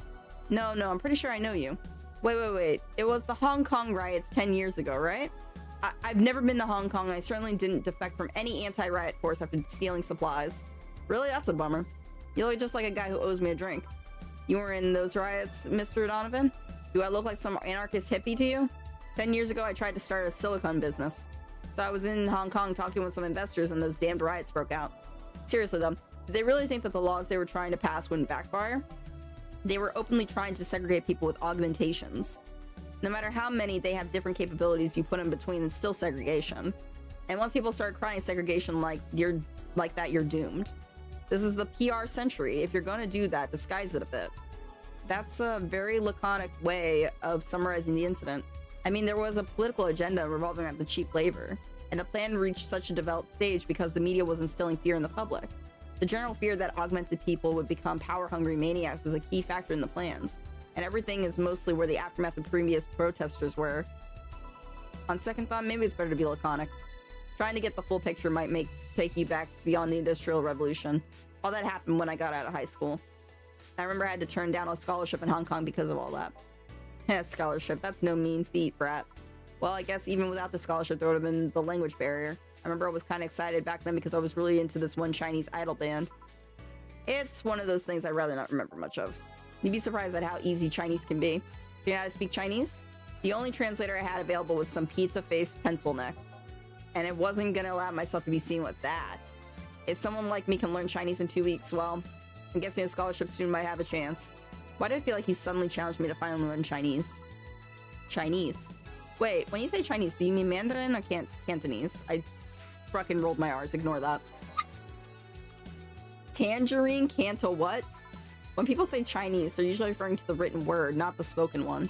No, I'm pretty sure I know you. Wait. It was the Hong Kong riots 10 years ago, right? I've never been to Hong Kong, and I certainly didn't defect from any anti-riot force after stealing supplies. Really? That's a bummer. You look just like a guy who owes me a drink. You were in those riots, Mr. Donovan? Do I look like some anarchist hippie to you? 10 years ago, I tried to start a silicone business. So I was in Hong Kong talking with some investors and those damned riots broke out. Seriously though, did they really think that the laws they were trying to pass wouldn't backfire? They were openly trying to segregate people with augmentations. No matter how many they have different capabilities, you put in between, it's still segregation. And once people start crying segregation like you're doomed. This is the PR century. If you're gonna do that, disguise it a bit. That's a very laconic way of summarizing the incident. I mean, there was a political agenda revolving around the cheap labor, and the plan reached such a developed stage because the media was instilling fear in the public. The general fear that augmented people would become power-hungry maniacs was a key factor in the plans, and everything is mostly where the aftermath of previous protesters were. On second thought, maybe it's better to be laconic. Trying to get the full picture might take you back beyond the Industrial Revolution. All that happened when I got out of high school. I remember I had to turn down a scholarship in Hong Kong because of all that. Scholarship, that's no mean feat, brat. Well, I guess even without the scholarship, there would have been the language barrier. I remember I was kind of excited back then because I was really into this one Chinese idol band. It's one of those things I'd rather not remember much of. You'd be surprised at how easy Chinese can be. Do you know how to speak Chinese? The only translator I had available was some pizza-faced pencil neck. And it wasn't gonna allow myself to be seen with that. If someone like me can learn Chinese in 2 weeks, well, I'm guessing a scholarship student might have a chance. Why do I feel like he suddenly challenged me to finally learn Chinese? Chinese. Wait, when you say Chinese, do you mean Mandarin or Cantonese? I fucking rolled my R's, ignore that. Tangerine, Canto what? When people say Chinese, they're usually referring to the written word, not the spoken one.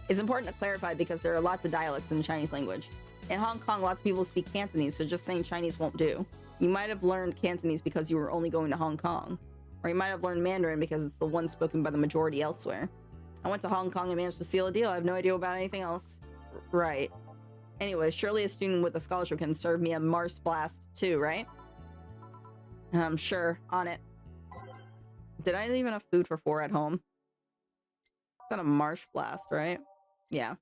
It's important to clarify because there are lots of dialects in the Chinese language. In Hong Kong, lots of people speak Cantonese, so just saying Chinese won't do. You might have learned Cantonese because you were only going to Hong Kong. Or you might have learned Mandarin because it's the one spoken by the majority elsewhere. I went to Hong Kong and managed to seal a deal. I have no idea about anything else. Right. Anyways, surely a student with a scholarship can serve me a Mars Blast too, right? Sure. On it. Did I leave enough food for 4 at home? Got a Marsh Blast, right? Yeah.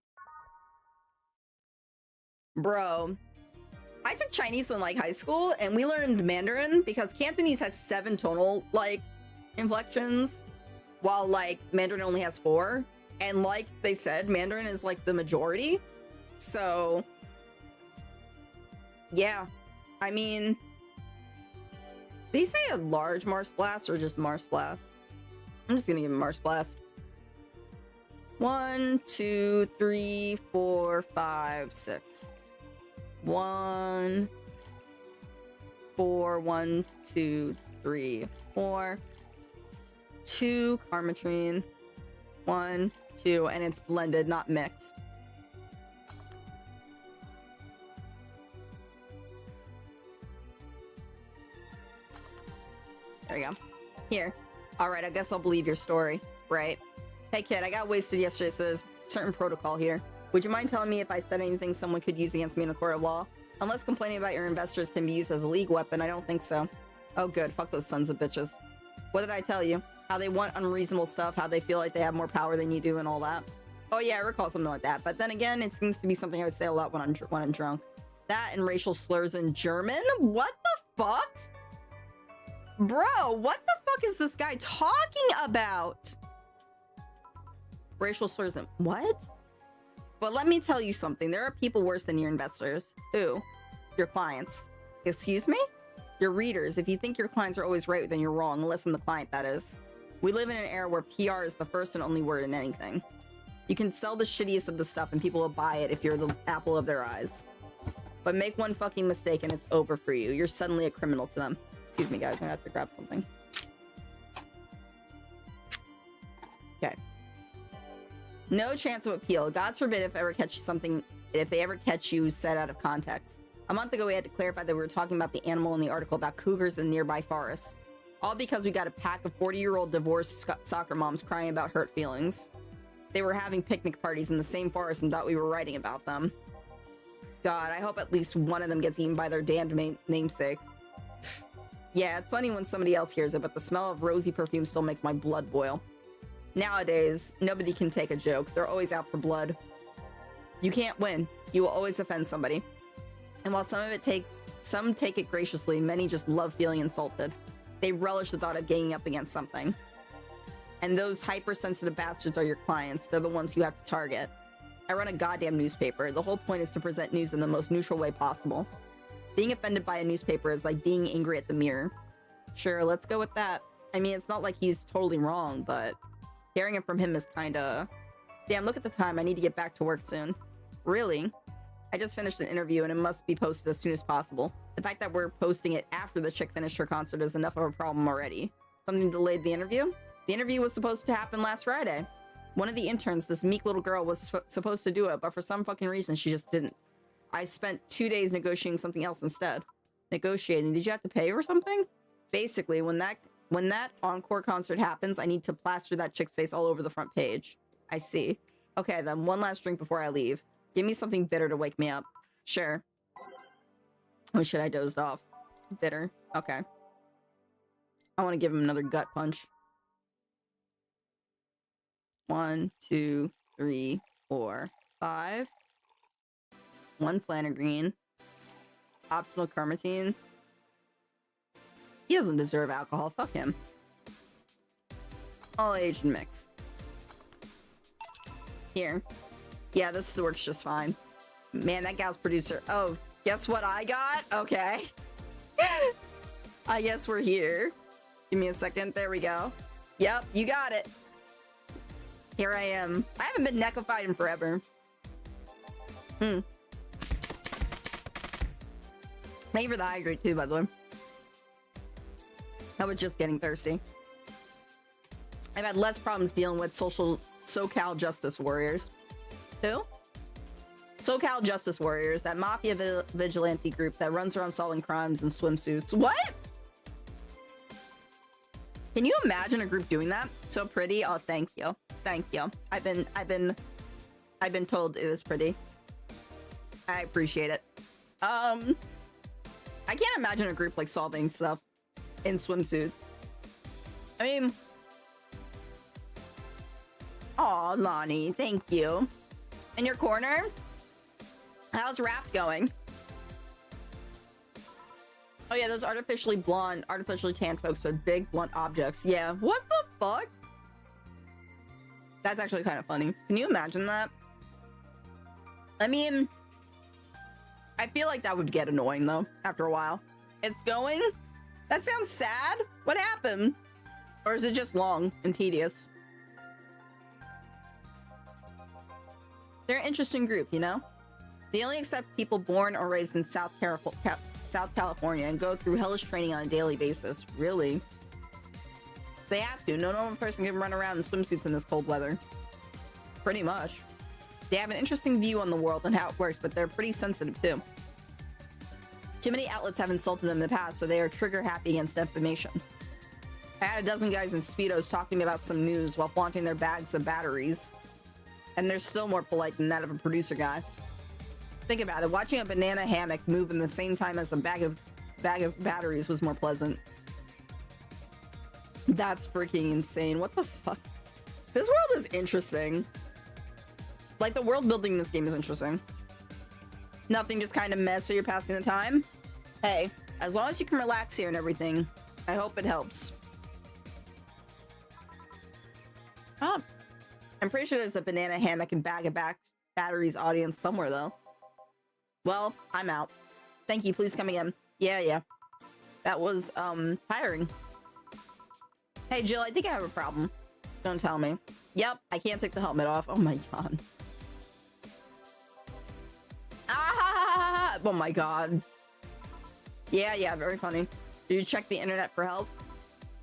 Bro. I took Chinese in, like, high school, and we learned Mandarin because Cantonese has 7 tonal, like, inflections, while, like, Mandarin only has 4. And like they said, Mandarin is, like, the majority. So, yeah. I mean, did he say a large Mars Blast or just Mars Blast? I'm just gonna give him Mars Blast. 1, 2, 3, 4, 5, 6. 1, 4, 1, 2, 3, 4. 2 Karmatrine. 1, 2, and it's blended, not mixed. There we go. Here. Alright, I guess I'll believe your story. Right. Hey kid, I got wasted yesterday, so there's a certain protocol here. Would you mind telling me if I said anything someone could use against me in a court of law? Unless complaining about your investors can be used as a legal weapon, I don't think so. Oh good, fuck those sons of bitches. What did I tell you? How they want unreasonable stuff, how they feel like they have more power than you do, and all that. Oh yeah, I recall something like that. But then again, it seems to be something I would say a lot when I'm drunk. That and racial slurs in German? What the fuck? Bro, what the fuck is this guy talking about? Racial slurs in what? But let me tell you something. There are people worse than your investors. Who? Your clients. Excuse me? Your readers. If you think your clients are always right, then you're wrong. Listen, the client, that is. We live in an era where PR is the first and only word in anything. You can sell the shittiest of the stuff and people will buy it if you're the apple of their eyes. But make one fucking mistake and it's over for you. You're suddenly a criminal to them. Excuse me, guys. I'm gonna have to grab something. Okay. No chance of appeal. God forbid if they ever catch you said out of context. A month ago, we had to clarify that we were talking about the animal in the article about cougars in nearby forests. All because we got a pack of 40-year-old divorced soccer moms crying about hurt feelings. They were having picnic parties in the same forest and thought we were writing about them. God, I hope at least one of them gets eaten by their damned namesake. Yeah, it's funny when somebody else hears it, but the smell of rosy perfume still makes my blood boil. Nowadays, nobody can take a joke. They're always out for blood. You can't win. You will always offend somebody. And while some take it graciously, many just love feeling insulted. They relish the thought of ganging up against something. And those hypersensitive bastards are your clients. They're the ones you have to target. I run a goddamn newspaper. The whole point is to present news in the most neutral way possible. Being offended by a newspaper is like being angry at the mirror. Sure, let's go with that. I mean, it's not like he's totally wrong, but hearing it from him is kinda... Damn, look at the time. I need to get back to work soon. Really? I just finished an interview and it must be posted as soon as possible. The fact that we're posting it after the chick finished her concert is enough of a problem already. Something delayed the interview? The interview was supposed to happen last Friday. One of the interns, this meek little girl, was supposed to do it, but for some fucking reason, she just didn't. I spent 2 days negotiating something else instead. Negotiating? Did you have to pay or something? Basically, when that encore concert happens, I need to plaster that chick's face all over the front page. I see. Okay, then one last drink before I leave. Give me something bitter to wake me up. Sure. Oh shit, I dozed off. Bitter. Okay. I want to give him another gut punch. 1, 2, 3, 4, 5. 1 Flannegreen. Optional Carmatine. He doesn't deserve alcohol. Fuck him. All aged and mixed. Here. Yeah, this works just fine. Man, that gal's producer. Oh, guess what I got? Okay. I guess we're here. Give me a second. There we go. Yep, you got it. Here I am. I haven't been neckified in forever. Thank you for the hydrate too, by the way. I was just getting thirsty. I've had less problems dealing with SoCal Justice Warriors. Who? SoCal Justice Warriors, that mafia vigilante group that runs around solving crimes in swimsuits. What? Can you imagine a group doing that? So pretty. Oh, thank you. Thank you. I've been told it is pretty. I appreciate it. I can't imagine a group like solving stuff in swimsuits. I mean, oh, Lonnie, thank you. In your corner? How's Raft going? Oh yeah, those artificially blonde, artificially tanned folks with big blunt objects. Yeah, what the fuck? That's actually kind of funny. Can you imagine that? I mean, I feel like that would get annoying though, after a while. It's going? That sounds sad. What happened? Or is it just long and tedious? They're an interesting group, you know? They only accept people born or raised in South California and go through hellish training on a daily basis. Really? They have to. No normal person can run around in swimsuits in this cold weather. Pretty much. They have an interesting view on the world and how it works, but they're pretty sensitive too. Too many outlets have insulted them in the past, so they are trigger happy against defamation. I had a dozen guys in Speedos talking to me about some news while flaunting their bags of batteries. And they're still more polite than that of a producer guy. Think about it. Watching a banana hammock move in the same time as a bag of batteries was more pleasant. That's freaking insane. What the fuck? This world is interesting. Like, the world building in this game is interesting. Nothing just kind of mess so you're passing the time. Hey, as long as you can relax here and everything, I hope it helps. Oh, I'm pretty sure there's a banana hammock and bag of batteries audience somewhere, though. Well, I'm out. Thank you. Please come again. Yeah. That was, tiring. Hey, Jill, I think I have a problem. Don't tell me. Yep, I can't take the helmet off. Oh my god. Ah! Oh my god. Yeah, very funny. Did you check the internet for help?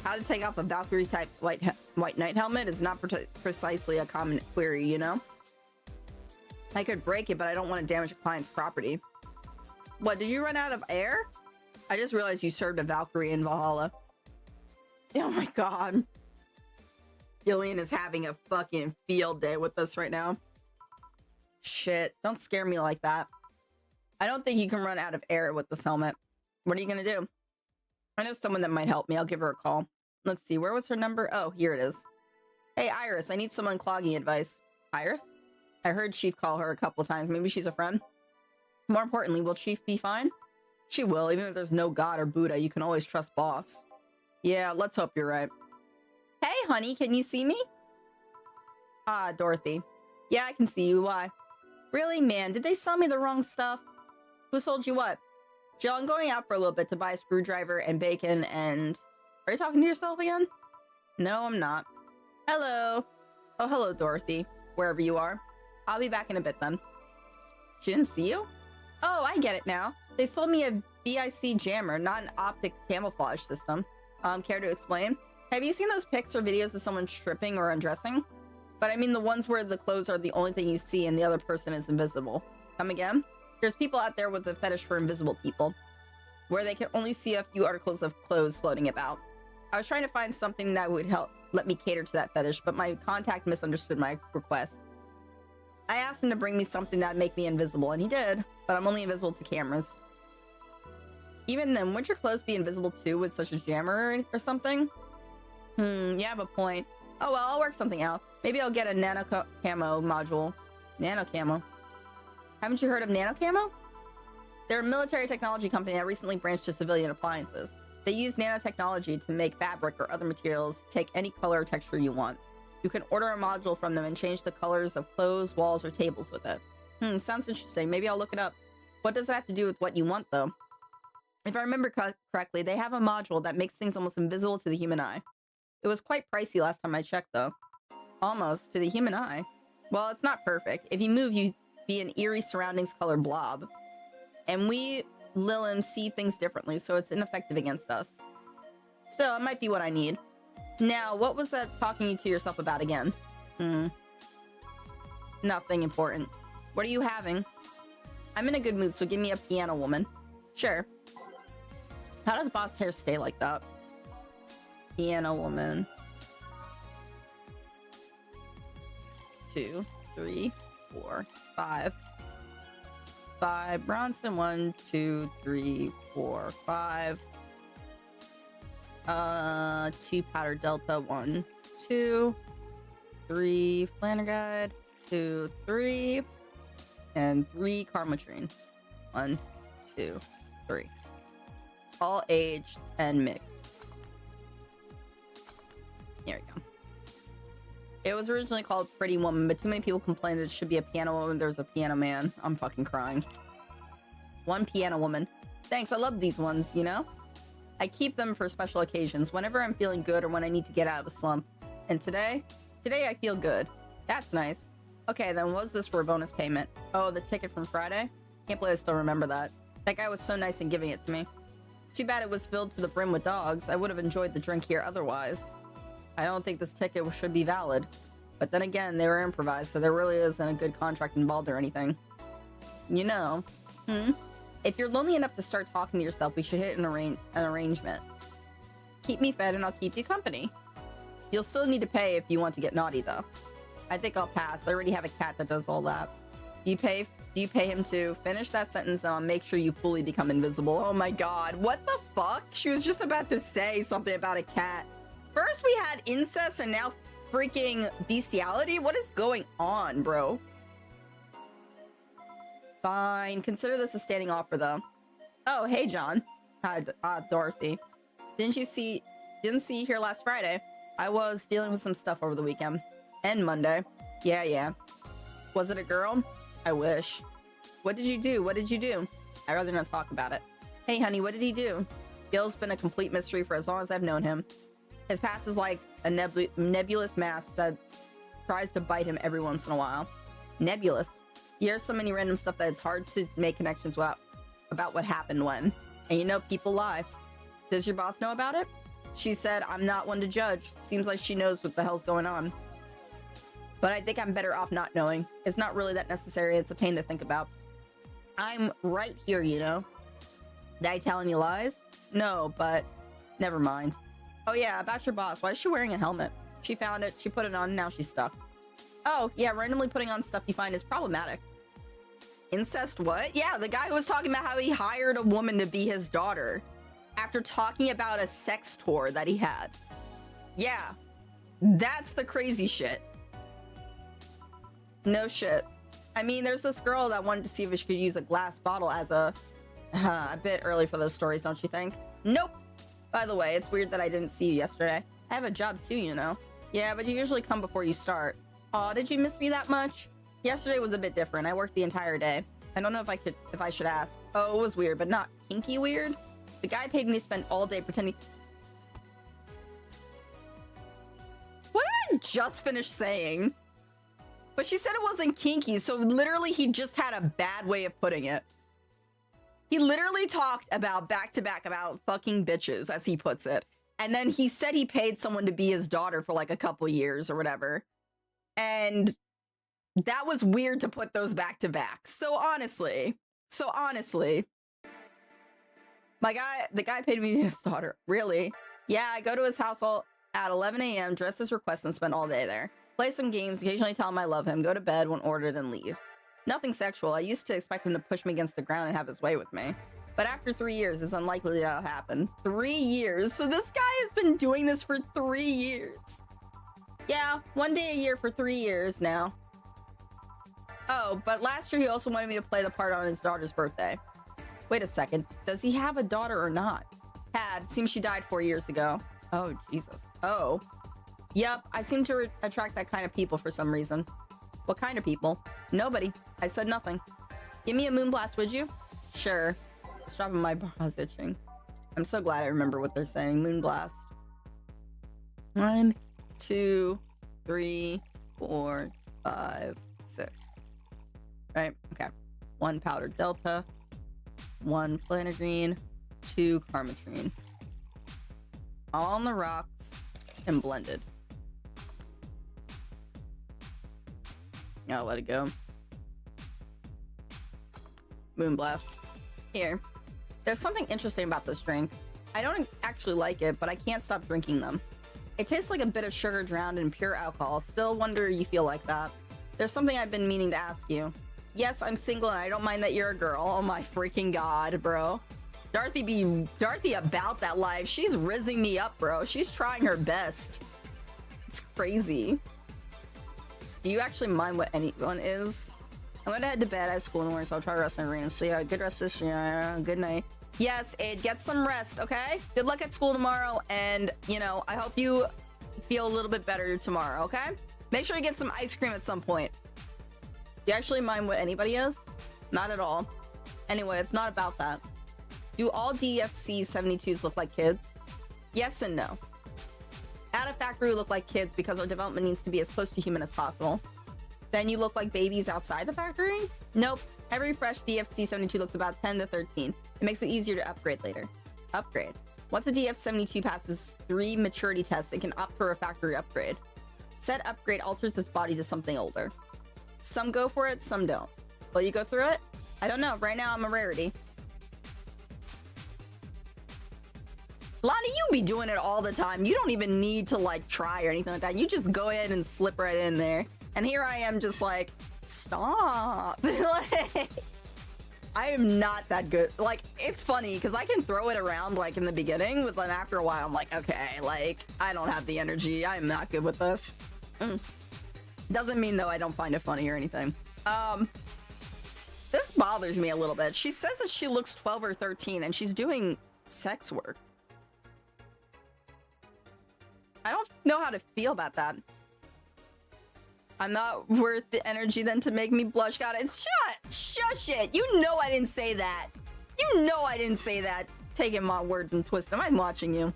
How to take off a Valkyrie type white knight helmet is not precisely a common query, you know? I could break it, but I don't want to damage a client's property. What, did you run out of air? I just realized you served a Valkyrie in Valhalla. Oh my god. Gillian is having a fucking field day with us right now. Shit, don't scare me like that. I don't think you can run out of air with this helmet. What are you gonna do? I know someone that might help me. I'll give her a call. Let's see, where was her number? Oh, here it is. Hey, Iris, I need some unclogging advice. Iris? I heard Chief call her a couple times. Maybe she's a friend? More importantly, will Chief be fine? She will. Even if there's no God or Buddha, you can always trust Boss. Yeah, let's hope you're right. Hey, honey, can you see me? Ah, Dorothy. Yeah, I can see you. Why? Really, man, did they sell me the wrong stuff? Who sold you what? Jill, I'm going out for a little bit to buy a screwdriver and bacon and... Are you talking to yourself again? No, I'm not. Hello. Oh, hello, Dorothy. Wherever you are. I'll be back in a bit then. She didn't see you? Oh, I get it now. They sold me a VIC jammer, not an optic camouflage system. Care to explain? Have you seen those pics or videos of someone stripping or undressing? But I mean the ones where the clothes are the only thing you see and the other person is invisible. Come again? There's people out there with a fetish for invisible people, where they can only see a few articles of clothes floating about. I was trying to find something that would let me cater to that fetish, but my contact misunderstood my request. I asked him to bring me something that would make me invisible, and he did, but I'm only invisible to cameras. Even then, wouldn't your clothes be invisible too with such a jammer or something? You have a point. Oh well, I'll work something out. Maybe I'll get a nano camo module. Nano camo. Haven't you heard of nano camo? They're a military technology company that recently branched to civilian appliances. They use nanotechnology to make fabric or other materials take any color or texture you want. You can order a module from them and change the colors of clothes, walls, or tables with it. Sounds interesting. Maybe I'll look it up. What does it have to do with what you want, though? If I remember correctly, they have a module that makes things almost invisible to the human eye. It was quite pricey last time I checked, though. Almost, to the human eye. Well, it's not perfect. If you move, you be an eerie surroundings color blob. And we, Lilin, see things differently, so it's ineffective against us. Still, it might be what I need. Now, what was that talking to yourself about again? Nothing important. What are you having? I'm in a good mood, so give me a piano woman. Sure. How does Boss hair stay like that? Piano woman. 2, 3, 4, 5. 5 Bronson. 1, 2, 3, 4, 5. 2 Powder Delta. 1, 2, 3 Flannerguide. 2, 3, and 3 Karmatrine. 1, 2, 3. All aged and mixed. Here we go. It was originally called Pretty Woman, but too many people complained that it should be a piano woman. There's a piano man. I'm fucking crying. 1 piano woman. Thanks, I love these ones, you know? I keep them for special occasions, whenever I'm feeling good or when I need to get out of a slump. And today I feel good. That's nice. Okay, then what was this for a bonus payment? Oh, the ticket from Friday? Can't believe I still remember that. That guy was so nice in giving it to me. Too bad it was filled to the brim with dogs. I would have enjoyed the drink here otherwise. I don't think this ticket should be valid. But then again, they were improvised, so there really isn't a good contract involved or anything. You know. If you're lonely enough to start talking to yourself, we should hit an arrangement. Keep me fed and I'll keep you company. You'll still need to pay if you want to get naughty, though. I think I'll pass. I already have a cat that does all that. Do you pay him to finish that sentence and I'll make sure you fully become invisible? Oh my god, what the fuck? She was just about to say something about a cat. First we had incest and now freaking bestiality? What is going on, bro? Fine. Consider this a standing offer, though. Oh, hey, John. Hi, Dorothy. Didn't see you here last Friday. I was dealing with some stuff over the weekend. And Monday. Yeah. Was it a girl? I wish. What did you do? I'd rather not talk about it. Hey, honey, what did he do? Gil's been a complete mystery for as long as I've known him. His past is like a nebulous mass that tries to bite him every once in a while. Nebulous. You hear so many random stuff that it's hard to make connections about what happened when. And you know, people lie. Does your boss know about it? She said, I'm not one to judge. Seems like she knows what the hell's going on. But I think I'm better off not knowing. It's not really that necessary. It's a pain to think about. I'm right here, you know. Did I tell any lies? No, but never mind. Oh yeah, about your boss. Why is she wearing a helmet? She found it, she put it on, now she's stuck. Oh, yeah, randomly putting on stuff you find is problematic. Incest what? Yeah, the guy who was talking about how he hired a woman to be his daughter after talking about a sex tour that he had. Yeah, that's the crazy shit. No shit. I mean, there's this girl that wanted to see if she could use a glass bottle as a bit early for those stories, don't you think? Nope. By the way, it's weird that I didn't see you yesterday. I have a job too, you know. Yeah, but you usually come before you start. Aw, did you miss me that much? Yesterday was a bit different. I worked the entire day. I don't know if I should ask. Oh, it was weird, but not kinky weird. The guy paid me to spend all day pretending. What did I just finish saying? But she said it wasn't kinky, so literally he just had a bad way of putting it. He literally talked about back-to-back about fucking bitches, as he puts it. And then he said he paid someone to be his daughter for like a couple years or whatever. And that was weird to put those back-to-back. So honestly, the guy paid me to be his daughter. Really? Yeah, I go to his house at 11 a.m., dress as request, and spend all day there. Play some games, occasionally tell him I love him, go to bed when ordered, and leave. Nothing sexual. I used to expect him to push me against the ground and have his way with me. But after 3 years, it's unlikely that'll happen. 3 years? So this guy has been doing this for 3 years. Yeah, 1 day a year for 3 years now. Oh, but last year he also wanted me to play the part on his daughter's birthday. Wait a second. Does he have a daughter or not? Had. Seems she died 4 years ago. Oh, Jesus. Oh. Yep, I seem to attract that kind of people for some reason. What kind of people? Nobody. I said nothing. Give me a moonblast, would you? Sure. It's dropping my bras itching. I'm so glad I remember what they're saying. Moonblast. 1, 2, 3, 4, 5, 6. Right? Okay. 1 powdered delta. 1 Flanagreen. 2 Carmatrine. All on the rocks and blended. I'll let it go. Moonblast. Here. There's something interesting about this drink. I don't actually like it, but I can't stop drinking them. It tastes like a bit of sugar drowned in pure alcohol. Still wonder you feel like that. There's something I've been meaning to ask you. Yes, I'm single and I don't mind that you're a girl. Oh my freaking god, bro. Dorothy about that life. She's rizzing me up, bro. She's trying her best. It's crazy. Do you actually mind what anyone is? I'm gonna head to bed. I have school in the morning, so I'll try to rest my brain and sleep. Good rest this year. Good night. Yes, get some rest, okay? Good luck at school tomorrow, and, you know, I hope you feel a little bit better tomorrow, okay? Make sure you get some ice cream at some point. Do you actually mind what anybody is? Not at all. Anyway, it's not about that. Do all DFC 72s look like kids? Yes and no. At a factory, we look like kids because our development needs to be as close to human as possible. Then you look like babies outside the factory? Nope. Every fresh DFC 72 looks about 10 to 13. It makes it easier to upgrade later. Upgrade. Once a DF72 passes 3 maturity tests, it can opt for a factory upgrade. Said upgrade alters its body to something older. Some go for it, some don't. Will you go through it? I don't know. Right now, I'm a rarity. Lonnie, you be doing it all the time. You don't even need to, like, try or anything like that. You just go ahead and slip right in there. And here I am just like, stop. Like, I am not that good. Like, it's funny because I can throw it around, like, in the beginning, but then after a while, I'm like, okay, like, I don't have the energy. I'm not good with this. Doesn't mean, though, I don't find it funny or anything. This This bothers me a little bit. She says that she looks 12 or 13 and she's doing sex work. I don't know how to feel about that. I'm not worth the energy then to make me blush. God, it's shush it. You know I didn't say that. You know I didn't say that. Taking my words and twisting them. I'm watching you.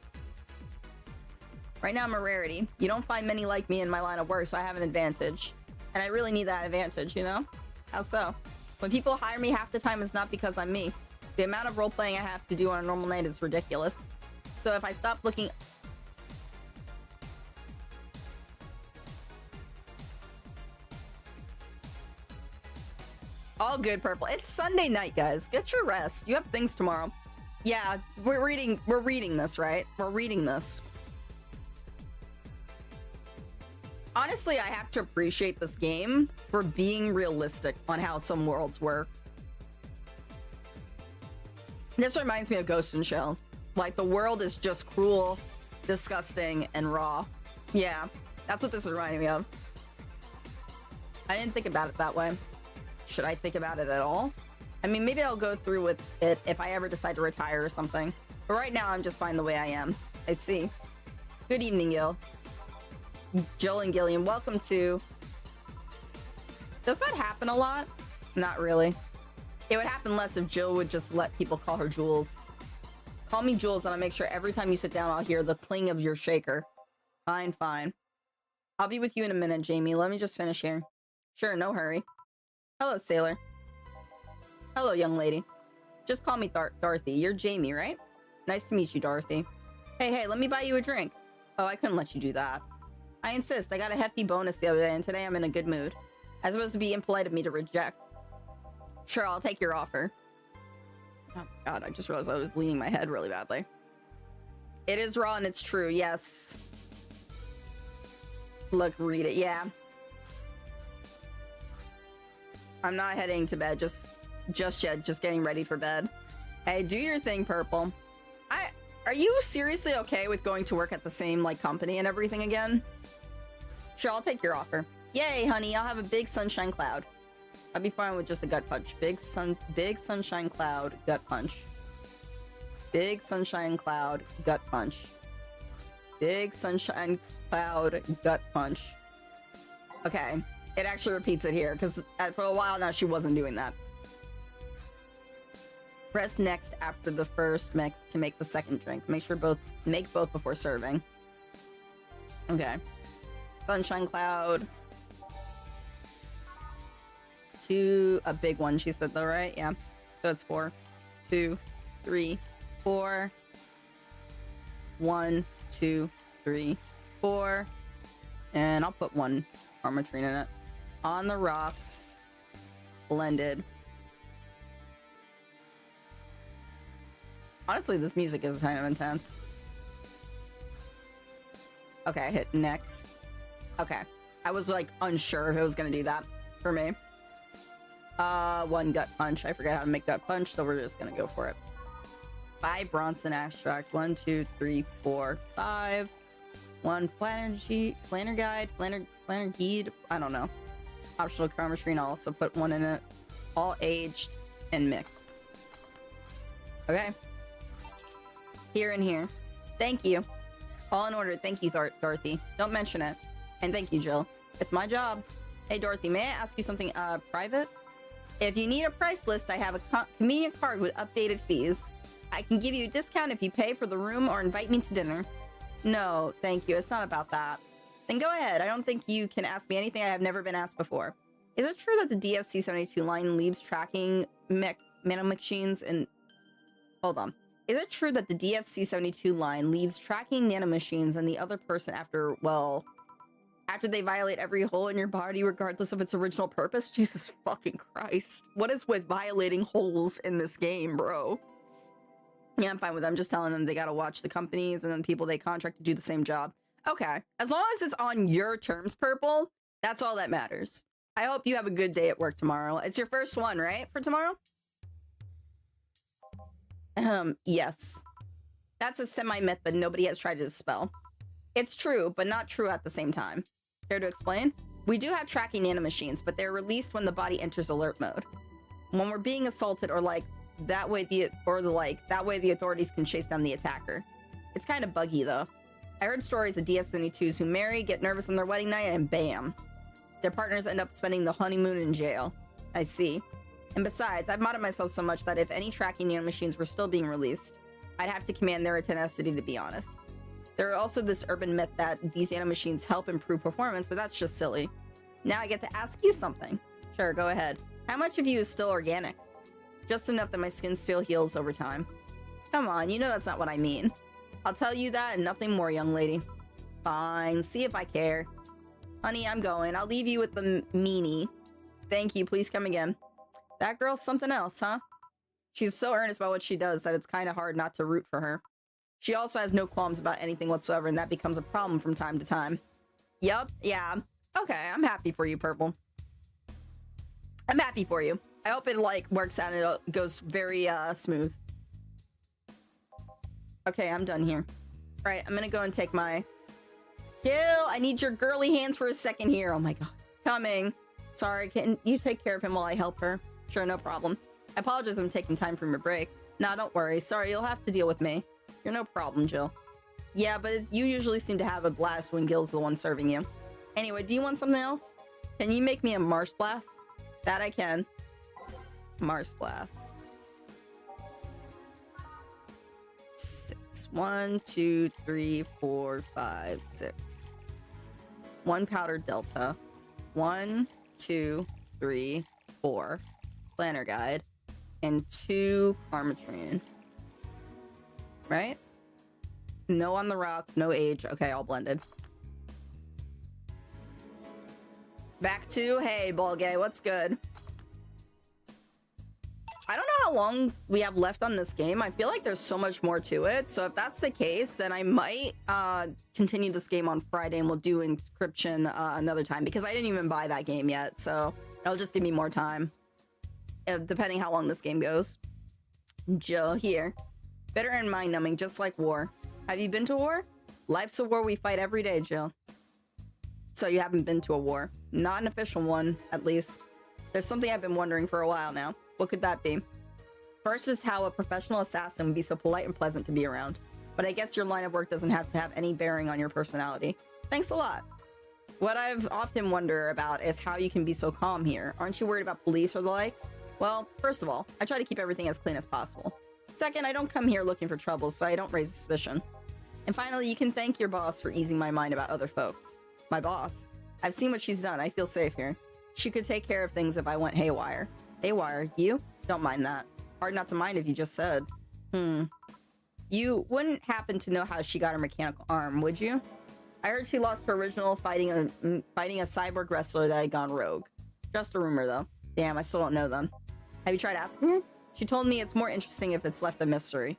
Right now I'm a rarity. You don't find many like me in my line of work, so I have an advantage. And I really need that advantage, you know? How so? When people hire me, half the time it's not because I'm me. The amount of role-playing I have to do on a normal night is ridiculous. So if I stop looking... All good, Purple. It's Sunday night, guys. Get your rest. You have things tomorrow. Yeah, we're reading this, right? We're reading this. Honestly, I have to appreciate this game for being realistic on how some worlds work. This reminds me of Ghost in Shell. Like, the world is just cruel, disgusting, and raw. Yeah, that's what this is reminding me of. I didn't think about it that way. Should I think about it at all? I mean, maybe I'll go through with it if I ever decide to retire or something. But right now, I'm just fine the way I am. I see. Good evening, Gil. Jill and Gillian, welcome to... Does that happen a lot? Not really. It would happen less if Jill would just let people call her Jules. Call me Jules and I'll make sure every time you sit down I'll hear the cling of your shaker. Fine, fine. I'll be with you in a minute, Jamie. Let me just finish here. Sure, no hurry. Hello, sailor. Hello, young lady. Just call me Dorothy. You're Jamie, right? Nice to meet you, Dorothy. Hey, let me buy you a drink. Oh, I couldn't let you do that. I insist. I got a hefty bonus the other day, and today I'm in a good mood. I suppose it'd be impolite of me to reject. Sure, I'll take your offer. Oh, God, I just realized I was leaning my head really badly. It is raw and it's true, yes. Look, read it, yeah. I'm not heading to bed just yet, just getting ready for bed. Hey, do your thing, Purple. Are you seriously okay with going to work at the same, like, company and everything again? Sure, I'll take your offer. Yay, honey, I'll have a big sunshine cloud. I'd be fine with just a gut punch. Big sunshine cloud, gut punch. Big sunshine cloud, gut punch. Big sunshine cloud, gut punch. Okay. It actually repeats it here, because for a while now she wasn't doing that. Press next after the first mix to make the second drink. Make both before serving. Okay. Sunshine cloud. A big one, she said though, right? Yeah. So it's 4, 2, 3, 4. 1, 2, 3, 4. And I'll put 1 armatrine in it. On the rocks. Blended. Honestly, this music is kind of intense. Okay, I hit next. Okay. I was like unsure if it was gonna do that for me. 1 gut punch. I forgot how to make gut punch, so we're just gonna go for it. 5 Bronson extract. 1, 2, 3, 4, 5. 1 flanner guide, flanner guide. I don't know. Optional chromatrine. I'll also put 1 in it. All aged and mixed. Okay. Here and here. Thank you. All in order. Thank you, Dorothy. Don't mention it. And thank you, Jill. It's my job. Hey, Dorothy, may I ask you something private? If you need a price list, I have a convenient card with updated fees. I can give you a discount if you pay for the room or invite me to dinner. No, thank you. It's not about that. Then go ahead. I don't think you can ask me anything I have never been asked before. Is it true that the DFC-72 line leaves tracking nanomachines and... Hold on. Is it true that the DFC-72 line leaves tracking nanomachines and the other person after they violate every hole in your body regardless of its original purpose? Jesus fucking Christ. What is with violating holes in this game, bro? Yeah, I'm fine with them. Just telling them they gotta watch the companies and then people they contract to do the same job. Okay. As long as it's on your terms, Purple, that's all that matters. I hope you have a good day at work tomorrow. It's your first one, right? For tomorrow? Yes. That's a semi-myth that nobody has tried to dispel. It's true, but not true at the same time. Care to explain? We do have tracking nanomachines, but they're released when the body enters alert mode. when we're being assaulted, or like that way the authorities can chase down the attacker. It's kind of buggy though. I heard stories of DS-72s who marry, get nervous on their wedding night, and bam, their partners end up spending the honeymoon in jail. I see. And besides, I've modded myself so much that if any tracking nanomachines were still being released, I'd have to command their tenacity, to be honest. There are also this urban myth that these nanomachines help improve performance, but that's just silly. Now I get to ask you something. Sure, go ahead. How much of you is still organic? Just enough that my skin still heals over time. Come on, you know that's not what I mean. I'll tell you that and nothing more, young lady. Fine, see if I care. Honey, I'm going. I'll leave you with the meanie. Thank you, please come again. That girl's something else, huh? She's so earnest about what she does that it's kind of hard not to root for her. She also has no qualms about anything whatsoever, and that becomes a problem from time to time. Yup, yeah. Okay, I'm happy for you, Purple. I'm happy for you. I hope it, like, works out and it goes very, smooth. Okay, I'm done here. Right, I'm gonna go and take my... Gil, I need your girly hands for a second here. Oh my god. Coming. Sorry, can you take care of him while I help her? Sure, no problem. I apologize if I'm taking time from your break. Nah, don't worry. Sorry, you'll have to deal with me. You're no problem, Jill. Yeah, but you usually seem to have a blast when Gil's the one serving you. Anyway, do you want something else? Can you make me a marsh blast? That I can. Marsh blast. 6. 1, 2, 3, 4, 5, 6. 1 powdered delta. 1, 2, 3, 4. Planner guide. And 2 Karmatrine. Right? No on the rocks, no age. Okay, all blended. Back to, hey, Balgay, what's good? I don't know how long we have left on this game. I feel like there's so much more to it. So if that's the case, then I might continue this game on Friday and we'll do Encryption another time, because I didn't even buy that game yet. So it'll just give me more time, depending how long this game goes. Jill here. Bitter and mind-numbing, just like war. Have you been to war? Life's a war we fight every day, Jill. So you haven't been to a war. Not an official one, at least. There's something I've been wondering for a while now. What could that be? First is how a professional assassin would be so polite and pleasant to be around. But I guess your line of work doesn't have to have any bearing on your personality. Thanks a lot. What I've often wondered about is how you can be so calm here. Aren't you worried about police or the like? Well, first of all, I try to keep everything as clean as possible. Second, I don't come here looking for trouble, so I don't raise suspicion. And finally, you can thank your boss for easing my mind about other folks. My boss? I've seen what she's done. I feel safe here. She could take care of things if I went haywire. Haywire? You? Don't mind that. Hard not to mind if you just said. You wouldn't happen to know how she got her mechanical arm, would you? I heard she lost her original fighting a cyborg wrestler that had gone rogue. Just a rumor, though. Damn, I still don't know them. Have you tried asking her? She told me it's more interesting if it's left a mystery.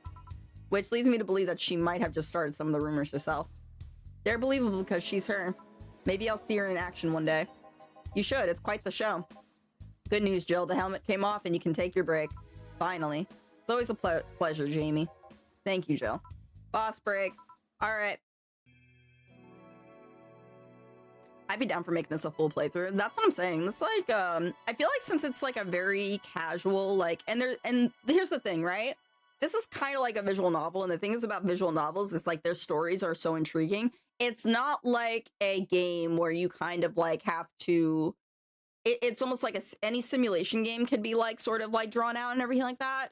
Which leads me to believe that she might have just started some of the rumors herself. They're believable because she's her. Maybe I'll see her in action one day. You should, it's quite the show. Good news, Jill, the helmet came off and you can take your break. Finally. It's always a pleasure, Jamie. Thank you, Jill. Boss break. Alright. I'd be down for making this a full playthrough. That's what I'm saying. It's like, I feel like since it's like a very casual, like, and here's the thing, right? This is kind of like a visual novel, and the thing is about visual novels is like their stories are so intriguing. It's not like a game where you kind of like have to, it's almost like any simulation game could be like sort of like drawn out and everything like that.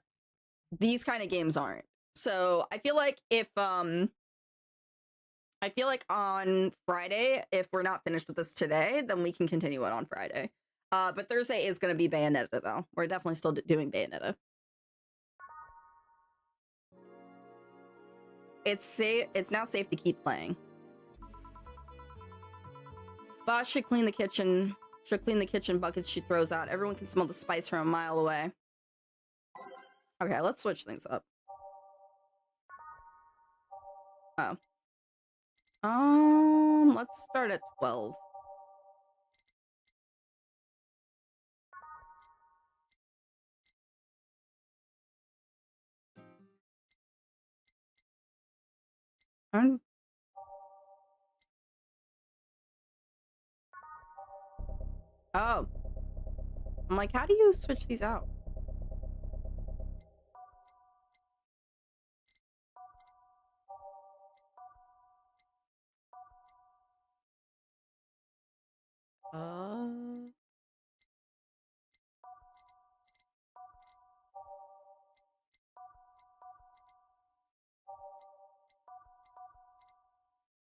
These kind of games aren't. So I feel like if, I feel like on Friday, if we're not finished with this today, then we can continue it on Friday. But Thursday is going to be Bayonetta, though. We're definitely still doing Bayonetta. It's safe. It's now safe to keep playing. Boss should clean the kitchen. Should clean the kitchen buckets she throws out. Everyone can smell the spice from a mile away. Okay, let's switch things up. Oh. Let's start at 12. Oh. I'm like, how do you switch these out?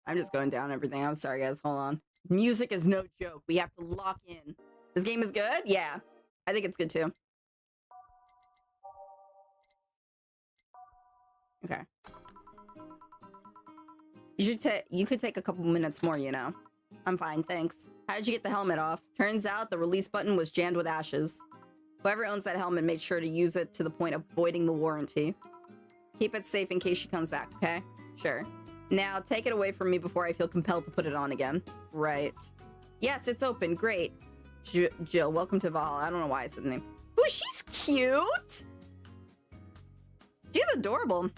I'm just going down everything. I'm sorry, guys. Hold on. Music is no joke. We have to lock in. This game is good? Yeah. I think it's good too. Okay. You could take a couple minutes more, you know. I'm fine, thanks. How did you get the helmet off? Turns out the release button was jammed with ashes. Whoever owns that helmet made sure to use it to the point of voiding the warranty. Keep it safe in case she comes back, okay? Sure. Now, take it away from me before I feel compelled to put it on again. Right. Yes, it's open. Great. Jill, welcome to Valhalla. I don't know why I said the name. Ooh, she's cute! She's adorable.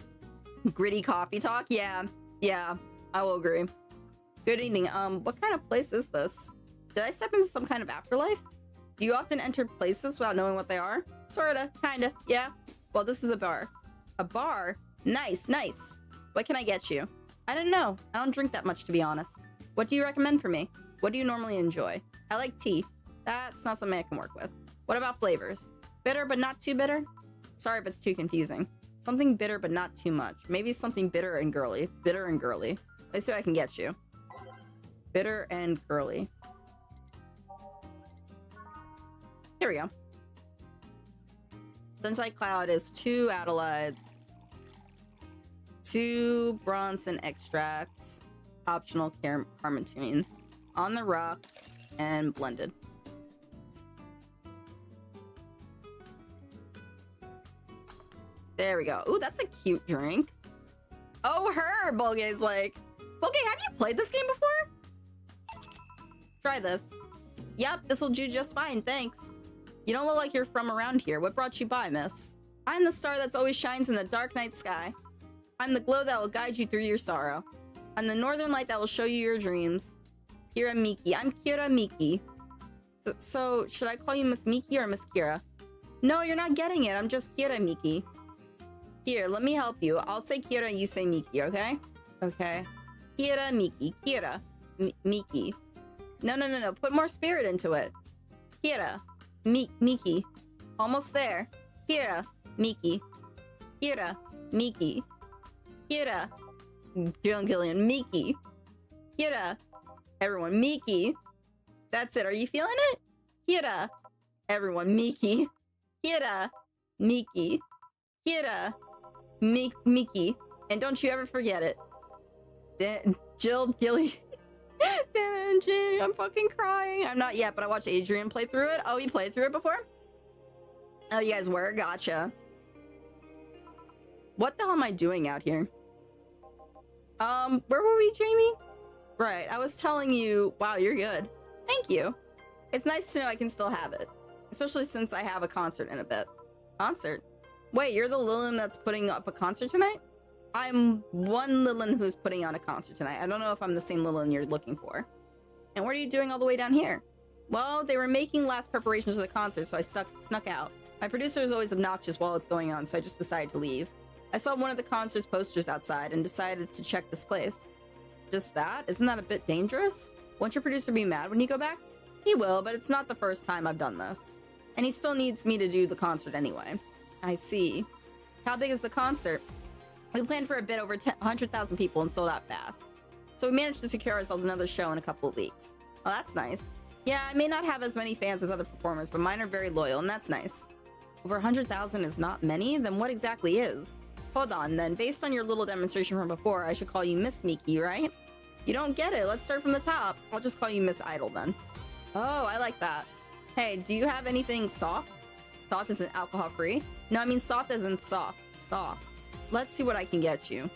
Gritty coffee talk? Yeah. Yeah, I will agree. Good evening. What kind of place is this? Did I step into some kind of afterlife? Do you often enter places without knowing what they are? Sorta. Kinda. Yeah. Well, this is a bar. A bar? Nice, nice. What can I get you? I don't know. I don't drink that much, to be honest. What do you recommend for me? What do you normally enjoy? I like tea. That's not something I can work with. What about flavors? Bitter but not too bitter? Sorry if it's too confusing. Something bitter but not too much. Maybe something bitter and girly. Bitter and girly. Let's see what I can get you. Bitter and girly. Here we go. Sunlight Cloud is 2 Adelaides, 2 Bronson extracts, optional Carmentine, on the rocks, and blended. There we go. Ooh, that's a cute drink. Oh, her! Bolge's like, Bolge, have you played this game before? Try this. Yep, this'll do just fine, thanks. You don't look like you're from around here. What brought you by, miss? I'm the star that's always shines in the dark night sky. I'm the glow that will guide you through your sorrow. I'm the northern light that will show you your dreams. Kira Miki. I'm Kira Miki. So, should I call you Miss Miki or Miss Kira? No, you're not getting it. I'm just Kira Miki. Here, let me help you. I'll say Kira and you say Miki, okay? Okay. Kira Miki. Kira. Miki. No. Put more spirit into it. Kira. Miki. Almost there. Kira. Miki. Kira. Miki. Kira. Jill Gillian. Miki. Kira. Everyone. Miki. That's it. Are you feeling it? Kira. Everyone. Miki. Kira. Miki. Kira. Miki. And don't you ever forget it. Jill Gillian. I'm fucking crying. I'm not yet, but I watched Adrian play through it. Oh, he played through it before? Oh, you guys were? Gotcha. What the hell am I doing out here? Where were we, Jamie? Right, I was telling you, wow, you're good. Thank you. It's nice to know I can still have it. Especially since I have a concert in a bit. Concert? Wait, you're the Lilin that's putting up a concert tonight? I'm one Lilin who's putting on a concert tonight. I don't know if I'm the same Lilin you're looking for. And what are you doing all the way down here? Well, they were making last preparations for the concert, so I snuck out. My producer is always obnoxious while it's going on, so I just decided to leave. I saw one of the concert's posters outside and decided to check this place. Just that? Isn't that a bit dangerous? Won't your producer be mad when you go back? He will, but it's not the first time I've done this. And he still needs me to do the concert anyway. I see. How big is the concert? We planned for a bit over 100,000 people and sold out fast. So we managed to secure ourselves another show in a couple of weeks. Well, that's nice. Yeah, I may not have as many fans as other performers, but mine are very loyal, and that's nice. Over 100,000 is not many? Then what exactly is? Hold on, then. Based on your little demonstration from before, I should call you Miss Miki, right? You don't get it. Let's start from the top. I'll just call you Miss Idol, then. Oh, I like that. Hey, do you have anything soft? Soft isn't alcohol-free? No, I mean soft isn't soft. Soft. Let's see what I can get you.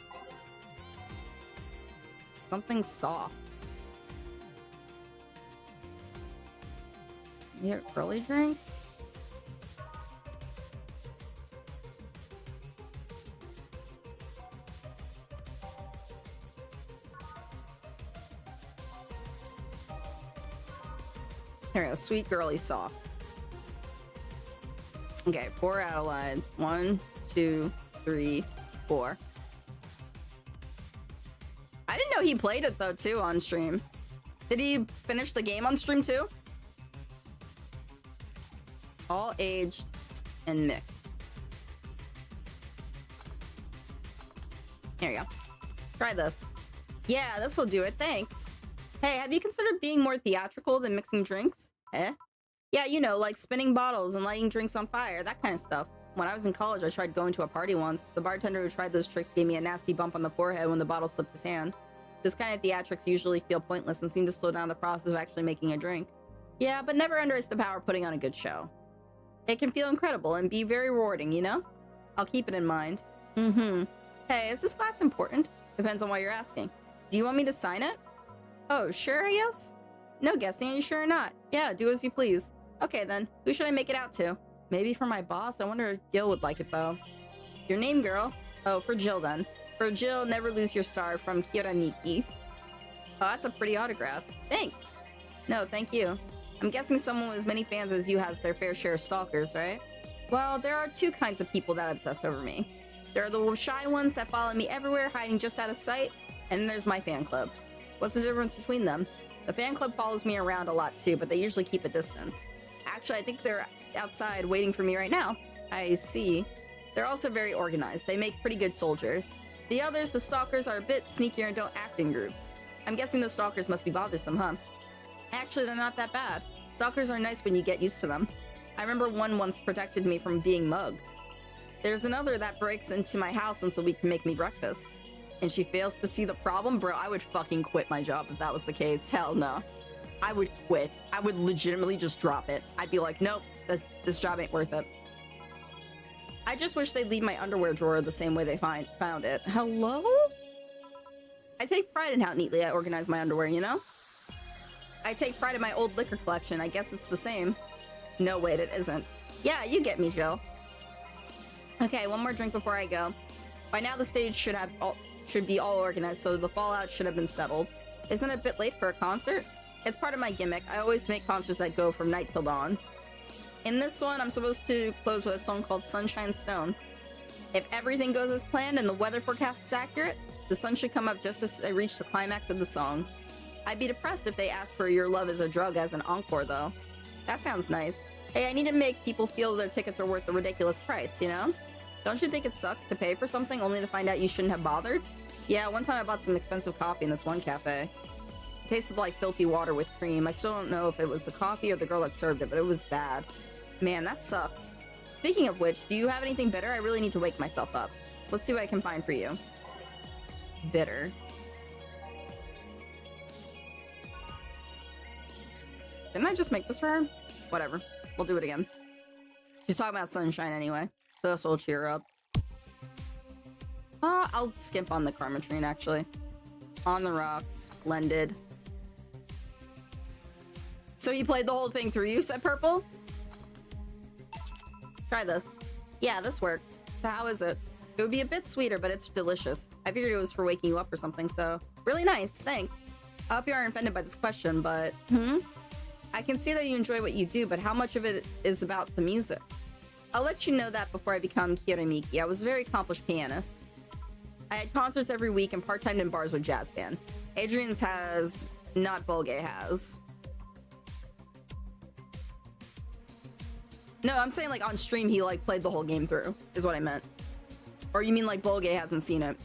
Something soft. Here, early drink? Here we go, sweet girly soft. Okay, 4 Adelaides. 1, 2, 3, 4. I didn't know he played it though too on stream. Did he finish the game on stream too? All aged and mixed. Here you go. Try this. Yeah, this'll do it, thanks. Hey, have you considered being more theatrical than mixing drinks? Eh? Yeah, you know, like spinning bottles and lighting drinks on fire, that kind of stuff. When I was in college, I tried going to a party once. The bartender who tried those tricks gave me a nasty bump on the forehead when the bottle slipped his hand. This kind of theatrics usually feel pointless and seem to slow down the process of actually making a drink. Yeah, but never underestimate the power of putting on a good show. It can feel incredible and be very rewarding, you know? I'll keep it in mind. Mm-hmm. Hey, is this glass important? Depends on what you're asking. Do you want me to sign it? Oh, sure, I guess? No guessing, are you sure or not? Yeah, do as you please. Okay then, who should I make it out to? Maybe for my boss? I wonder if Gil would like it though. Your name, girl? Oh, for Jill then. For Jill, never lose your star from Kiramiki. Oh, that's a pretty autograph. Thanks. No, thank you. I'm guessing someone with as many fans as you has their fair share of stalkers, right? Well, there are two kinds of people that obsess over me. There are the shy ones that follow me everywhere, hiding just out of sight, and then there's my fan club. What's the difference between them? The fan club follows me around a lot too, but they usually keep a distance. Actually, I think they're outside waiting for me right now. I see. They're also very organized. They make pretty good soldiers. The others, the stalkers, are a bit sneakier and don't act in groups. I'm guessing those stalkers must be bothersome, huh? Actually, they're not that bad. Stalkers are nice when you get used to them. I remember one once protected me from being mugged. There's another that breaks into my house once a week to make me breakfast. And she fails to see the problem? Bro, I would fucking quit my job if that was the case. Hell no. I would quit. I would legitimately just drop it. I'd be like, nope, this job ain't worth it. I just wish they'd leave my underwear drawer the same way they found it. Hello? I take pride in how neatly I organize my underwear, you know? I take pride in my old liquor collection. I guess it's the same. No, wait, it isn't. Yeah, you get me, Jill. Okay, one more drink before I go. By now the stage should be all organized, so the fallout should have been settled. Isn't it a bit late for a concert? It's part of my gimmick. I always make concerts that go from night till dawn. In this one, I'm supposed to close with a song called Sunshine Stone. If everything goes as planned and the weather forecast is accurate, the sun should come up just as I reach the climax of the song. I'd be depressed if they asked for Your Love is a Drug as an encore, though. That sounds nice. Hey, I need to make people feel their tickets are worth a ridiculous price, you know? Don't you think it sucks to pay for something only to find out you shouldn't have bothered? Yeah, one time I bought some expensive coffee in this one cafe. It tasted like filthy water with cream. I still don't know if it was the coffee or the girl that served it, but it was bad. Man, that sucks. Speaking of which, do you have anything bitter? I really need to wake myself up. Let's see what I can find for you. Bitter. Didn't I just make this for her? Whatever. We'll do it again. She's talking about sunshine anyway, so this will cheer her up. I'll skip on the karma train, actually. On the rocks. Blended. So he played the whole thing through you, said Purple? Try this. Yeah, this works. So how is it? It would be a bit sweeter, but it's delicious. I figured it was for waking you up or something, so... Really nice, thanks. I hope you aren't offended by this question, but... I can see that you enjoy what you do, but how much of it is about the music? I'll let you know that before I become Kiramiki. I was a very accomplished pianist. I had concerts every week and part-timed in bars with jazz band. Adrian's has... not Bolge has. No, I'm saying like on stream he like played the whole game through, is what I meant. Or you mean like Bolge hasn't seen it?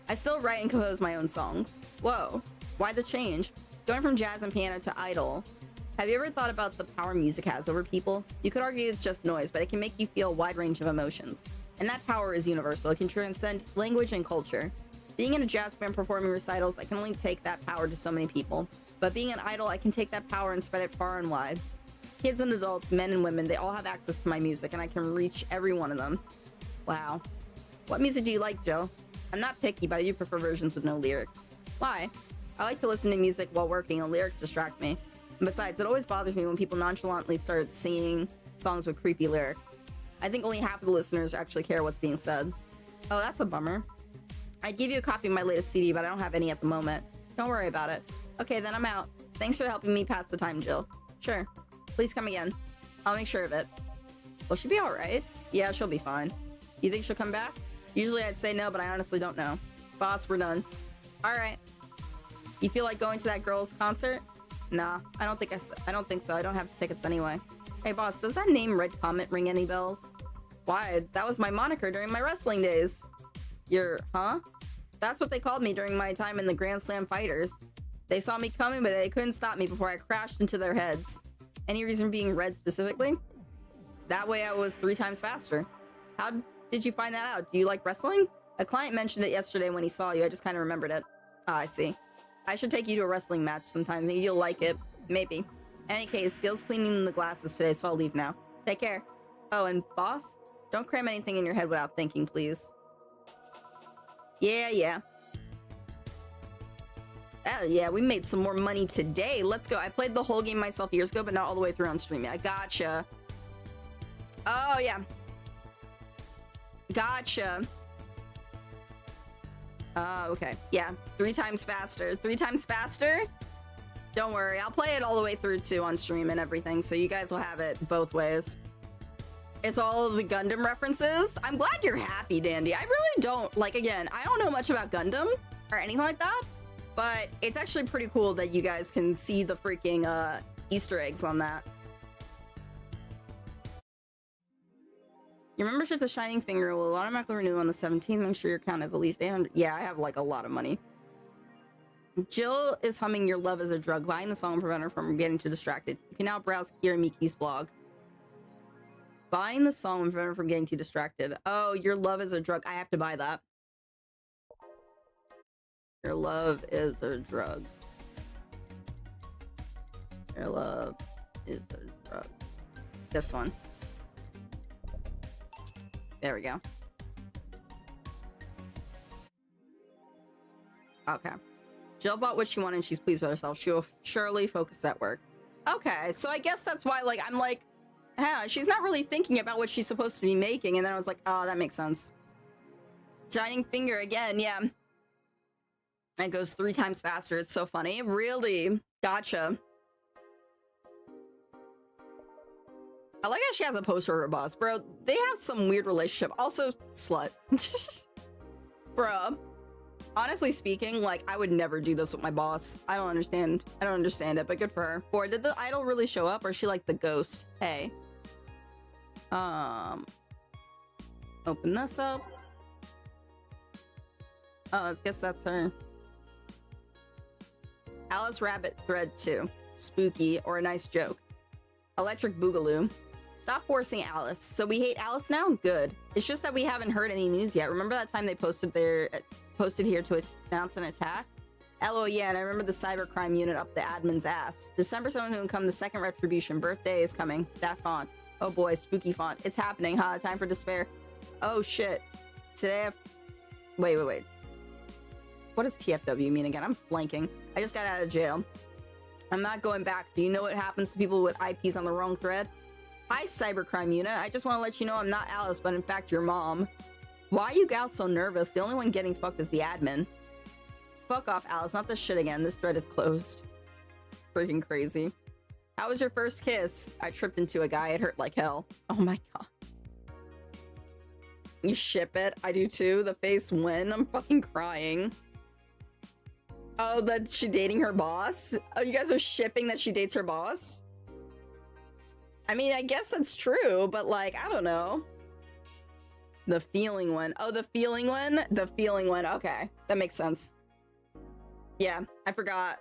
I still write and compose my own songs. Whoa, why the change? Going from jazz and piano to idol. Have you ever thought about the power music has over people? You could argue it's just noise, but it can make you feel a wide range of emotions. And that power is universal. It can transcend language and culture. Being in a jazz band performing recitals, I can only take that power to so many people. But being an idol, I can take that power and spread it far and wide. Kids and adults, men and women, they all have access to my music, and I can reach every one of them. Wow. What music do you like, Joe? I'm not picky, but I do prefer versions with no lyrics. Why? I like to listen to music while working, and lyrics distract me. And besides, it always bothers me when people nonchalantly start singing songs with creepy lyrics. I think only half of the listeners actually care what's being said. Oh, that's a bummer. I'd give you a copy of my latest CD, but I don't have any at the moment. Don't worry about it. Okay, then I'm out. Thanks for helping me pass the time, Jill. Sure. Please come again. I'll make sure of it. Will she be alright? Yeah, she'll be fine. You think she'll come back? Usually I'd say no, but I honestly don't know. Boss, we're done. Alright. You feel like going to that girl's concert? Nah, I don't think so. I don't have tickets anyway. Hey boss, does that name Red Comet ring any bells? Why? That was my moniker during my wrestling days. Huh? That's what they called me during my time in the Grand Slam Fighters. They saw me coming, but they couldn't stop me before I crashed into their heads. Any reason being red specifically? That way I was 3 times faster. How did you find that out? Do you like wrestling? A client mentioned it yesterday when he saw you. I just kind of remembered it. Ah, I see. I should take you to a wrestling match sometime. Maybe you'll like it. Maybe. In any case, Skill's cleaning the glasses today, so I'll leave now. Take care. Oh, and boss? Don't cram anything in your head without thinking, please. Yeah. Oh, yeah, we made some more money today. Let's go. I played the whole game myself years ago, but not all the way through on stream. I gotcha. Oh, yeah. Gotcha. Okay. Yeah. 3 times faster. 3 times faster? Don't worry. I'll play it all the way through, too, on stream and everything, so you guys will have it both ways. It's all of the Gundam references. I'm glad you're happy, Dandy. I really don't, like, again, I don't know much about Gundam or anything like that, but it's actually pretty cool that you guys can see the freaking Easter eggs on that. Your membership to Shining Finger will automatically renew on the 17th. Make sure your account is at least 800. Yeah, I have like a lot of money. Jill is humming Your Love is a Drug, buying the song will prevent her from getting too distracted. You can now browse Kira Miki's blog. Buying the song will prevent her from getting too distracted. Oh, Your Love is a Drug. I have to buy that. Your love is a drug. Your love is a drug. This one. There we go. Okay. Jill bought what she wanted and she's pleased with herself. She'll surely focus at work. Okay, so I guess that's why, like, I'm like, huh, she's not really thinking about what she's supposed to be making. And then I was like, oh, that makes sense. Shining Finger again, yeah. It goes 3 times faster. It's so funny. Really? Gotcha. I like how she has a poster of her boss. Bro, they have some weird relationship. Also, slut. Bruh. Honestly speaking, like, I would never do this with my boss. I don't understand it, but good for her. Boy, did the idol really show up, or is she like the ghost? Hey. Open this up. Oh, I guess that's her. Alice Rabbit Thread 2. Spooky, or a nice joke. Electric Boogaloo. Stop forcing Alice. So we hate Alice now? Good. It's just that we haven't heard any news yet. Remember that time they posted here to announce an attack? LOL, yeah, and I remember the cybercrime unit up the admin's ass. December 7th will come, the second retribution. Birthday is coming. That font. Oh boy, spooky font. It's happening, huh? Time for despair. Oh shit. Today Wait. What does TFW mean again? I'm blanking. I just got out of jail. I'm not going back. Do you know what happens to people with IPs on the wrong thread? Hi, cybercrime unit. I just want to let you know I'm not Alice, but in fact your mom. Why are you gals so nervous? The only one getting fucked is the admin. Fuck off, Alice. Not this shit again. This thread is closed. Freaking crazy. How was your first kiss? I tripped into a guy. It hurt like hell. Oh my god. You ship it? I do too. The face when? I'm fucking crying. Oh, that she dating her boss? Oh, you guys are shipping that she dates her boss? I mean, I guess that's true, but like, I don't know. The feeling one. Oh, the feeling one? The feeling one. Okay, that makes sense. Yeah, I forgot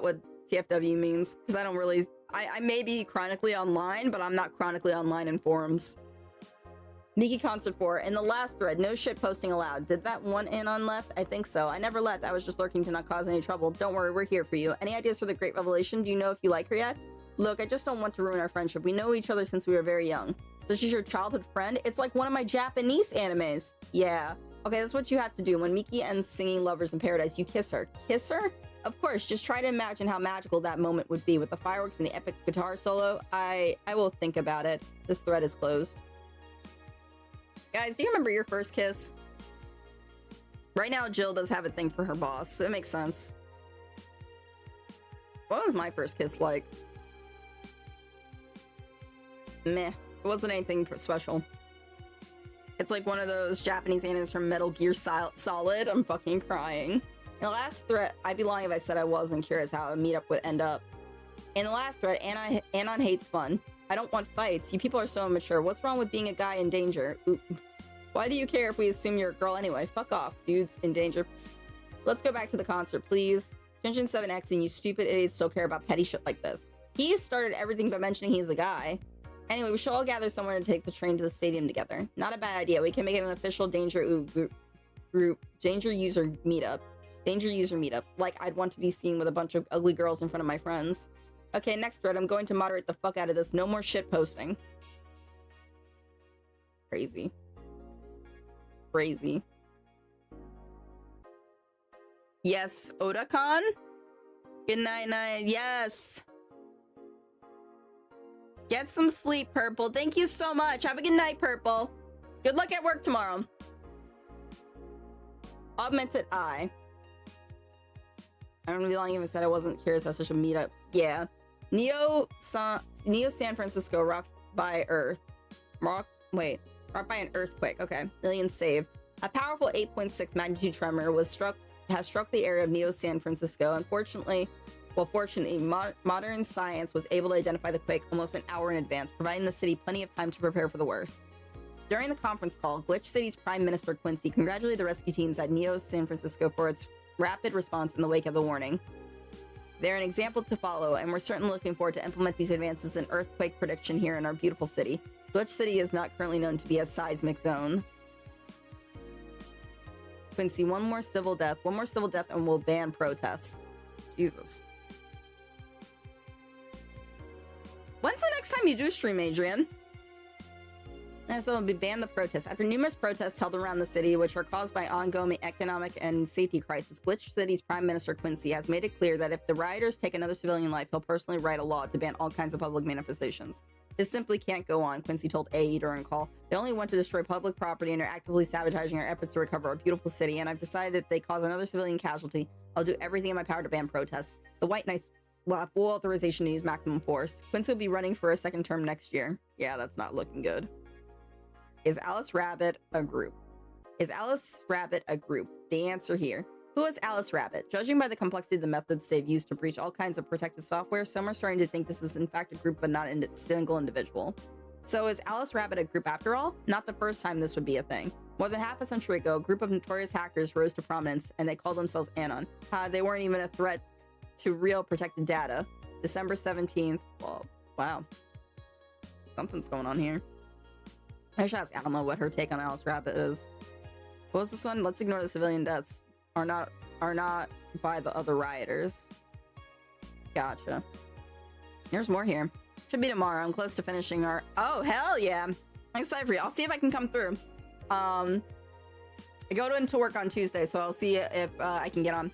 what TFW means, because I don't really... I may be chronically online, but I'm not chronically online in forums. Miki Concert 4. In the last thread, no shit posting allowed. Did that one anon left? I think so. I never left. I was just lurking to not cause any trouble. Don't worry, we're here for you. Any ideas for the Great Revelation? Do you know if you like her yet? Look, I just don't want to ruin our friendship. We know each other since we were very young. So she's your childhood friend? It's like one of my Japanese animes. Yeah. Okay, that's what you have to do. When Miki ends singing Lovers in Paradise, you kiss her. Kiss her? Of course, just try to imagine how magical that moment would be with the fireworks and the epic guitar solo. I will think about it. This thread is closed. Guys, do you remember your first kiss? Right now, Jill does have a thing for her boss, so it makes sense. What was my first kiss like? Meh. It wasn't anything special. It's like one of those Japanese animes from Metal Gear Solid. I'm fucking crying. In the last thread, I'd be lying if I said I wasn't curious how a meetup would end up. In the last thread, Anon hates fun. I don't want fights. You people are so immature. What's wrong with being a guy in danger? Ooh. Why do you care if we assume you're a girl anyway? Fuck off, dude's in danger. Let's go back to the concert, please. Junction 7X and you stupid idiots still care about petty shit like this. He started everything by mentioning he's a guy. Anyway, we should all gather somewhere to take the train to the stadium together. Not a bad idea. We can make it an official danger user meetup. Danger user meetup. Like, I'd want to be seen with a bunch of ugly girls in front of my friends. Okay, next thread. I'm going to moderate the fuck out of this. No more shit posting. Crazy. Crazy. Yes, Otakon? Good night, night. Yes. Get some sleep, Purple. Thank you so much. Have a good night, Purple. Good luck at work tomorrow. Augmented Eye. I don't know if I even said I wasn't curious as such a meetup. Yeah. Neo San Francisco rocked by rocked by an earthquake. Okay. Millions saved. A powerful 8.6 magnitude tremor has struck the area of Neo San Francisco. Unfortunately, modern science was able to identify the quake almost an hour in advance, providing the city plenty of time to prepare for the worst. During the conference call, Glitch City's Prime Minister Quincy congratulated the rescue teams at Neo San Francisco for its rapid response in the wake of the warning. They're an example to follow, and we're certainly looking forward to implement these advances in earthquake prediction here in our beautiful city. Glitch City is not currently known to be a seismic zone. Quincy, one more civil death and we'll ban protests. Jesus. When's the next time you do stream, Adrian? And so we ban the protests. After numerous protests held around the city, which are caused by ongoing economic and safety crisis, Glitch City's Prime Minister Quincy has made it clear that if the rioters take another civilian life, he'll personally write a law to ban all kinds of public manifestations. This simply can't go on, Quincy told AE during a call. They only want to destroy public property and are actively sabotaging our efforts to recover our beautiful city, and I've decided if they cause another civilian casualty, I'll do everything in my power to ban protests. The White Knights will have full authorization to use maximum force. Quincy will be running for a second term next year. Yeah, that's not looking good. Is Alice Rabbit a group? Is Alice Rabbit a group? The answer here. Who is Alice Rabbit? Judging by the complexity of the methods they've used to breach all kinds of protected software, some are starting to think this is in fact a group but not a single individual. So is Alice Rabbit a group after all? Not the first time this would be a thing. More than half a century ago, a group of notorious hackers rose to prominence and they called themselves Anon. They weren't even a threat to real protected data. December 17th. Well, wow. Something's going on here. I should ask Alma what her take on Alice Rabbit is. What was this one? Let's ignore the civilian deaths. Are not by the other rioters. Gotcha. There's more here. Should be tomorrow. I'm close to finishing our... Oh, hell yeah. I'm excited for you. I'll see if I can come through. I go into work on Tuesday, so I'll see if I can get on.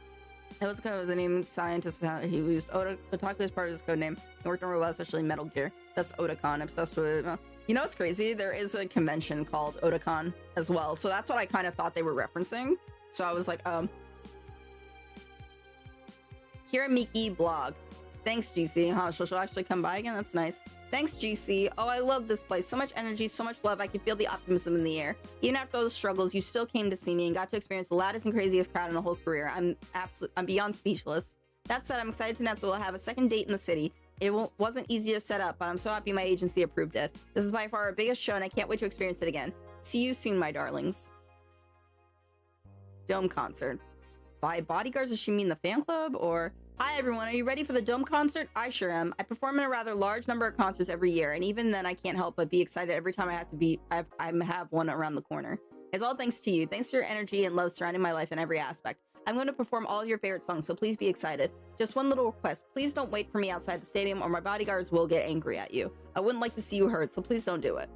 It was the name scientist. He used Otaku as part of his code name. He worked on robots, especially Metal Gear. That's Otakon. Obsessed with it. You know what's crazy? There is a convention called Otakon as well. So that's what I kind of thought they were referencing. So I was like, Hiramiki blog. Thanks, GC. Huh, she'll actually come by again? That's nice. Thanks, GC. Oh, I love this place. So much energy, so much love. I can feel the optimism in the air. Even after those struggles, you still came to see me and got to experience the loudest and craziest crowd in the whole career. I'm beyond speechless. That said, I'm excited to announce that we'll have a second date in the city. It wasn't easy to set up, but I'm so happy my agency approved it. This is by far our biggest show, and I can't wait to experience it again. See you soon, my darlings. Dome concert. By bodyguards, does she mean the fan club? Or, hi everyone, are you ready for the Dome concert? I sure am. I perform in a rather large number of concerts every year, and even then I can't help but be excited every time I have one around the corner. It's all thanks to you. Thanks for your energy and love surrounding my life in every aspect. I'm going to perform all of your favorite songs, so please be excited. Just one little request. Please don't wait for me outside the stadium or my bodyguards will get angry at you. I wouldn't like to see you hurt, so please don't do it.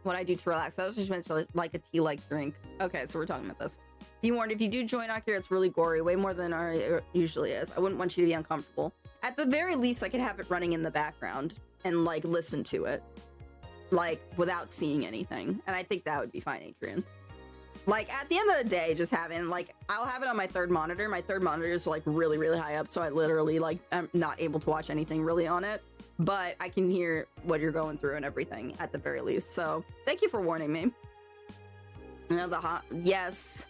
What I do to relax. I was just meant to like a tea-like drink. Okay, so we're talking about this. Be warned, if you do join Akira, it's really gory, way more than it usually is. I wouldn't want you to be uncomfortable. At the very least, I could have it running in the background and like listen to it, like without seeing anything. And I think that would be fine, Adrian. Like at the end of the day, just having like, I'll have it on my third monitor. My third monitor is like really, really high up. So I literally like, I'm not able to watch anything really on it, but I can hear what you're going through and everything at the very least. So thank you for warning me. You know, yes.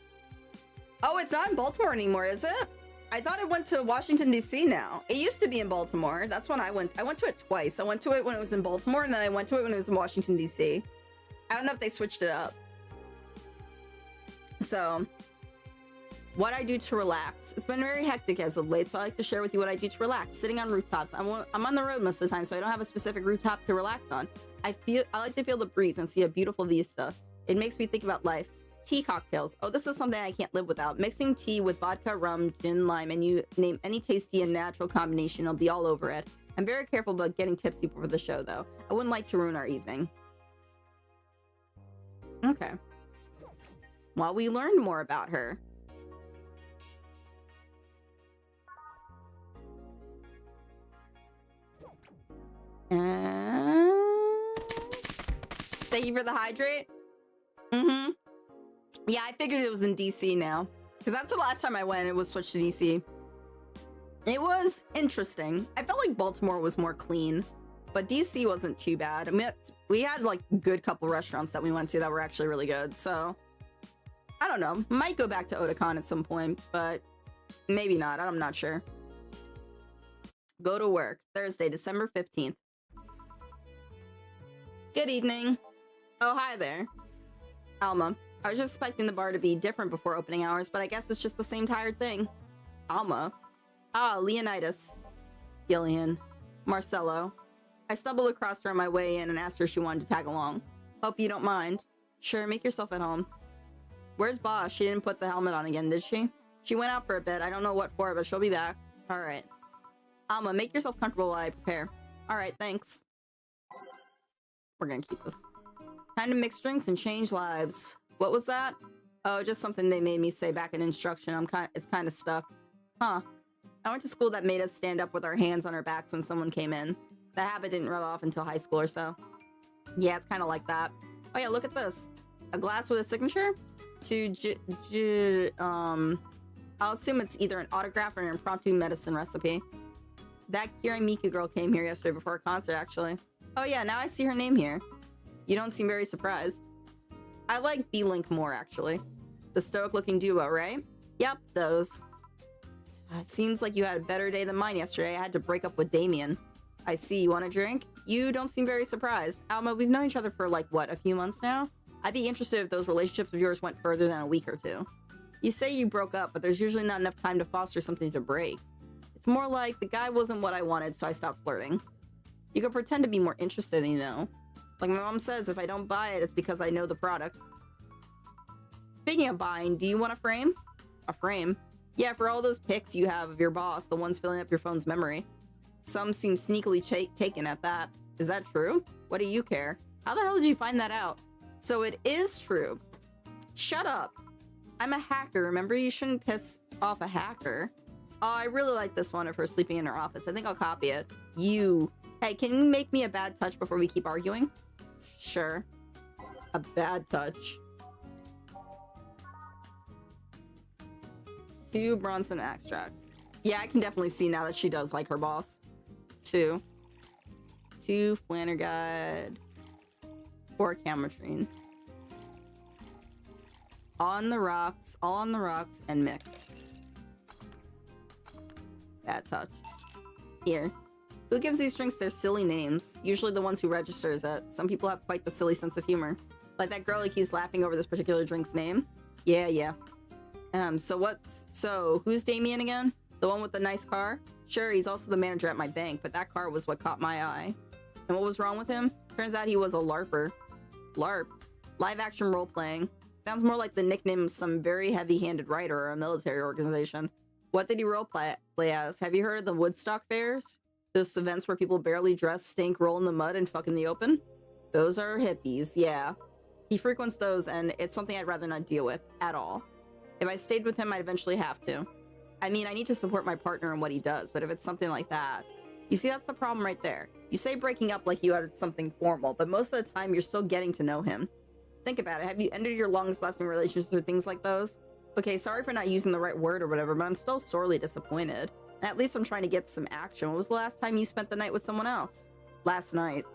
Oh, it's not in Baltimore anymore, is it? I thought it went to Washington, D.C. now. It used to be in Baltimore. That's when I went to it twice. I went to it when it was in Baltimore, and then I went to it when it was in Washington, D.C. I don't know if they switched it up. So, what I do to relax. It's been very hectic as of late, so I like to share with you what I do to relax. Sitting on rooftops. I'm on the road most of the time, so I don't have a specific rooftop to relax on. I like to feel the breeze and see a beautiful vista. It makes me think about life. Tea cocktails. Oh, this is something I can't live without. Mixing tea with vodka, rum, gin, lime, and you name any tasty and natural combination, I'll be all over it. I'm very careful about getting tipsy before the show, though. I wouldn't like to ruin our evening. Okay. Well, we learned more about her. Thank you for the hydrate. Mm-hmm. Yeah, I figured it was in DC now. Because that's the last time I went, it was switched to DC. It was interesting. I felt like Baltimore was more clean. But DC wasn't too bad. I mean, we had like a good couple restaurants that we went to that were actually really good. So, I don't know. Might go back to Otakon at some point, but maybe not. I'm not sure. Go to work. Thursday, December 15th. Good evening. Oh, hi there. Alma. I was just expecting the bar to be different before opening hours, but I guess it's just the same tired thing. Alma. Ah, Leonidas. Gillian. Marcello. I stumbled across her on my way in and asked her if she wanted to tag along. Hope you don't mind. Sure, make yourself at home. Where's Boss? She didn't put the helmet on again, did she? She went out for a bit. I don't know what for, but she'll be back. Alright. Alma, make yourself comfortable while I prepare. Alright, thanks. We're gonna keep this. Time to mix drinks and change lives. What was that? Oh, just something they made me say back in instruction. It's kind of stuck. Huh. I went to school that made us stand up with our hands on our backs when someone came in. That habit didn't rub off until high school or so. Yeah, it's kind of like that. Oh yeah, look at this. A glass with a signature? I'll assume it's either an autograph or an impromptu medicine recipe. That Kira Mika girl came here yesterday before a concert, actually. Oh yeah, now I see her name here. You don't seem very surprised. I like B-Link more, actually. The stoic-looking duo, right? Yep, those. It seems like you had a better day than mine yesterday. I had to break up with Damien. I see. You want a drink? You don't seem very surprised. Alma, we've known each other for, like, what, a few months now? I'd be interested if those relationships of yours went further than a week or two. You say you broke up, but there's usually not enough time to foster something to break. It's more like the guy wasn't what I wanted, so I stopped flirting. You can pretend to be more interested, you know. Like my mom says, if I don't buy it, it's because I know the product. Speaking of buying, do you want a frame? A frame? Yeah, for all those pics you have of your boss, the ones filling up your phone's memory. Some seem sneakily taken at that. Is that true? What do you care? How the hell did you find that out? So it is true. Shut up. I'm a hacker, remember? You shouldn't piss off a hacker. Oh, I really like this one of her sleeping in her office. I think I'll copy it. You. Hey, can you make me a bad touch before we keep arguing? Sure. A bad touch. 2 Bronson extracts. Yeah, I can definitely see now that she does like her boss. 2 Flannerguide. 4 Camotrine. All on the rocks, and mixed. Bad touch. Here. Who gives these drinks their silly names? Usually the ones who registers it. Some people have quite the silly sense of humor. Like that girl who keeps laughing over this particular drink's name. Yeah. So who's Damien again? The one with the nice car? Sure, he's also the manager at my bank, but that car was what caught my eye. And what was wrong with him? Turns out he was a LARPer. LARP. Live action role playing. Sounds more like the nickname of some very heavy-handed writer or a military organization. What did he roleplay as? Have you heard of the Woodstock fairs? Those events where people barely dress, stink, roll in the mud, and fuck in the open? Those are hippies, yeah. He frequents those, and it's something I'd rather not deal with, at all. If I stayed with him, I'd eventually have to. I mean, I need to support my partner in what he does, but if it's something like that... You see, that's the problem right there. You say breaking up like you had something formal, but most of the time you're still getting to know him. Think about it. Have you ended your longest-lasting relationships or things like those? Okay, sorry for not using the right word or whatever, but I'm still sorely disappointed. And at least I'm trying to get some action. When was the last time you spent the night with someone else? Last night.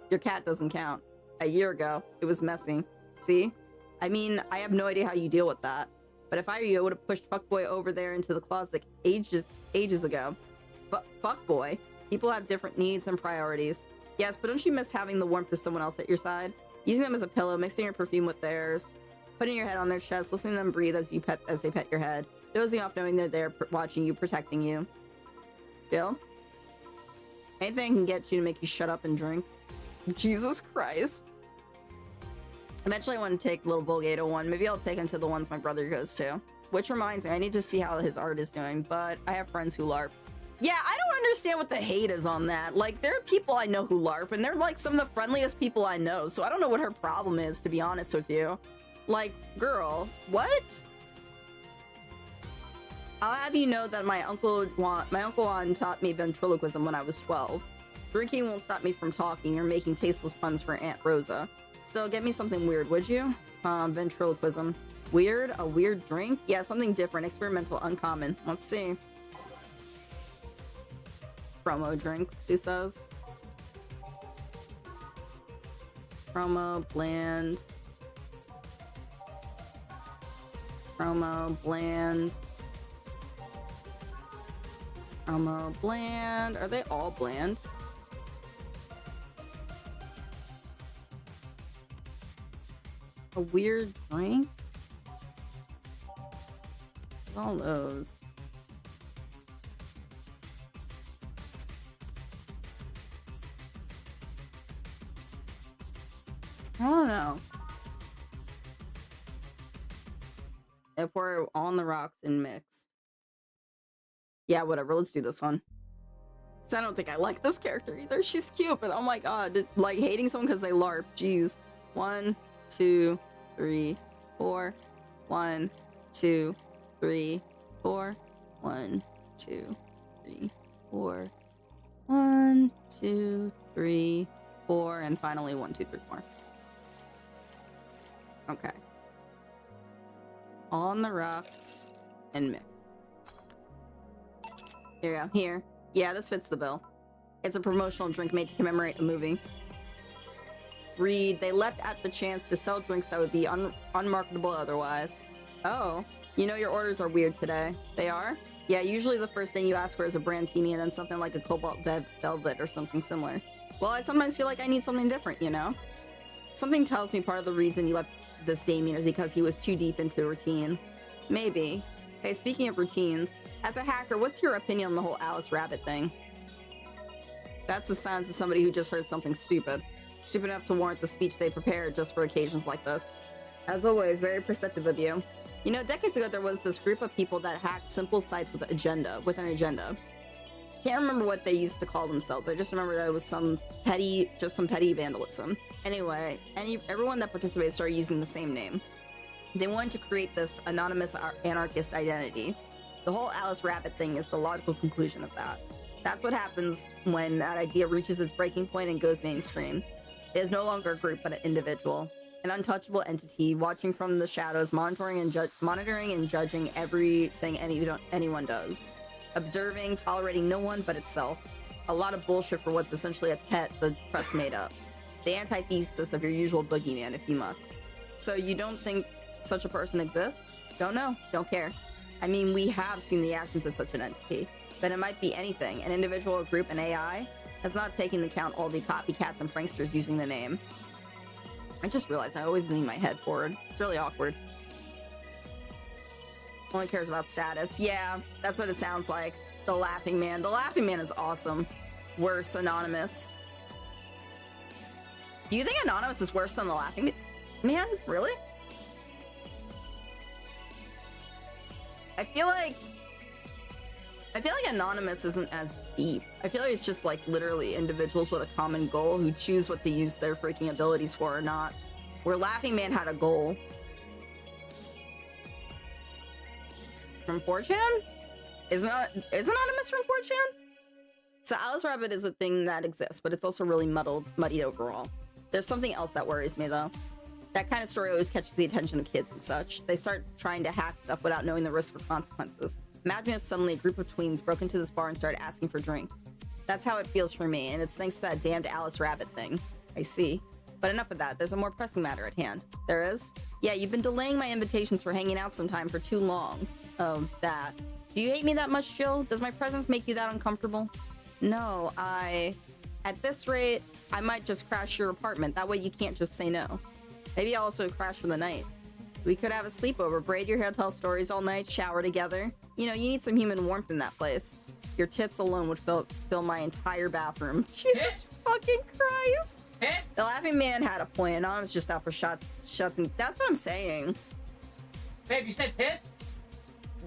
Your cat doesn't count. A year ago. It was messy. See? I mean, I have no idea how you deal with that. But if I were you, I would have pushed fuckboy over there into the closet ages ago. But fuckboy? People have different needs and priorities. Yes, but don't you miss having the warmth of someone else at your side? Using them as a pillow, mixing your perfume with theirs, putting your head on their chest, listening to them breathe as they pet your head, dozing off knowing they're there watching you, protecting you. Jill? Anything can get you to make you shut up and drink. Jesus Christ. Eventually I want to take little Bulgato one. Maybe I'll take him to the ones my brother goes to. Which reminds me, I need to see how his art is doing, but I have friends who LARP. Yeah, I don't understand what the hate is on that. Like, there are people I know who LARP, and they're like some of the friendliest people I know, so I don't know what her problem is, to be honest with you. Like, girl, what? I'll have you know that my uncle Juan taught me ventriloquism when I was 12. Drinking won't stop me from talking or making tasteless puns for Aunt Rosa. So get me something weird, would you? Ventriloquism. Weird? A weird drink? Yeah, something different, experimental, uncommon. Let's see. Promo drinks, she says. Promo, bland. Promo, bland. Promo, bland. Are they all bland? A weird drink? All those. I don't know. If we're on the rocks and mixed. Yeah, whatever. Let's do this one. Because I don't think I like this character either. She's cute, but oh my god. It's like hating someone because they LARP. Jeez. 1, 2, 3, 4. 1, 2, 3, 4. 1, 2, 3, 4. 1, 2, 3, 4. And finally 1, 2, 3, 4. Okay. On the rocks and mixed. Here you go. Here. Yeah, this fits the bill. It's a promotional drink made to commemorate a movie. Read, they left at the chance to sell drinks that would be unmarketable otherwise. Oh, you know your orders are weird today. They are? Yeah, usually the first thing you ask for is a Brandini and then something like a Cobalt Velvet or something similar. Well, I sometimes feel like I need something different, you know? Something tells me part of the reason you left this Damien is because he was too deep into routine. Maybe. Hey, speaking of routines, as a hacker, what's your opinion on the whole Alice Rabbit thing? That's the sounds of somebody who just heard something stupid. Stupid enough to warrant the speech they prepared just for occasions like this. As always, very perceptive of you. You know, decades ago there was this group of people that hacked simple sites with an agenda. Can't remember what they used to call themselves. I just remember that it was some petty vandalism. Anyway, everyone that participated started using the same name. They wanted to create this anonymous anarchist identity. The whole Alice Rabbit thing is the logical conclusion of that. That's what happens when that idea reaches its breaking point and goes mainstream. It is no longer a group, but an individual. An untouchable entity, watching from the shadows, monitoring and judging everything anyone does. Observing, tolerating no one but itself. A lot of bullshit for what's essentially a pet the press made up. The antithesis of your usual boogeyman, if you must. So you don't think such a person exists? Don't know. Don't care. I mean, we have seen the actions of such an entity. But it might be anything. An individual, a group, an AI. That's not taking into account all the copycats and pranksters using the name. I just realized I always lean my head forward. It's really awkward. Only cares about status. Yeah, that's what it sounds like. The Laughing Man. The Laughing Man is awesome. Worse, Anonymous. Do you think Anonymous is worse than the Laughing Man? Really? I feel like Anonymous isn't as deep. I feel like it's just like literally individuals with a common goal who choose what they use their freaking abilities for or not. Where Laughing Man had a goal. From 4chan? Is Anonymous from 4chan? So Alice Rabbit is a thing that exists, but it's also really muddied overall. There's something else that worries me though. That kind of story always catches the attention of kids and such. They start trying to hack stuff without knowing the risk or consequences. Imagine if suddenly a group of tweens broke into this bar and started asking for drinks. That's how it feels for me, and it's thanks to that damned Alice Rabbit thing. I see. But enough of that, there's a more pressing matter at hand. There is? Yeah, you've been delaying my invitations for hanging out sometime for too long. Oh, that. Do you hate me that much, Jill? Does my presence make you that uncomfortable? No, I At this rate, I might just crash your apartment. That way you can't just say no. Maybe I'll also crash for the night. We could have a sleepover, braid your hair, tell stories all night, shower together. You know, you need some human warmth in that place. Your tits alone would fill my entire bathroom. Jesus fucking Christ. The laughing man had a point, and I was just out for shots, and that's what I'm saying. Babe, you said tit?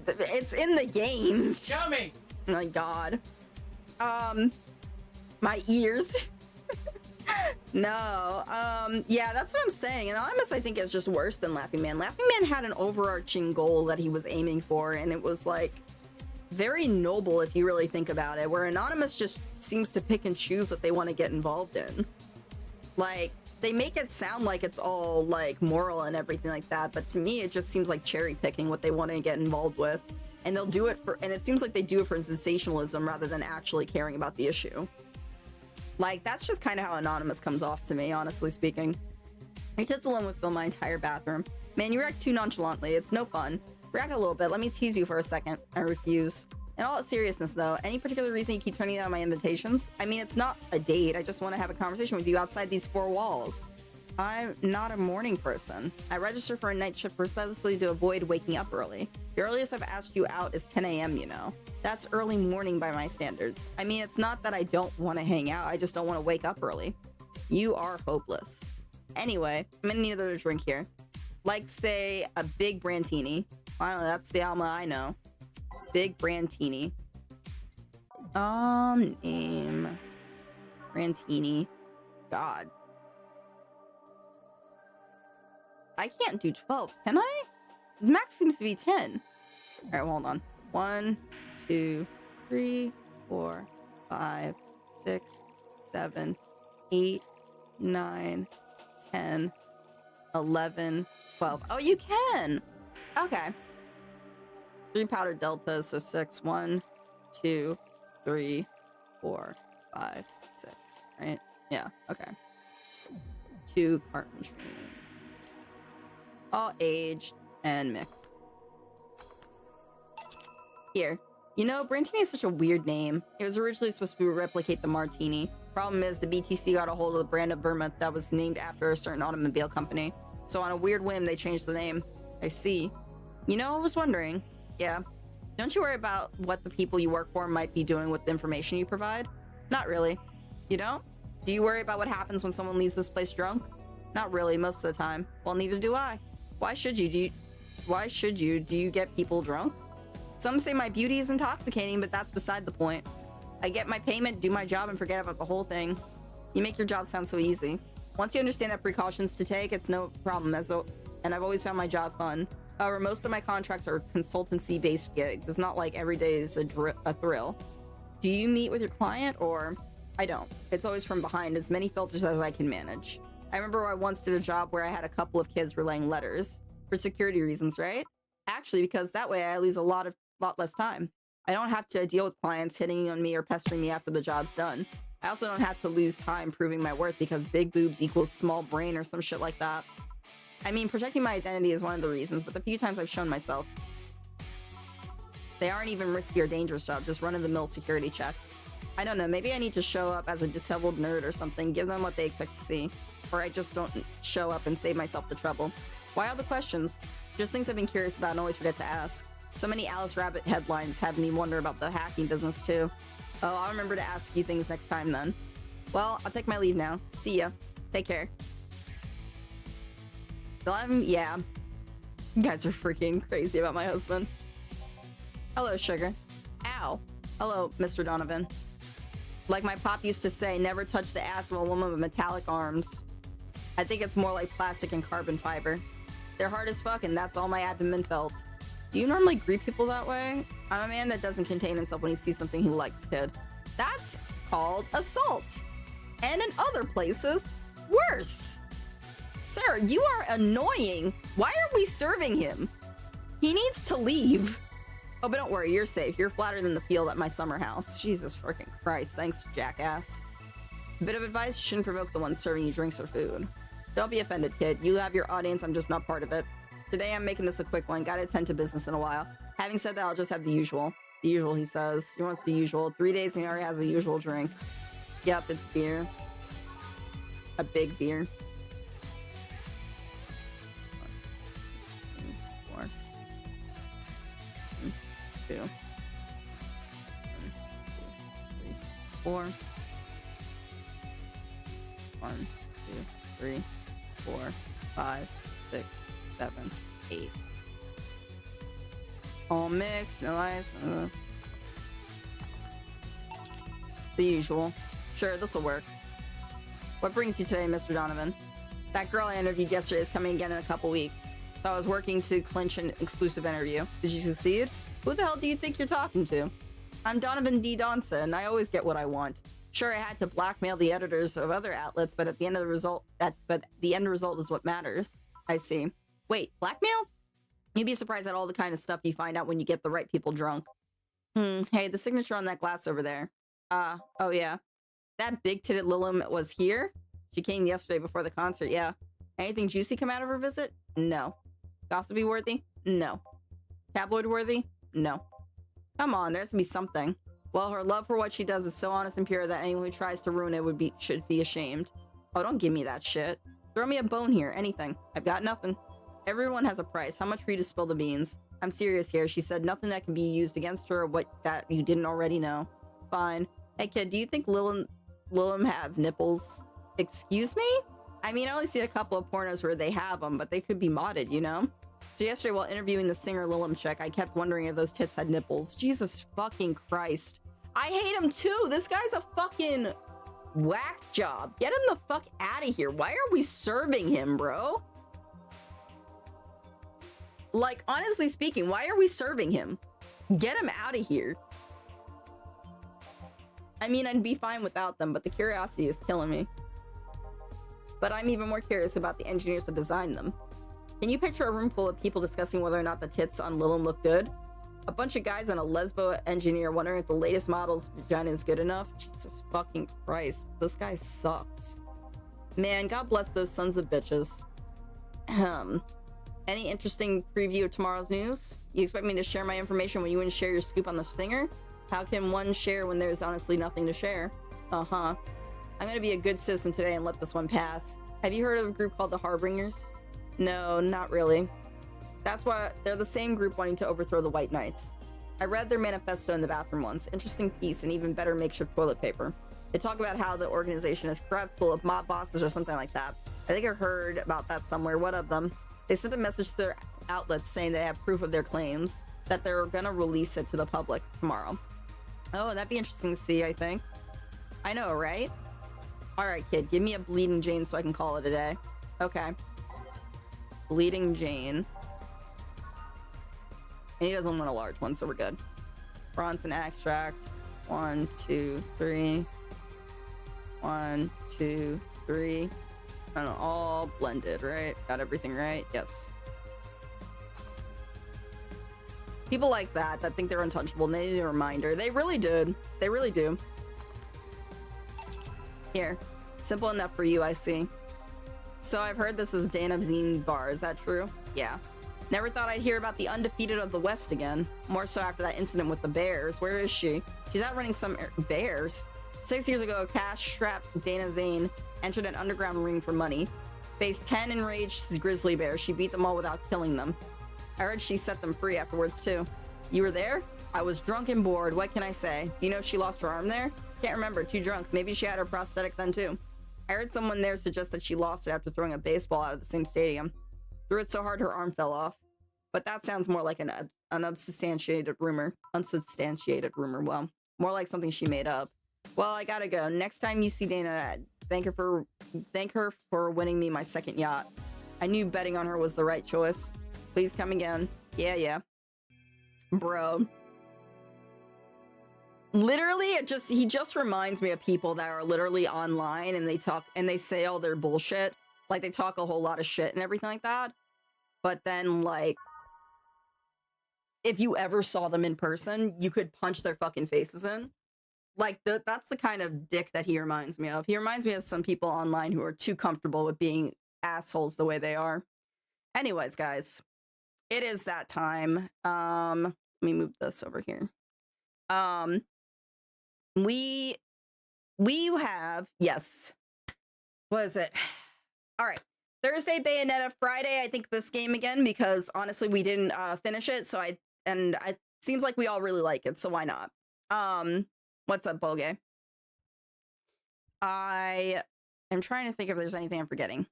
It's in the game. Show me. Oh my god. My ears. No. Yeah, that's what I'm saying. Anonymous, I think, is just worse than Laughing Man. Laughing Man had an overarching goal that he was aiming for, and it was like very noble if you really think about it, where Anonymous just seems to pick and choose what they want to get involved in. Like, they make it sound like it's all like moral and everything like that, but to me it just seems like cherry picking what they want to get involved with, and they'll do it for, and it seems like they do it for sensationalism rather than actually caring about the issue. Like, that's just kind of how Anonymous comes off to me, honestly speaking. Your tits alone would fill my entire bathroom. Man, you react too nonchalantly. It's no fun. React a little bit. Let me tease you for a second. I refuse. In all seriousness, though, any particular reason you keep turning down my invitations? I mean, it's not a date. I just want to have a conversation with you outside these four walls. I'm not a morning person. I register for a night shift precisely to avoid waking up early. The earliest I've asked you out is 10 a.m., you know. That's early morning by my standards. I mean, it's not that I don't want to hang out. I just don't want to wake up early. You are hopeless. Anyway, I'm gonna need another drink here. Like, say, a big Brandtini. Finally, that's the Alma I know. Big Brandtini. Name. Brandtini. God. I can't do 12, can I? The max seems to be 10. All right, well, hold on. 1, 2, 3, 4, 5, 6, 7, 8, 9, 10, 11, 12. Oh, you can! Okay. 3 powdered deltas, so 6. 1, 2, 3, 4, 5, 6. Right? Yeah, okay. 2 carton trains. All aged and mixed. Here. You know, Brandtini is such a weird name. It was originally supposed to replicate the Martini. Problem is, the BTC got a hold of the brand of vermouth that was named after a certain automobile company. So on a weird whim, they changed the name. I see. You know, I was wondering. Yeah. Don't you worry about what the people you work for might be doing with the information you provide? Not really. You don't? Do you worry about what happens when someone leaves this place drunk? Not really, most of the time. Well, neither do I. Why should you? Do you get people drunk? Some say my beauty is intoxicating, but that's beside the point. I get my payment, do my job, and forget about the whole thing. You make your job sound so easy. Once you understand that precautions to take, it's no problem, and I've always found my job fun. However, most of my contracts are consultancy-based gigs. It's not like every day is a thrill. Do you meet with your client, or... I don't. It's always from behind, as many filters as I can manage. I remember I once did a job where I had a couple of kids relaying letters. For security reasons, right? Actually, because that way I lose a lot less time. I don't have to deal with clients hitting on me or pestering me after the job's done. I also don't have to lose time proving my worth because big boobs equals small brain or some shit like that. I mean, protecting my identity is one of the reasons, but the few times I've shown myself, they aren't even risky or dangerous jobs, just run-of-the-mill security checks. I don't know, maybe I need to show up as a disheveled nerd or something, give them what they expect to see. Or I just don't show up and save myself the trouble. Why all the questions? Just things I've been curious about and always forget to ask. So many Alice Rabbit headlines have me wonder about the hacking business too. Oh, I'll remember to ask you things next time then. Well, I'll take my leave now. See ya. Take care. Yeah. You guys are freaking crazy about my husband. Hello, sugar. Ow. Hello, Mr. Donovan. Like my pop used to say, never touch the ass of a woman with metallic arms. I think it's more like plastic and carbon fiber. They're hard as fuck, and that's all my abdomen felt. Do you normally greet people that way? I'm a man that doesn't contain himself when he sees something he likes, kid. That's called assault. And in other places, worse. Sir, you are annoying. Why are we serving him? He needs to leave. Oh, but don't worry, you're safe. You're flatter than the field at my summer house. Jesus freaking Christ, thanks, jackass. A bit of advice, you shouldn't provoke the ones serving you drinks or food. Don't be offended, kid. You have your audience, I'm just not part of it. Today I'm making this a quick one. Gotta attend to business in a while. Having said that, I'll just have the usual. The usual, he says. He wants the usual. 3 days and he already has the usual drink. Yep, it's beer. A big beer. 1, 2, 1, 2, 3, 4. 1, 2, 3, 4, 5, 6, 7, 8. All mixed, no ice, no this. The usual. Sure, this'll work. What brings you today, Mr. Donovan? That girl I interviewed yesterday is coming again in a couple weeks. So I was working to clinch an exclusive interview. Did you succeed? Who the hell do you think you're talking to? I'm Donovan D. Donson, and I always get what I want. Sure, I had to blackmail the editors of other outlets, but at the end of the result, the end result is what matters. I see. Wait, blackmail? You'd be surprised at all the kind of stuff you find out when you get the right people drunk. Hey, the signature on that glass over there. Oh yeah. That big-titted Lillum was here? She came yesterday before the concert, yeah. Anything juicy come out of her visit? No. Gossipy worthy? No. Tabloid worthy? No. Come on, there has to be something. Well, her love for what she does is so honest and pure that anyone who tries to ruin it should be ashamed. Oh, don't give me that shit. Throw me a bone here, anything. I've got nothing. Everyone has a price. How much for you to spill the beans? I'm serious here. She said nothing that can be used against her or that you didn't already know. Fine. Hey kid, do you think Lillum have nipples? Excuse me? I mean, I only seen a couple of pornos where they have them, but they could be modded, you know? So yesterday while interviewing the singer Lillum chick, I kept wondering if those tits had nipples. Jesus fucking Christ. I hate him too. This guy's a fucking whack job. Get him the fuck out of here. Why are we serving him, bro? Like, honestly speaking, why are we serving him? Get him out of here. I mean, I'd be fine without them, but the curiosity is killing me. But I'm even more curious about the engineers that designed them. Can you picture a room full of people discussing whether or not the tits on Lillum look good? A bunch of guys and a lesbo engineer wondering if the latest model's vagina is good enough? Jesus fucking Christ. This guy sucks. Man, God bless those sons of bitches. Any interesting preview of tomorrow's news? You expect me to share my information when you wouldn't share your scoop on the singer? How can one share when there's honestly nothing to share? Uh-huh. I'm gonna be a good citizen today and let this one pass. Have you heard of a group called the Harbingers? No, not really. That's why they're the same group wanting to overthrow the White Knights. I read their manifesto in the bathroom once. Interesting piece and even better makeshift toilet paper. They talk about how the organization is corrupt, full of mob bosses or something like that. I think I heard about that somewhere. What of them? They sent a message to their outlets saying they have proof of their claims, that they're gonna release it to the public tomorrow. Oh, that'd be interesting to see, I think. I know, right? Alright, kid, give me a Bleeding Jane so I can call it a day. Okay. Bleeding Jane. And he doesn't want a large one, so we're good. Bronson extract. 1, 2, 3. 1, 2, 3. I don't know, all blended, right? Got everything right? Yes. People like that think they're untouchable and they need a reminder. They really did. They really do. Here. Simple enough for you, I see. So I've heard this is Dana Zine Bar. Is that true? Yeah. Never thought I'd hear about the undefeated of the West again. More so after that incident with the Bears. Where is she? She's out running some Bears. 6 years ago, a cash-strapped Dana Zane entered an underground ring for money. Faced 10 enraged grizzly bears. She beat them all without killing them. I heard she set them free afterwards, too. You were there? I was drunk and bored. What can I say? You know she lost her arm there? Can't remember. Too drunk. Maybe she had her prosthetic then, too. I heard someone there suggest that she lost it after throwing a baseball out of the same stadium. Threw it so hard her arm fell off. But that sounds more like an unsubstantiated rumor. Unsubstantiated rumor. Well, more like something she made up. Well, I gotta go. Next time you see Dana, thank her for winning me my second yacht. I knew betting on her was the right choice. Please come again. Yeah. Bro. Literally, he just reminds me of people that are literally online and they talk and they say all their bullshit. Like, they talk a whole lot of shit and everything like that. But then, like, if you ever saw them in person, you could punch their fucking faces in. Like, that's the kind of dick that he reminds me of. He reminds me of some people online who are too comfortable with being assholes the way they are. Anyways, guys, it is that time. Let me move this over here. We we have, yes. What is it? All right. Thursday, Bayonetta. Friday, I think this game again, because honestly, we didn't finish it. So it seems like we all really like it. So why not? What's up, Bolgay? I am trying to think if there's anything I'm forgetting.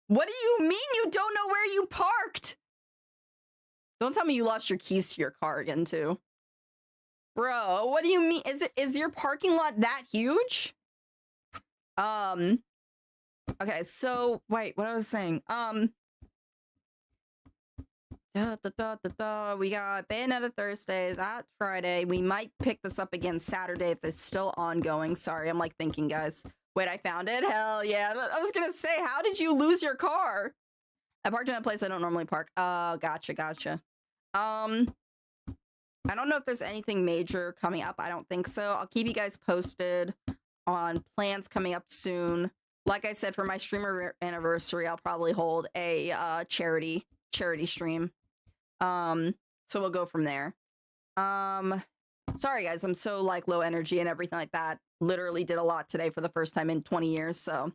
What do you mean you don't know where you parked? Don't tell me you lost your keys to your car again, too. Bro, what do you mean? Is your parking lot that huge? Okay, so wait, what I was saying. We got Bayonetta Thursday, that Friday. We might pick this up again Saturday if it's still ongoing. Sorry, I'm like thinking, guys. Wait, I found it? Hell yeah. I was gonna say, how did you lose your car? I parked in a place I don't normally park. Gotcha. I don't know if there's anything major coming up. I don't think so. I'll keep you guys posted on plans coming up soon. Like I said, for my streamer anniversary, I'll probably hold a charity stream. So we'll go from there. Sorry guys, I'm so like low energy and everything like that. Literally did a lot today for the first time in 20 years. So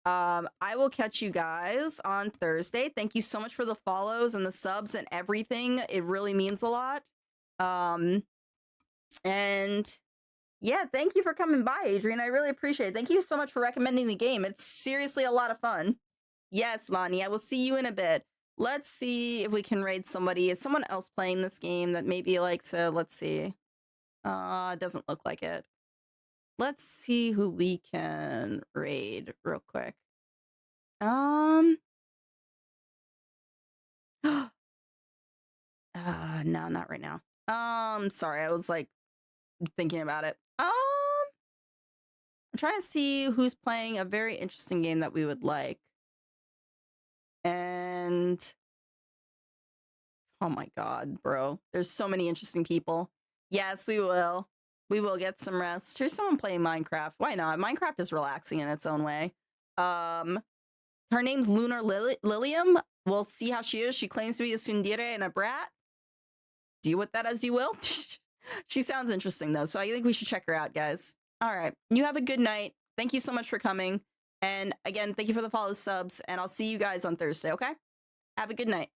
I will catch you guys on Thursday. Thank you so much for the follows and the subs and everything. It really means a lot. And yeah, thank you for coming by, Adrian. I really appreciate it. Thank you so much for recommending the game. It's seriously a lot of fun. Yes, Lonnie, I will see you in a bit. Let's see if we can raid somebody. Is someone else playing this game that maybe likes to, let's see. It doesn't look like it. Let's see who we can raid real quick. No, not right now. Sorry, I was like thinking about it. I'm trying to see who's playing a very interesting game that we would like. And oh my god, bro. There's so many interesting people. Yes, we will. We will get some rest. Here's someone playing Minecraft. Why not? Minecraft is relaxing in its own way. Her name's Lunar Lilium. We'll see how she is. She claims to be a tsundere and a brat. Deal with that as you will. She sounds interesting, though, so I think we should check her out, guys. All right. You have a good night. Thank you so much for coming. And again, thank you for the follow subs, and I'll see you guys on Thursday, okay? Have a good night.